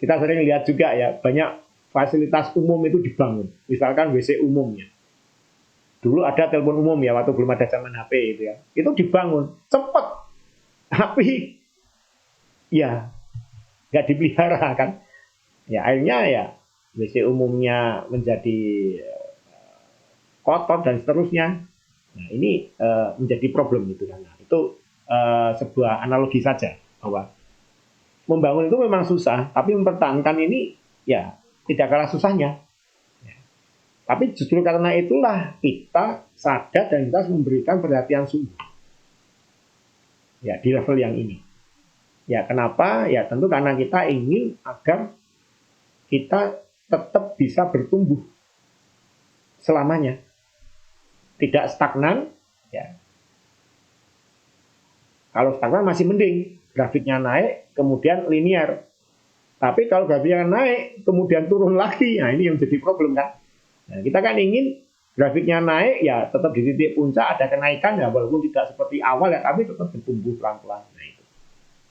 Kita sering lihat juga ya, banyak fasilitas umum itu dibangun. Misalkan WC umumnya. Dulu ada telepon umum ya, waktu belum ada zaman HP itu ya. Itu dibangun, cepat. Tapi ya nggak dipelihara kan. Ya akhirnya ya WC umumnya menjadi kotor dan seterusnya. Nah ini menjadi problem itu kan. Nah, itu sebuah analogi saja bahwa membangun itu memang susah, tapi mempertahankan ini ya tidak kalah susahnya. Ya. Tapi justru karena itulah kita sadar dan kita memberikan perhatian sungguh. Ya di level yang ini. Ya kenapa? Ya tentu karena kita ingin agar kita tetap bisa bertumbuh selamanya. Tidak stagnan, ya. Kalau stagnan masih mending, grafiknya naik, kemudian linear. Tapi kalau grafiknya naik, kemudian turun lagi, nah ini yang jadi problem kan. Nah, kita kan ingin grafiknya naik, ya tetap di titik puncak ada kenaikan, ya walaupun tidak seperti awal ya, tapi tetap bertumbuh pelan-pelan. Nah, itu.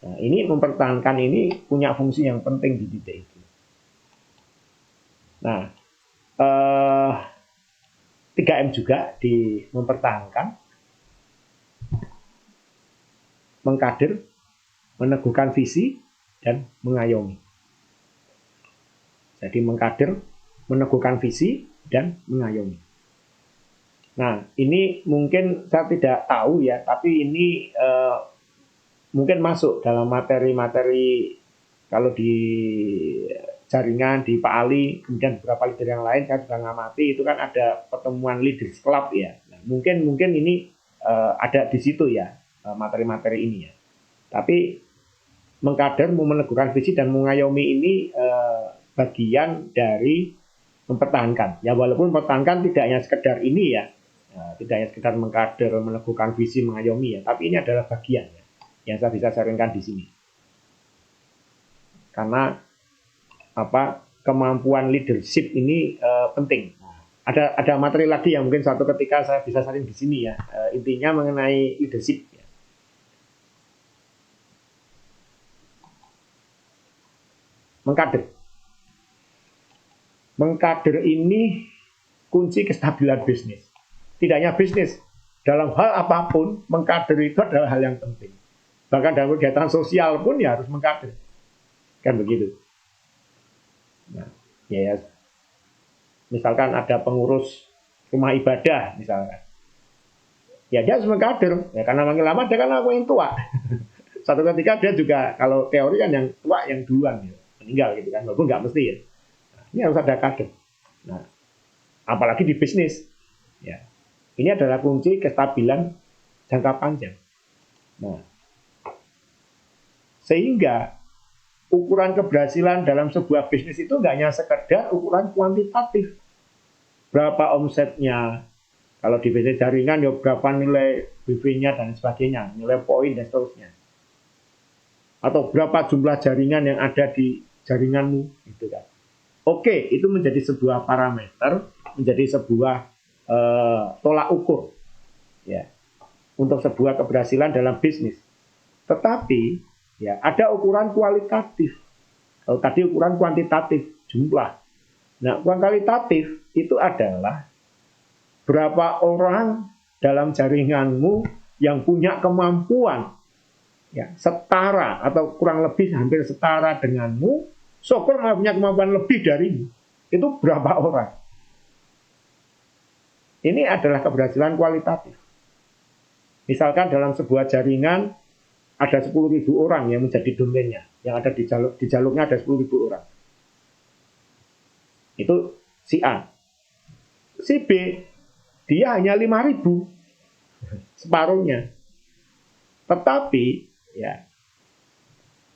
Nah, ini mempertahankan ini punya fungsi yang penting di titik itu. Nah, 3M juga mempertahankan, mengkader, meneguhkan visi, dan mengayomi. Jadi mengkader, meneguhkan visi, dan mengayomi. Nah, ini mungkin saya tidak tahu ya, tapi ini mungkin masuk dalam materi-materi kalau di jaringan di Pak Ali, kemudian beberapa leader yang lain saya juga ngamati itu kan ada pertemuan leaders club ya. Nah, mungkin ini ada di situ ya materi-materi ini ya. Tapi mengkader, meneguhkan visi dan mengayomi ini bagian dari mempertahankan. Ya walaupun mempertahankan tidak hanya sekedar ini ya, tidak hanya sekedar mengkader, meneguhkan visi, mengayomi ya, tapi ini adalah bagian ya, yang saya bisa sharingkan di sini. Karena kemampuan leadership ini penting. Nah, ada materi lagi yang mungkin suatu ketika saya bisa sharing di sini ya. Intinya mengenai leadership. Ya. Mengkader. Mengkader ini kunci kestabilan bisnis. Tidak hanya bisnis, dalam hal apapun, mengkader itu adalah hal yang penting. Bahkan dalam kegiatan sosial pun ya harus mengkader. Kan begitu. Nah, ya, misalkan ada pengurus rumah ibadah, misalkan. Ya dia harus mengkader. Ya, karena makin lama dia kan aku yang tua. Satu ketika dia juga, kalau teori kan yang tua yang duluan. Ya. Meninggal gitu kan. Walaupun nggak mesti ya. Nah, ini harus ada kader. Nah, apalagi di bisnis. Ya. Ini adalah kunci kestabilan jangka panjang. Nah, sehingga ukuran keberhasilan dalam sebuah bisnis itu nggak hanya sekedar ukuran kuantitatif. Berapa omsetnya, kalau di bisnis jaringan ya berapa nilai BV-nya dan sebagainya, nilai poin dan seterusnya. Atau berapa jumlah jaringan yang ada di jaringanmu, gitu kan. Oke, itu menjadi sebuah parameter, menjadi sebuah tolak ukur, ya, untuk sebuah keberhasilan dalam bisnis. Tetapi ya ada ukuran kualitatif. Kalau tadi ukuran kuantitatif, jumlah. Nah, ukuran kualitatif itu adalah berapa orang dalam jaringanmu yang punya kemampuan ya, setara atau kurang lebih hampir setara denganmu, syukur malah punya kemampuan lebih darimu. Itu berapa orang? Ini adalah keberhasilan kualitatif. Misalkan dalam sebuah jaringan ada 10.000 orang yang menjadi domainnya, yang ada di jalurnya ada 10.000 orang. Itu si A. Si B, dia hanya 5.000, separuhnya. Tetapi, ya,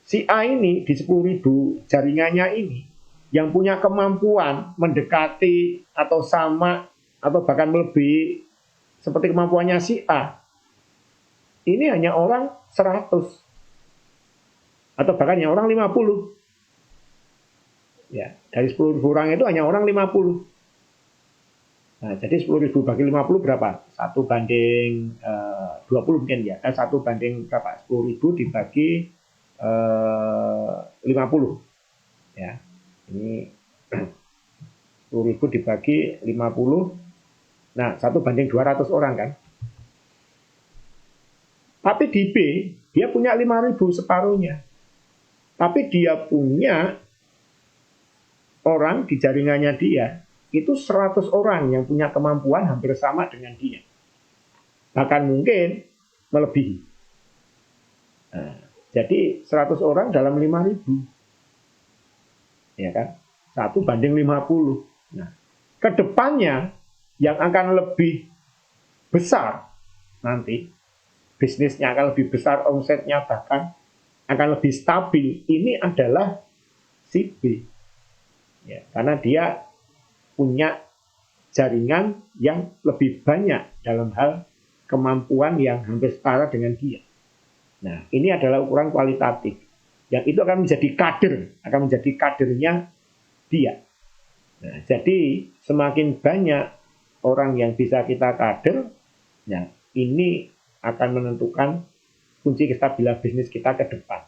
si A ini di 10.000 jaringannya ini, yang punya kemampuan mendekati atau sama, atau bahkan melebihi seperti kemampuannya si A, ini hanya orang 100. Atau bahkan hanya orang 50. Ya, dari 10.000 orang itu hanya orang 50. Nah, jadi 10.000 bagi 50 berapa? 1 banding 20 mungkin ya. 1 banding berapa? 10.000 dibagi 50. Ya. Ini 10.000 dibagi 50. Nah, 1 banding 200 orang kan. Tapi di B, dia punya 5.000 separuhnya. Tapi dia punya orang di jaringannya dia, itu 100 orang yang punya kemampuan hampir sama dengan dia. Bahkan mungkin melebihi. Nah, jadi 100 orang dalam 5.000. Ya kan? 1 banding 50. Nah, kedepannya yang akan lebih besar nanti, bisnisnya akan lebih besar, omsetnya bahkan akan lebih stabil, ini adalah si B. Ya, karena dia punya jaringan yang lebih banyak dalam hal kemampuan yang hampir setara dengan dia. Nah, ini adalah ukuran kualitatif. Yang itu akan menjadi kader, akan menjadi kadernya dia. Nah, jadi semakin banyak orang yang bisa kita kader, ya, ini akan menentukan kunci kestabilan bisnis kita ke depan.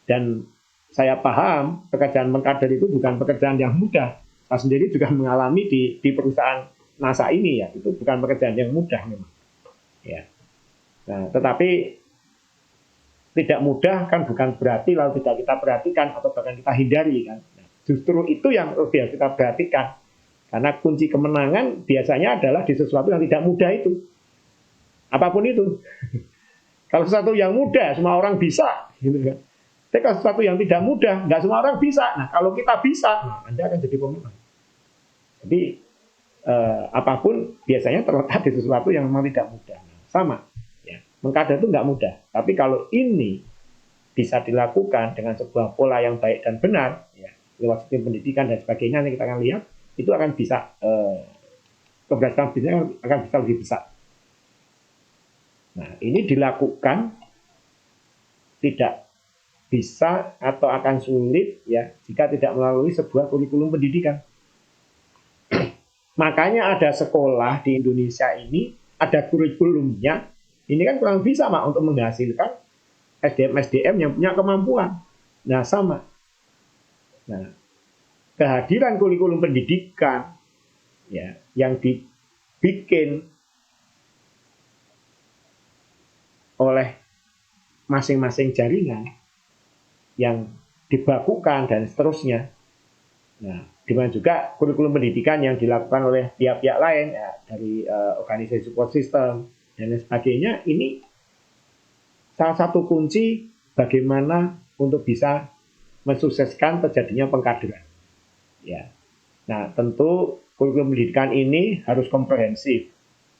Dan saya paham pekerjaan mengkader itu bukan pekerjaan yang mudah. Saya sendiri juga mengalami di perusahaan NASA ini ya, itu bukan pekerjaan yang mudah memang. Ya. Nah, tetapi tidak mudah kan bukan berarti lalu tidak kita perhatikan atau bahkan kita hindari kan. Nah, justru itu yang harus kita perhatikan. Karena kunci kemenangan biasanya adalah di sesuatu yang tidak mudah itu. Apapun itu. Kalau sesuatu yang mudah, semua orang bisa. Gitu kan. Tapi kalau sesuatu yang tidak mudah, nggak semua orang bisa. Nah, kalau kita bisa, nah, Anda akan jadi pemenang. Jadi, apapun biasanya terletak di sesuatu yang memang tidak mudah. Sama. Ya. Mengkader itu nggak mudah. Tapi kalau ini bisa dilakukan dengan sebuah pola yang baik dan benar, ya, lewat sistem pendidikan dan sebagainya, yang kita akan lihat, itu akan bisa keberhasilan bisnisnya akan bisa lebih besar. Nah, ini dilakukan tidak bisa atau akan sulit ya jika tidak melalui sebuah kurikulum pendidikan. Makanya ada sekolah di Indonesia ini, ada kurikulumnya. Ini kan kurang bisa Mak untuk menghasilkan SDM-SDM yang punya kemampuan. Nah sama. Nah, kehadiran kurikulum pendidikan ya yang dibikin oleh masing-masing jaringan yang dibakukan dan seterusnya. Nah, dengan juga kurikulum pendidikan yang dilakukan oleh pihak-pihak lain ya, dari organisasi support system dan lain sebagainya, ini salah satu kunci bagaimana untuk bisa mensukseskan terjadinya pengkaderan. Ya. Nah, tentu kurikulum pendidikan ini harus komprehensif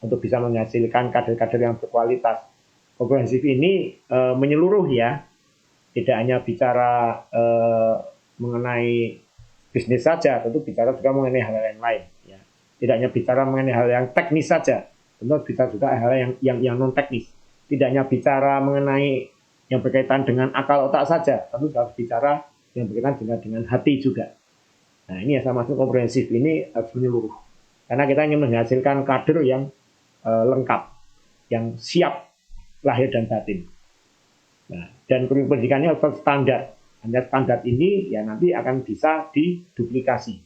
untuk bisa menghasilkan kader-kader yang berkualitas. Komprehensif ini menyeluruh ya, tidak hanya bicara mengenai bisnis saja, tentu bicara juga mengenai hal yang lain. Ya. Tidak hanya bicara mengenai hal yang teknis saja, tentu bisa juga hal yang non teknis. Tidak hanya bicara mengenai yang berkaitan dengan akal otak saja, tentu harus bicara yang berkaitan dengan hati juga. Nah ini yang saya maksud komprehensif ini harus menyeluruh. Karena kita ingin menghasilkan kader yang lengkap, yang siap lahir dan batin. Nah, dan kurikulum pendidikannya harus standar. Hanya standar ini ya nanti akan bisa diduplikasi.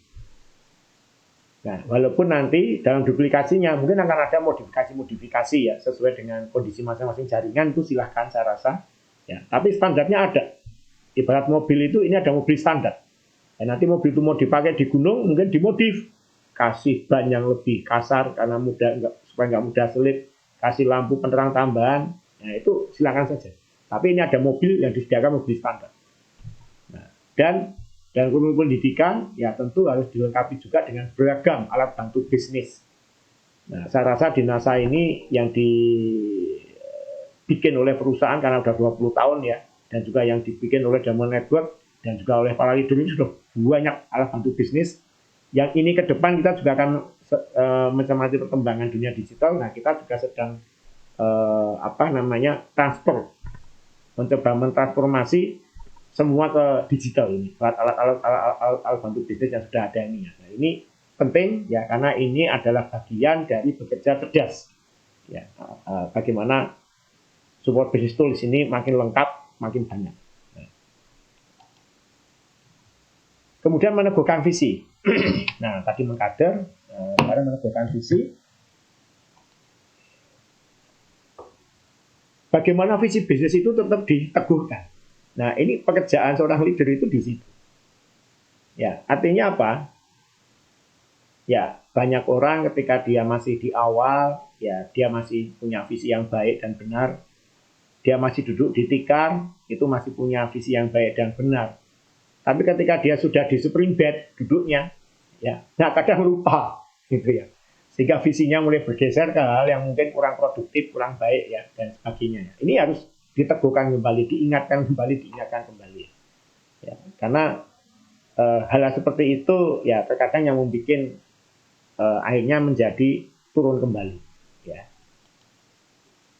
Nah, walaupun nanti dalam duplikasinya mungkin akan ada modifikasi-modifikasi ya sesuai dengan kondisi masing-masing jaringan, itu silahkan saya rasa. Ya, tapi standarnya ada. Ibarat mobil itu, ini ada mobil standar. Dan nanti mobil itu mau dipakai di gunung, mungkin dimodif. Kasih ban yang lebih kasar karena supaya nggak mudah selip. Kasih lampu penerang tambahan. Nah, itu silakan saja. Tapi ini ada mobil yang disediakan mobil standar. Nah, dan kurikulum pendidikan ya tentu harus dilengkapi juga dengan beragam alat bantu bisnis. Nah, saya rasa di NASA ini yang dibikin oleh perusahaan karena sudah 20 tahun ya, dan juga yang dibikin oleh Diamond Network dan juga oleh para leader ini sudah banyak alat bantu bisnis. Yang ini ke depan kita juga akan mencermati perkembangan dunia digital. Nah, kita juga sedang mencoba mentransformasi semua ke digital ini, alat bantu bisnis yang sudah ada ini. Nah, ini penting ya karena ini adalah bagian dari bekerja cerdas. Ya, bagaimana support business tools ini makin lengkap, makin banyak. Nah. Kemudian meneguhkan visi. Nah, tadi mengkader, sekarang meneguhkan visi. Bagaimana visi bisnis itu tetap diteguhkan. Nah, ini pekerjaan seorang leader itu di situ. Ya, artinya apa? Ya, banyak orang ketika dia masih di awal, ya dia masih punya visi yang baik dan benar. Dia masih duduk di tikar, itu masih punya visi yang baik dan benar. Tapi ketika dia sudah di spring bed duduknya, ya, nah kadang lupa, gitu ya. Sehingga visinya mulai bergeser ke hal yang mungkin kurang produktif, kurang baik, ya, dan sebagainya. Ini harus diteguhkan kembali, diingatkan kembali. Ya, karena hal seperti itu ya terkadang yang membuat akhirnya menjadi turun kembali. Ya.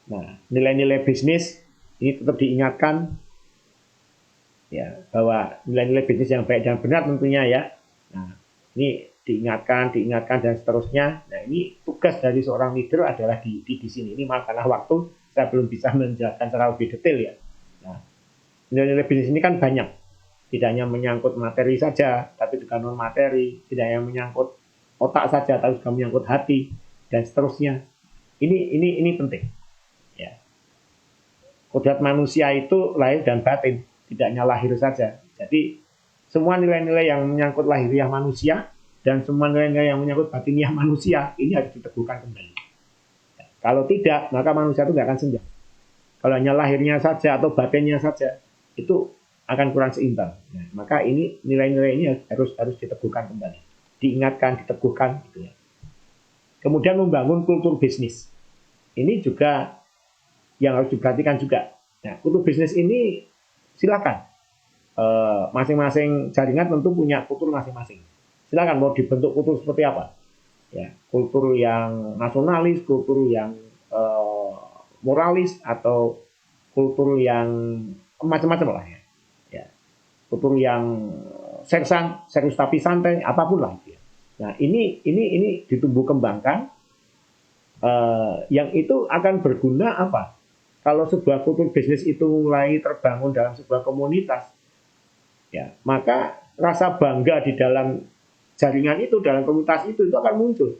Nah, nilai-nilai bisnis ini tetap diingatkan ya bahwa nilai-nilai bisnis yang baik dan benar tentunya ya. Nah, ini diingatkan dan seterusnya. Nah, ini tugas dari seorang leader adalah di sini. Ini karena waktu saya belum bisa menjelaskan secara lebih detail ya. Nah, nilai-nilai bisnis ini kan banyak. Tidak hanya menyangkut materi saja, tapi juga non materi. Tidak hanya menyangkut otak saja, tapi juga menyangkut hati dan seterusnya. Ini penting. Ya. Kodrat manusia itu lahir dan batin, tidak hanya lahir saja. Jadi semua nilai-nilai yang menyangkut lahiriah manusia dan semua nilai-nilai yang menyangkut batiniah manusia ini harus diteguhkan kembali. Kalau tidak, maka manusia itu nggak akan senjang. Kalau hanya lahirnya saja atau batinnya saja, itu akan kurang seimbang. Nah, maka ini nilai-nilai ini harus diteguhkan kembali, diingatkan, diteguhkan, gitu ya. Kemudian membangun kultur bisnis. Ini juga yang harus diperhatikan juga. Nah, kultur bisnis ini silakan. Masing-masing jaringan tentu punya kultur masing-masing. Silakan mau dibentuk kultur seperti apa. Ya, kultur yang nasionalis, kultur yang moralis, atau kultur yang macam-macam lah ya. Ya. Kultur yang serius tapi santai, apapun lah itu ya. Nah, ini ditumbuh kembangkan, yang itu akan berguna apa? Kalau sebuah kultur bisnis itu mulai terbangun dalam sebuah komunitas, ya, maka rasa bangga di dalam jaringan itu, dalam komunitas itu akan muncul.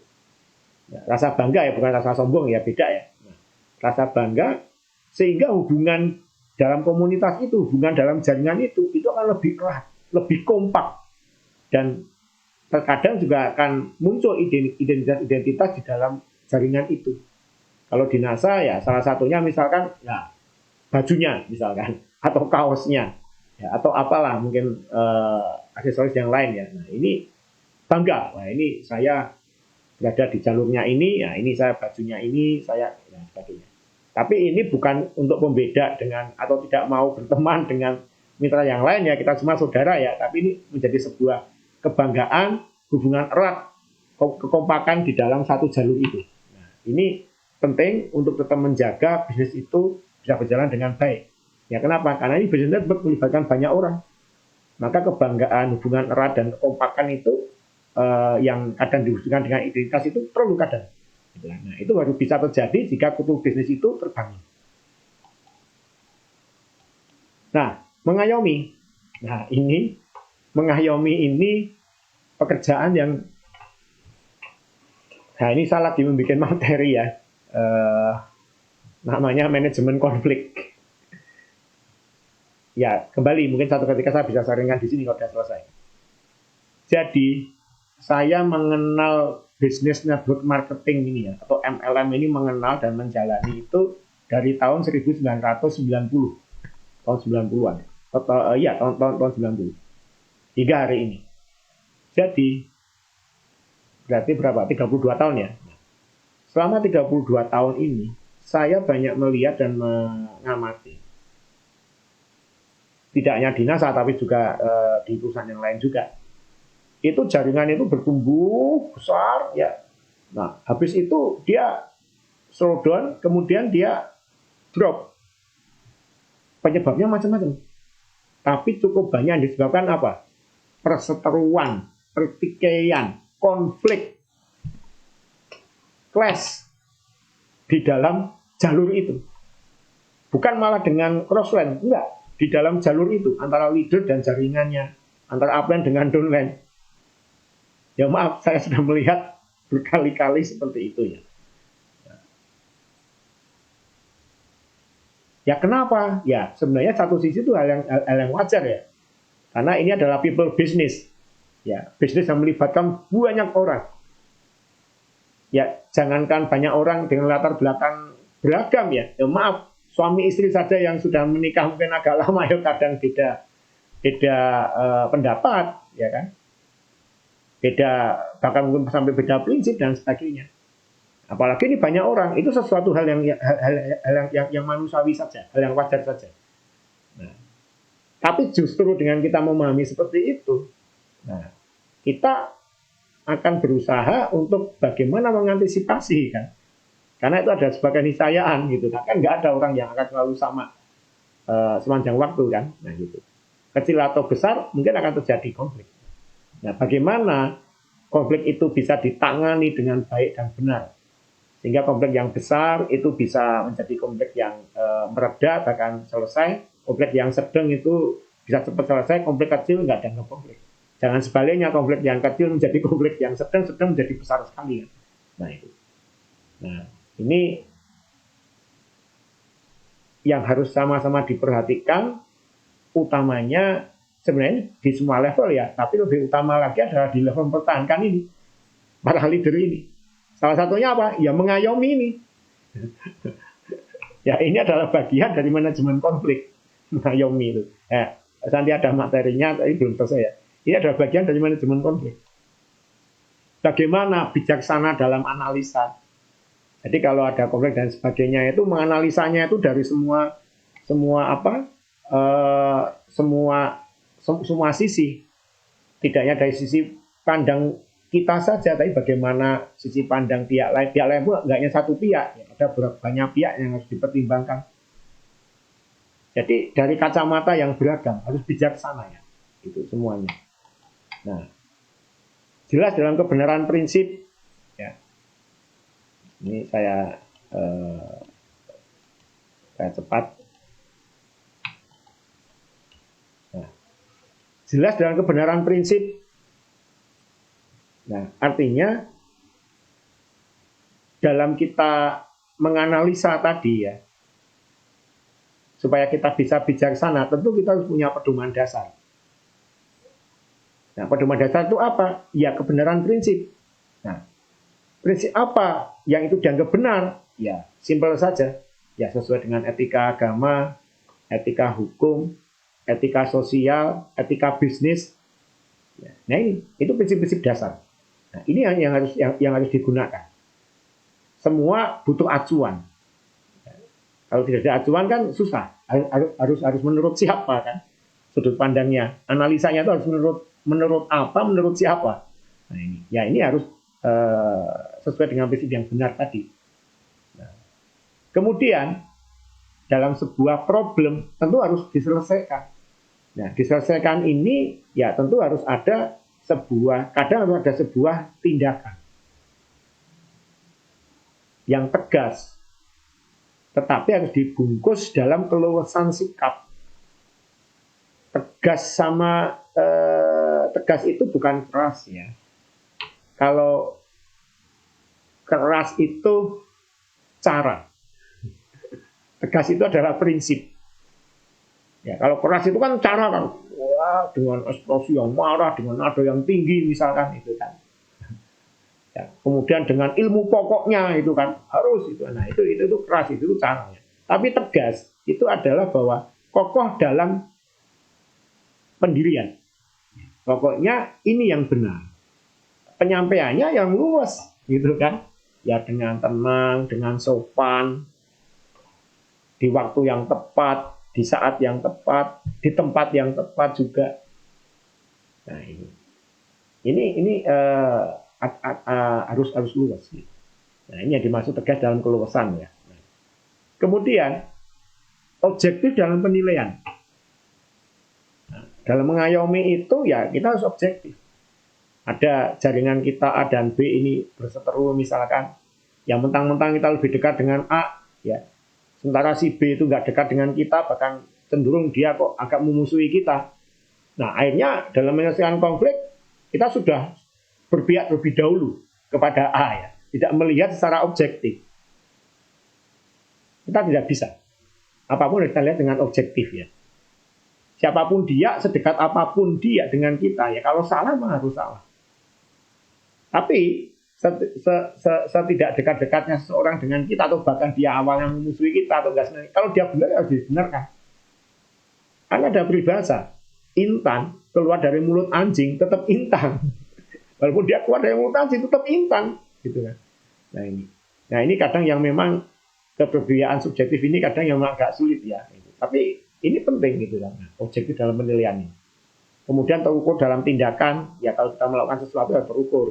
Ya, rasa bangga ya, bukan rasa sombong ya, beda ya. Nah, rasa bangga sehingga hubungan dalam komunitas itu, hubungan dalam jaringan itu akan lebih erat, lebih kompak, dan terkadang juga akan muncul identitas di dalam jaringan itu. Kalau di NASA ya salah satunya misalkan ya bajunya misalkan atau kaosnya ya, atau apalah mungkin aksesoris yang lain ya. Nah, ini bangga. Wah, ini saya berada di jalurnya ini, ya ini saya bajunya ini, saya dan sebagainya. Tapi ini bukan untuk membeda dengan atau tidak mau berteman dengan mitra yang lain ya, kita semua saudara ya, tapi ini menjadi sebuah kebanggaan, hubungan erat, kekompakan di dalam satu jalur itu. Nah, ini penting untuk tetap menjaga bisnis itu bisa berjalan dengan baik. Ya, kenapa? Karena ini bisnis melibatkan banyak orang. Maka kebanggaan, hubungan erat dan kekompakan itu yang kadang dihubungkan dengan identitas itu perlu kadang. Nah, itu baru bisa terjadi jika kultur bisnis itu terbangun. Nah, mengayomi. Nah, ini mengayomi ini pekerjaan yang, nah ini saya lagi membuat materi ya, namanya manajemen konflik. Ya, kembali mungkin satu ketika saya bisa sharingkan di sini kalau sudah selesai. Jadi, saya mengenal business network marketing ini ya, atau MLM ini mengenal dan menjalani itu dari tahun 1990, tahun 90-an. Iya, tahun 90. Hingga hari ini. Jadi, berarti berapa? 32 tahun ya. Selama 32 tahun ini, saya banyak melihat dan mengamati. Tidak hanya di NASA, tapi juga di perusahaan yang lain juga. Itu jaringan itu bertumbuh besar ya. Nah, habis itu dia slow down, kemudian dia drop. Penyebabnya macam-macam. Tapi cukup banyak disebabkan apa? Perseteruan, pertikaian, konflik, clash di dalam jalur itu. Bukan malah dengan crossline, enggak. Di dalam jalur itu antara leader dan jaringannya, antara upline dengan downline. Ya maaf, saya sudah melihat berkali-kali seperti itu ya. Ya kenapa? Ya sebenarnya satu sisi itu hal yang wajar ya. Karena ini adalah people business. Ya, bisnis yang melibatkan banyak orang. Ya, jangankan banyak orang dengan latar belakang beragam ya. Ya maaf, suami istri saja yang sudah menikah mungkin agak lama ya kadang beda pendapat, ya kan? Beda, bahkan mungkin sampai beda prinsip dan sebagainya. Apalagi ini banyak orang, itu sesuatu hal yang manusiawi saja, hal yang wajar saja. Nah, tapi justru dengan kita memahami seperti itu, nah, kita akan berusaha untuk bagaimana mengantisipasi kan, karena itu ada sebagai niscayaan gitu, kan nggak ada orang yang akan selalu sama sepanjang waktu kan, nah gitu. Kecil atau besar mungkin akan terjadi konflik. Nah, bagaimana konflik itu bisa ditangani dengan baik dan benar, sehingga konflik yang besar itu bisa menjadi konflik yang mereda bahkan selesai, konflik yang sedang itu bisa cepat selesai, konflik kecil nggak ada konflik. Jangan sebaliknya, konflik yang kecil menjadi konflik yang sedang menjadi besar sekali. Nah itu. Nah ini yang harus sama-sama diperhatikan, utamanya sebenarnya di semua level ya, tapi lebih utama lagi adalah di level mempertahankan ini, para leader ini. Salah satunya apa? Ya mengayomi ini. Ya ini adalah bagian dari manajemen konflik, mengayomi itu. Nanti ada materinya, tapi belum selesai ya. Ini adalah bagian dari manajemen konflik. Bagaimana bijaksana dalam analisa. Jadi kalau ada konflik dan sebagainya itu menganalisanya itu dari semua sisi. Tidak hanya dari sisi pandang kita saja, tapi bagaimana sisi pandang pihak lain. Pihak lain pun nggak hanya satu pihak, ya, ada banyak pihak yang harus dipertimbangkan. Jadi dari kacamata yang beragam harus bijaksana ya, itu semuanya. Nah, jelas dalam kebenaran prinsip. Ya. Ini saya cepat. Nah, jelas dalam kebenaran prinsip. Nah, artinya dalam kita menganalisa tadi ya, supaya kita bisa bijaksana, tentu kita harus punya pedoman dasar. Nah, pedoman dasar itu apa? Ya, kebenaran prinsip. Nah, prinsip apa yang itu dianggap benar? Ya, simpel saja. Ya, sesuai dengan etika agama, etika hukum, etika sosial, etika bisnis. Nah, ini itu prinsip-prinsip dasar. Nah, ini yang harus digunakan. Semua butuh acuan. Kalau tidak ada acuan kan susah. Harus menurut siapa kan? Sudut pandangnya, analisanya itu harus menurut apa, menurut siapa. Nah, ini harus sesuai dengan prinsip yang benar tadi. Nah, kemudian dalam sebuah problem tentu harus diselesaikan. Nah, diselesaikan ini ya tentu harus ada kadang harus ada sebuah tindakan yang tegas, tetapi harus dibungkus dalam keluasan sikap. Tegas itu bukan keras ya. Kalau keras itu cara, tegas itu adalah prinsip. Ya, kalau keras itu kan cara kan, wah dengan ekspresi yang marah, dengan nada yang tinggi misalkan itu kan. Ya, kemudian dengan ilmu pokoknya itu kan harus itu. Nah itu keras, itu caranya. Tapi tegas itu adalah bahwa kokoh dalam pendirian. Pokoknya ini yang benar. Penyampaiannya yang luas gitu kan. Ya dengan tenang, dengan sopan, di waktu yang tepat, di saat yang tepat, di tempat yang tepat juga. Nah ini harus luas. Nah, ini yang dimaksud tegas dalam keluasan ya. Kemudian objektif dalam penilaian. Nah, dalam mengayomi itu ya kita harus objektif. Ada jaringan kita A dan B ini berseteru misalkan, yang mentang-mentang kita lebih dekat dengan A, ya. Sementara si B itu nggak dekat dengan kita, bahkan cenderung dia kok agak memusuhi kita. Nah, akhirnya dalam menyelesaikan konflik kita sudah berpihak lebih dahulu kepada A ya, tidak melihat secara objektif. Kita tidak bisa. Apapun kita lihat dengan objektif ya. Siapapun dia, sedekat apapun dia dengan kita ya, kalau salah mah harus salah. Tapi setidak dekat-dekatnya seseorang dengan kita, atau bahkan dia awalnya memusuhi kita atau enggak senang, kalau dia benar harus dibenarkan. Karena ada peribahasa, intan keluar dari mulut anjing tetap intan. Walaupun dia keluar dari mulut anjing tetap intan, gitu kan. Nah ini kadang yang memang keberbedaan subjektif ini kadang yang agak sulit ya. Tapi ini penting gitu kan, objektif dalam penilaian ini. Kemudian terukur dalam tindakan, ya kalau kita melakukan sesuatu harus terukur.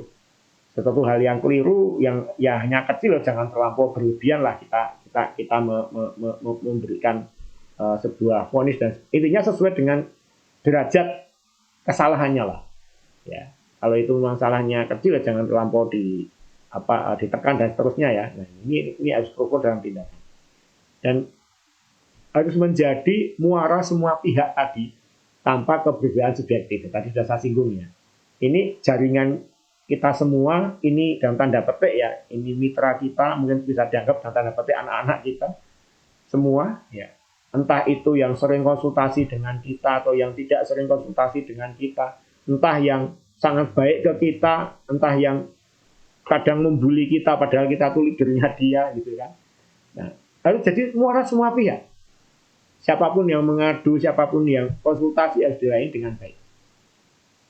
Sesuatu hal yang keliru, yang ya hanya kecil, jangan terlampau berlebihan lah kita memberikan sebuah vonis, dan intinya sesuai dengan derajat kesalahannya lah. Ya, kalau itu memang salahnya kecil, jangan terlampau ditekan dan seterusnya ya. Nah, ini harus terukur dalam tindakan. Dan harus menjadi muara semua pihak tadi tanpa keberbedaan subjektif. Tadi sudah saya singgung ya. Ini jaringan kita semua, ini dalam tanda petik ya, ini mitra kita, mungkin bisa dianggap dalam tanda petik anak-anak kita semua ya. Entah itu yang sering konsultasi dengan kita atau yang tidak sering konsultasi dengan kita, entah yang sangat baik ke kita, entah yang kadang membuli kita padahal kita tuh leadernya dia gitu kan. Nah, harus jadi muara semua pihak. Siapapun yang mengadu, siapapun yang konsultasi harus dilayani dengan baik.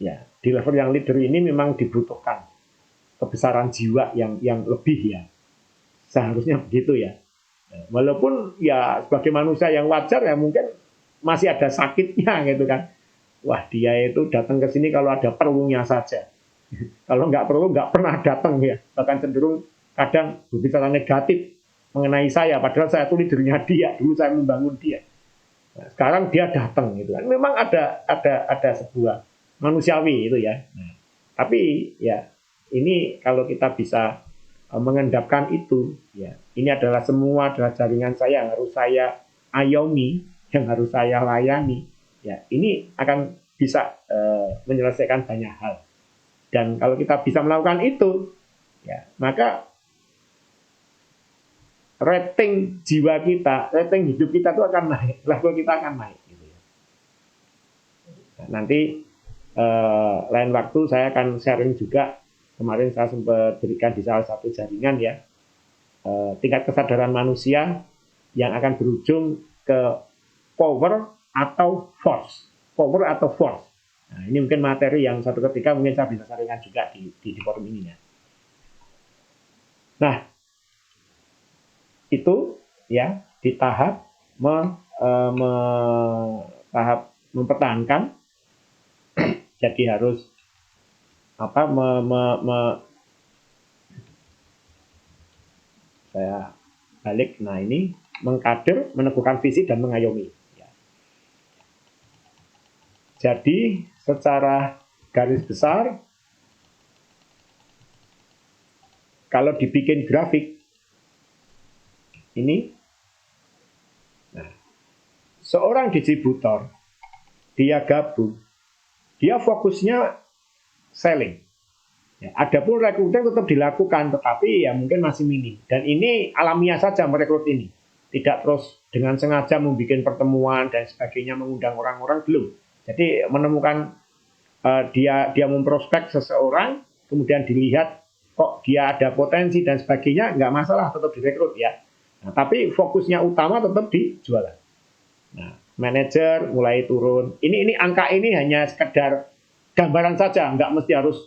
Ya, di level yang leader ini memang dibutuhkan kebesaran jiwa yang lebih ya. Seharusnya begitu ya. Walaupun ya sebagai manusia yang wajar ya mungkin masih ada sakitnya gitu kan. Wah, dia itu datang ke sini kalau ada perlunya saja. Kalau nggak perlu nggak pernah datang ya. Bahkan cenderung kadang berbicara negatif mengenai saya, padahal saya tuh leadernya dia, dulu saya membangun dia. Nah, sekarang dia datang gitu kan. Memang ada sebuah manusiawi itu ya. Tapi ya ini kalau kita bisa mengendapkan itu, ya ini adalah semua adalah jaringan saya yang harus saya ayomi, yang harus saya layani. Ya ini akan bisa menyelesaikan banyak hal. Dan kalau kita bisa melakukan itu, ya maka rating jiwa kita, rating hidup kita itu akan naik, level kita akan naik. Gitu ya. Nah, nanti lain waktu saya akan sharing juga. Kemarin saya sempat berikan di salah satu jaringan ya, tingkat kesadaran manusia yang akan berujung ke power atau force. Power atau force. Nah, ini mungkin materi yang suatu ketika mungkin saya bisa saringkan juga di forum ini ya. Nah, itu ya di tahap tahap mempertahankan. Jadi harus saya balik. Nah ini mengkader, meneguhkan visi dan mengayomi. Ya. Jadi secara garis besar, kalau dibikin grafik ini, nah, seorang distributor dia gabung, dia fokusnya selling. Ya, adapun recruiting tetap dilakukan, tetapi ya mungkin masih minim. Dan ini alamiah saja merekrut ini. Tidak terus dengan sengaja membuat pertemuan dan sebagainya, mengundang orang-orang, belum. Jadi menemukan dia memprospek seseorang, kemudian dilihat kok dia ada potensi dan sebagainya, nggak masalah, tetap direkrut ya. Nah, tapi fokusnya utama tetap di jualan. Nah, manajer mulai turun. Ini angka ini hanya sekedar gambaran saja, nggak mesti harus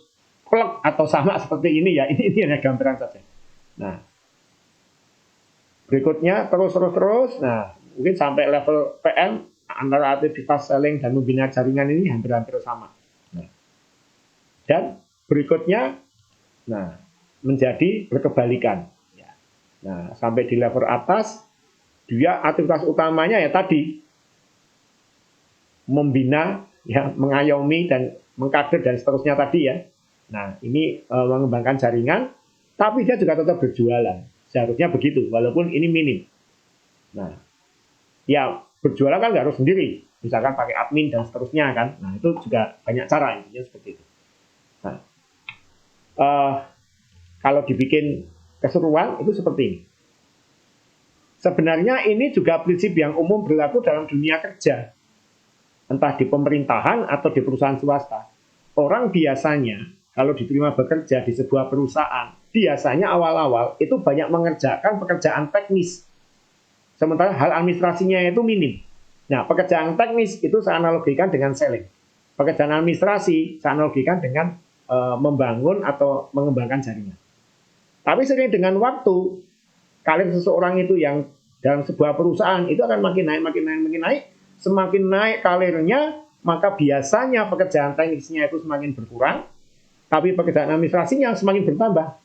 klek atau sama seperti ini ya. Ini hanya gambaran saja. Nah, berikutnya terus. Nah, mungkin sampai level PM antara aktivitas selling dan membina jaringan ini hampir-hampir sama. Nah, dan berikutnya, nah menjadi berkebalikan. Nah, sampai di level atas, dia aktivitas utamanya ya tadi membina, ya mengayomi dan mengkader dan seterusnya tadi ya. Nah, ini mengembangkan jaringan, tapi dia juga tetap berjualan. Seharusnya begitu, walaupun ini minim. Nah, ya berjualan kan nggak harus sendiri. Misalkan pakai admin dan seterusnya kan. Nah, itu juga banyak cara intinya seperti itu. Nah, kalau dibikin keseruan itu seperti ini. Sebenarnya ini juga prinsip yang umum berlaku dalam dunia kerja. Entah di pemerintahan atau di perusahaan swasta. Orang biasanya kalau diterima bekerja di sebuah perusahaan, biasanya awal-awal itu banyak mengerjakan pekerjaan teknis. Sementara hal administrasinya itu minim. Nah, pekerjaan teknis itu saya analogikan dengan selling. Pekerjaan administrasi saya analogikan dengan membangun atau mengembangkan jaringan. Tapi sering dengan waktu, karir seseorang itu yang dalam sebuah perusahaan itu akan makin naik. Semakin naik karirnya, maka biasanya pekerjaan teknisnya itu semakin berkurang, tapi pekerjaan administrasinya semakin bertambah.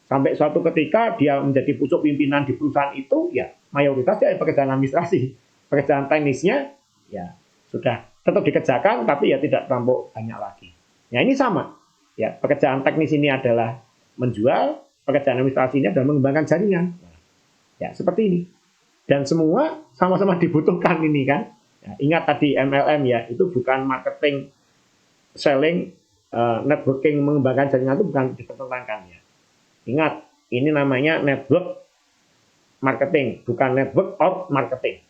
Sampai suatu ketika dia menjadi pucuk pimpinan di perusahaan itu, ya mayoritas dia pekerjaan administrasi. Pekerjaan teknisnya, ya sudah tetap dikerjakan, tapi ya tidak terlampau banyak lagi. Ya ini sama. Ya, pekerjaan teknis ini adalah menjual, pekerjaan administrasi ini adalah mengembangkan jaringan. Ya, seperti ini. Dan semua sama-sama dibutuhkan ini kan. Ya, ingat tadi MLM ya, itu bukan marketing, selling, networking, mengembangkan jaringan itu bukan dipertentangkan ya. Ingat, ini namanya network marketing, bukan network of marketing.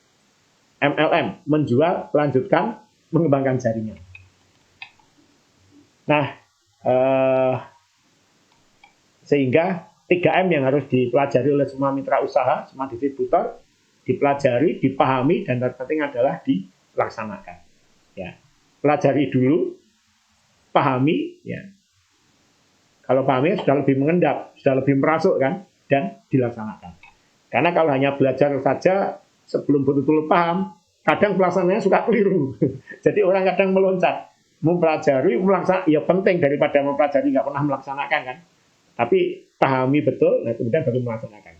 MLM, menjual, melanjutkan, mengembangkan jaringan. Nah, sehingga 3M yang harus dipelajari oleh semua mitra usaha, semua distributor, dipelajari, dipahami, dan terpenting adalah dilaksanakan. Ya, pelajari dulu, pahami, ya. Kalau pahami sudah lebih mengendap, sudah lebih merasuk kan, dan dilaksanakan. Karena kalau hanya belajar saja sebelum betul-betul paham, kadang pelaksanaannya suka keliru. Jadi orang kadang meloncat, mempelajari, melaksanakan, ya penting daripada mempelajari nggak pernah melaksanakan kan. Tapi pahami betul, nah kemudian baru melaksanakan.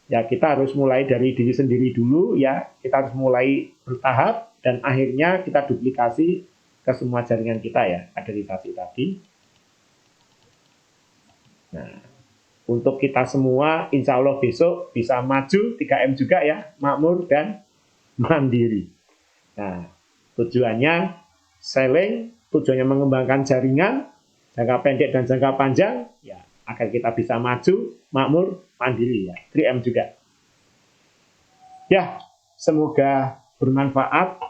Ya kita harus mulai dari diri sendiri dulu ya, kita harus mulai bertahap, dan akhirnya kita duplikasi ke semua jaringan kita ya, kaderisasi tadi. Nah, untuk kita semua insya Allah besok bisa maju 3M juga ya, makmur dan mandiri. Nah, tujuannya selling, tujuannya mengembangkan jaringan jangka pendek dan jangka panjang ya, agar kita bisa maju, makmur, mandiri ya. 3M juga. Ya, semoga bermanfaat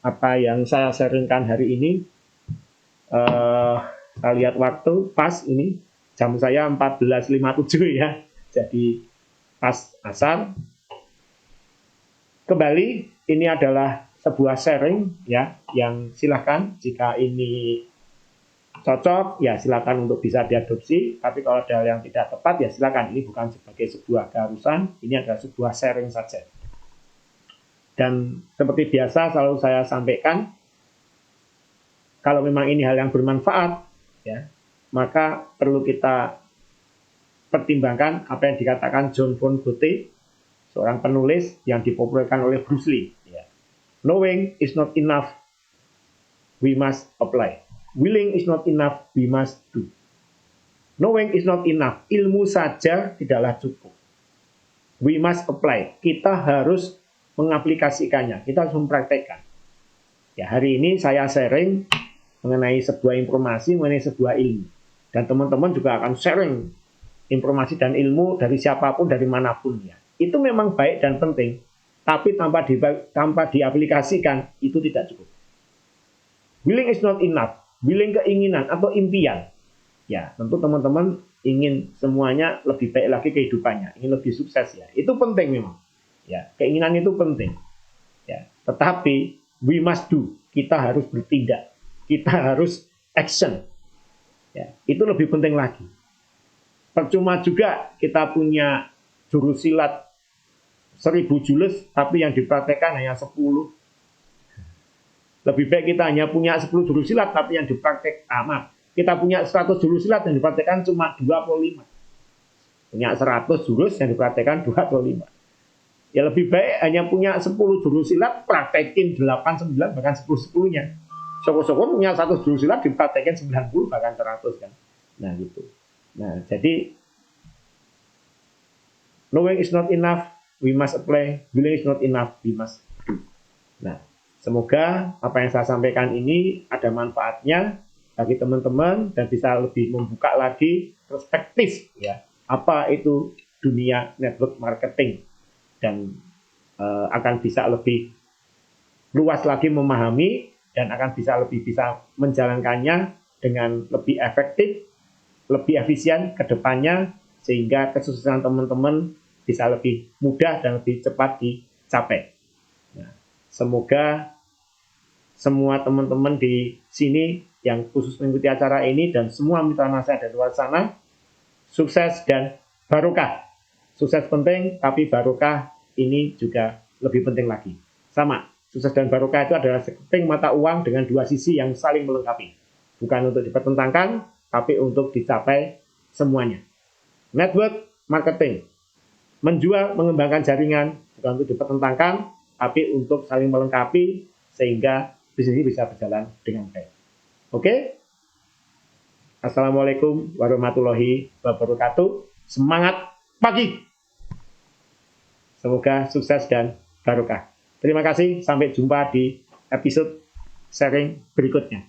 apa yang saya sharingkan hari ini. Saya lihat waktu pas ini jam saya 14.57 ya, jadi pas asar. Kembali, ini adalah sebuah sharing ya, yang silakan jika ini cocok ya silakan untuk bisa diadopsi, tapi kalau ada yang tidak tepat ya silakan, ini bukan sebagai sebuah keharusan, ini adalah sebuah sharing saja. Dan seperti biasa selalu saya sampaikan, kalau memang ini hal yang bermanfaat ya, maka perlu kita pertimbangkan apa yang dikatakan John von Goethe, seorang penulis yang dipopulerkan oleh Bruce Lee. Ya. Knowing is not enough, we must apply. Willing is not enough, we must do. Knowing is not enough, ilmu saja tidaklah cukup. We must apply, kita harus mengaplikasikannya, kita harus mempraktekkan. Ya, hari ini saya sharing mengenai sebuah informasi, mengenai sebuah ilmu. Dan teman-teman juga akan sharing informasi dan ilmu dari siapapun, dari manapun ya. Itu memang baik dan penting, tapi tanpa diaplikasikan itu tidak cukup. Willing is not enough, willing keinginan atau impian. Ya, tentu teman-teman ingin semuanya lebih baik lagi kehidupannya, ingin lebih sukses ya. Itu penting memang. Ya, keinginan itu penting. Ya, tetapi we must do, kita harus bertindak, kita harus action. Ya, itu lebih penting lagi. Percuma juga kita punya jurus silat 1000 jurus, tapi yang dipraktekkan hanya 10. Lebih baik kita hanya punya 10 jurus silat, tapi yang dipraktek kita punya 100 jurus silat yang dipraktekkan cuma 25. Punya 100 jurus yang dipraktekkan 25. Ya lebih baik hanya punya 10 jurus silat, praktekin 8, 9, bahkan 10-10-nya. Syukur-syukur punya 100 jurus silat, dipraktekin 90, bahkan 100 kan. Nah gitu. Nah jadi, knowing is not enough, we must apply. Willing is not enough, we must do. Nah, semoga apa yang saya sampaikan ini ada manfaatnya bagi teman-teman dan bisa lebih membuka lagi perspektif ya, apa itu dunia network marketing, dan akan bisa lebih luas lagi memahami dan akan lebih bisa menjalankannya dengan lebih efektif, lebih efisien ke depannya, sehingga kesuksesan teman-teman bisa lebih mudah dan lebih cepat dicapai. Nah, semoga semua teman-teman di sini yang khusus mengikuti acara ini dan semua mitra nasihat dari luar sana sukses dan barokah. Sukses penting, tapi barokah ini juga lebih penting lagi. Sama, sukses dan barokah itu adalah sekeping mata uang dengan dua sisi yang saling melengkapi. Bukan untuk dipertentangkan, tapi untuk dicapai semuanya. Network marketing, menjual, mengembangkan jaringan, bukan untuk dipertentangkan, tapi untuk saling melengkapi, sehingga bisnis ini bisa berjalan dengan baik. Oke? Assalamualaikum warahmatullahi wabarakatuh. Semangat pagi! Semoga sukses dan barokah. Terima kasih, sampai jumpa di episode sharing berikutnya.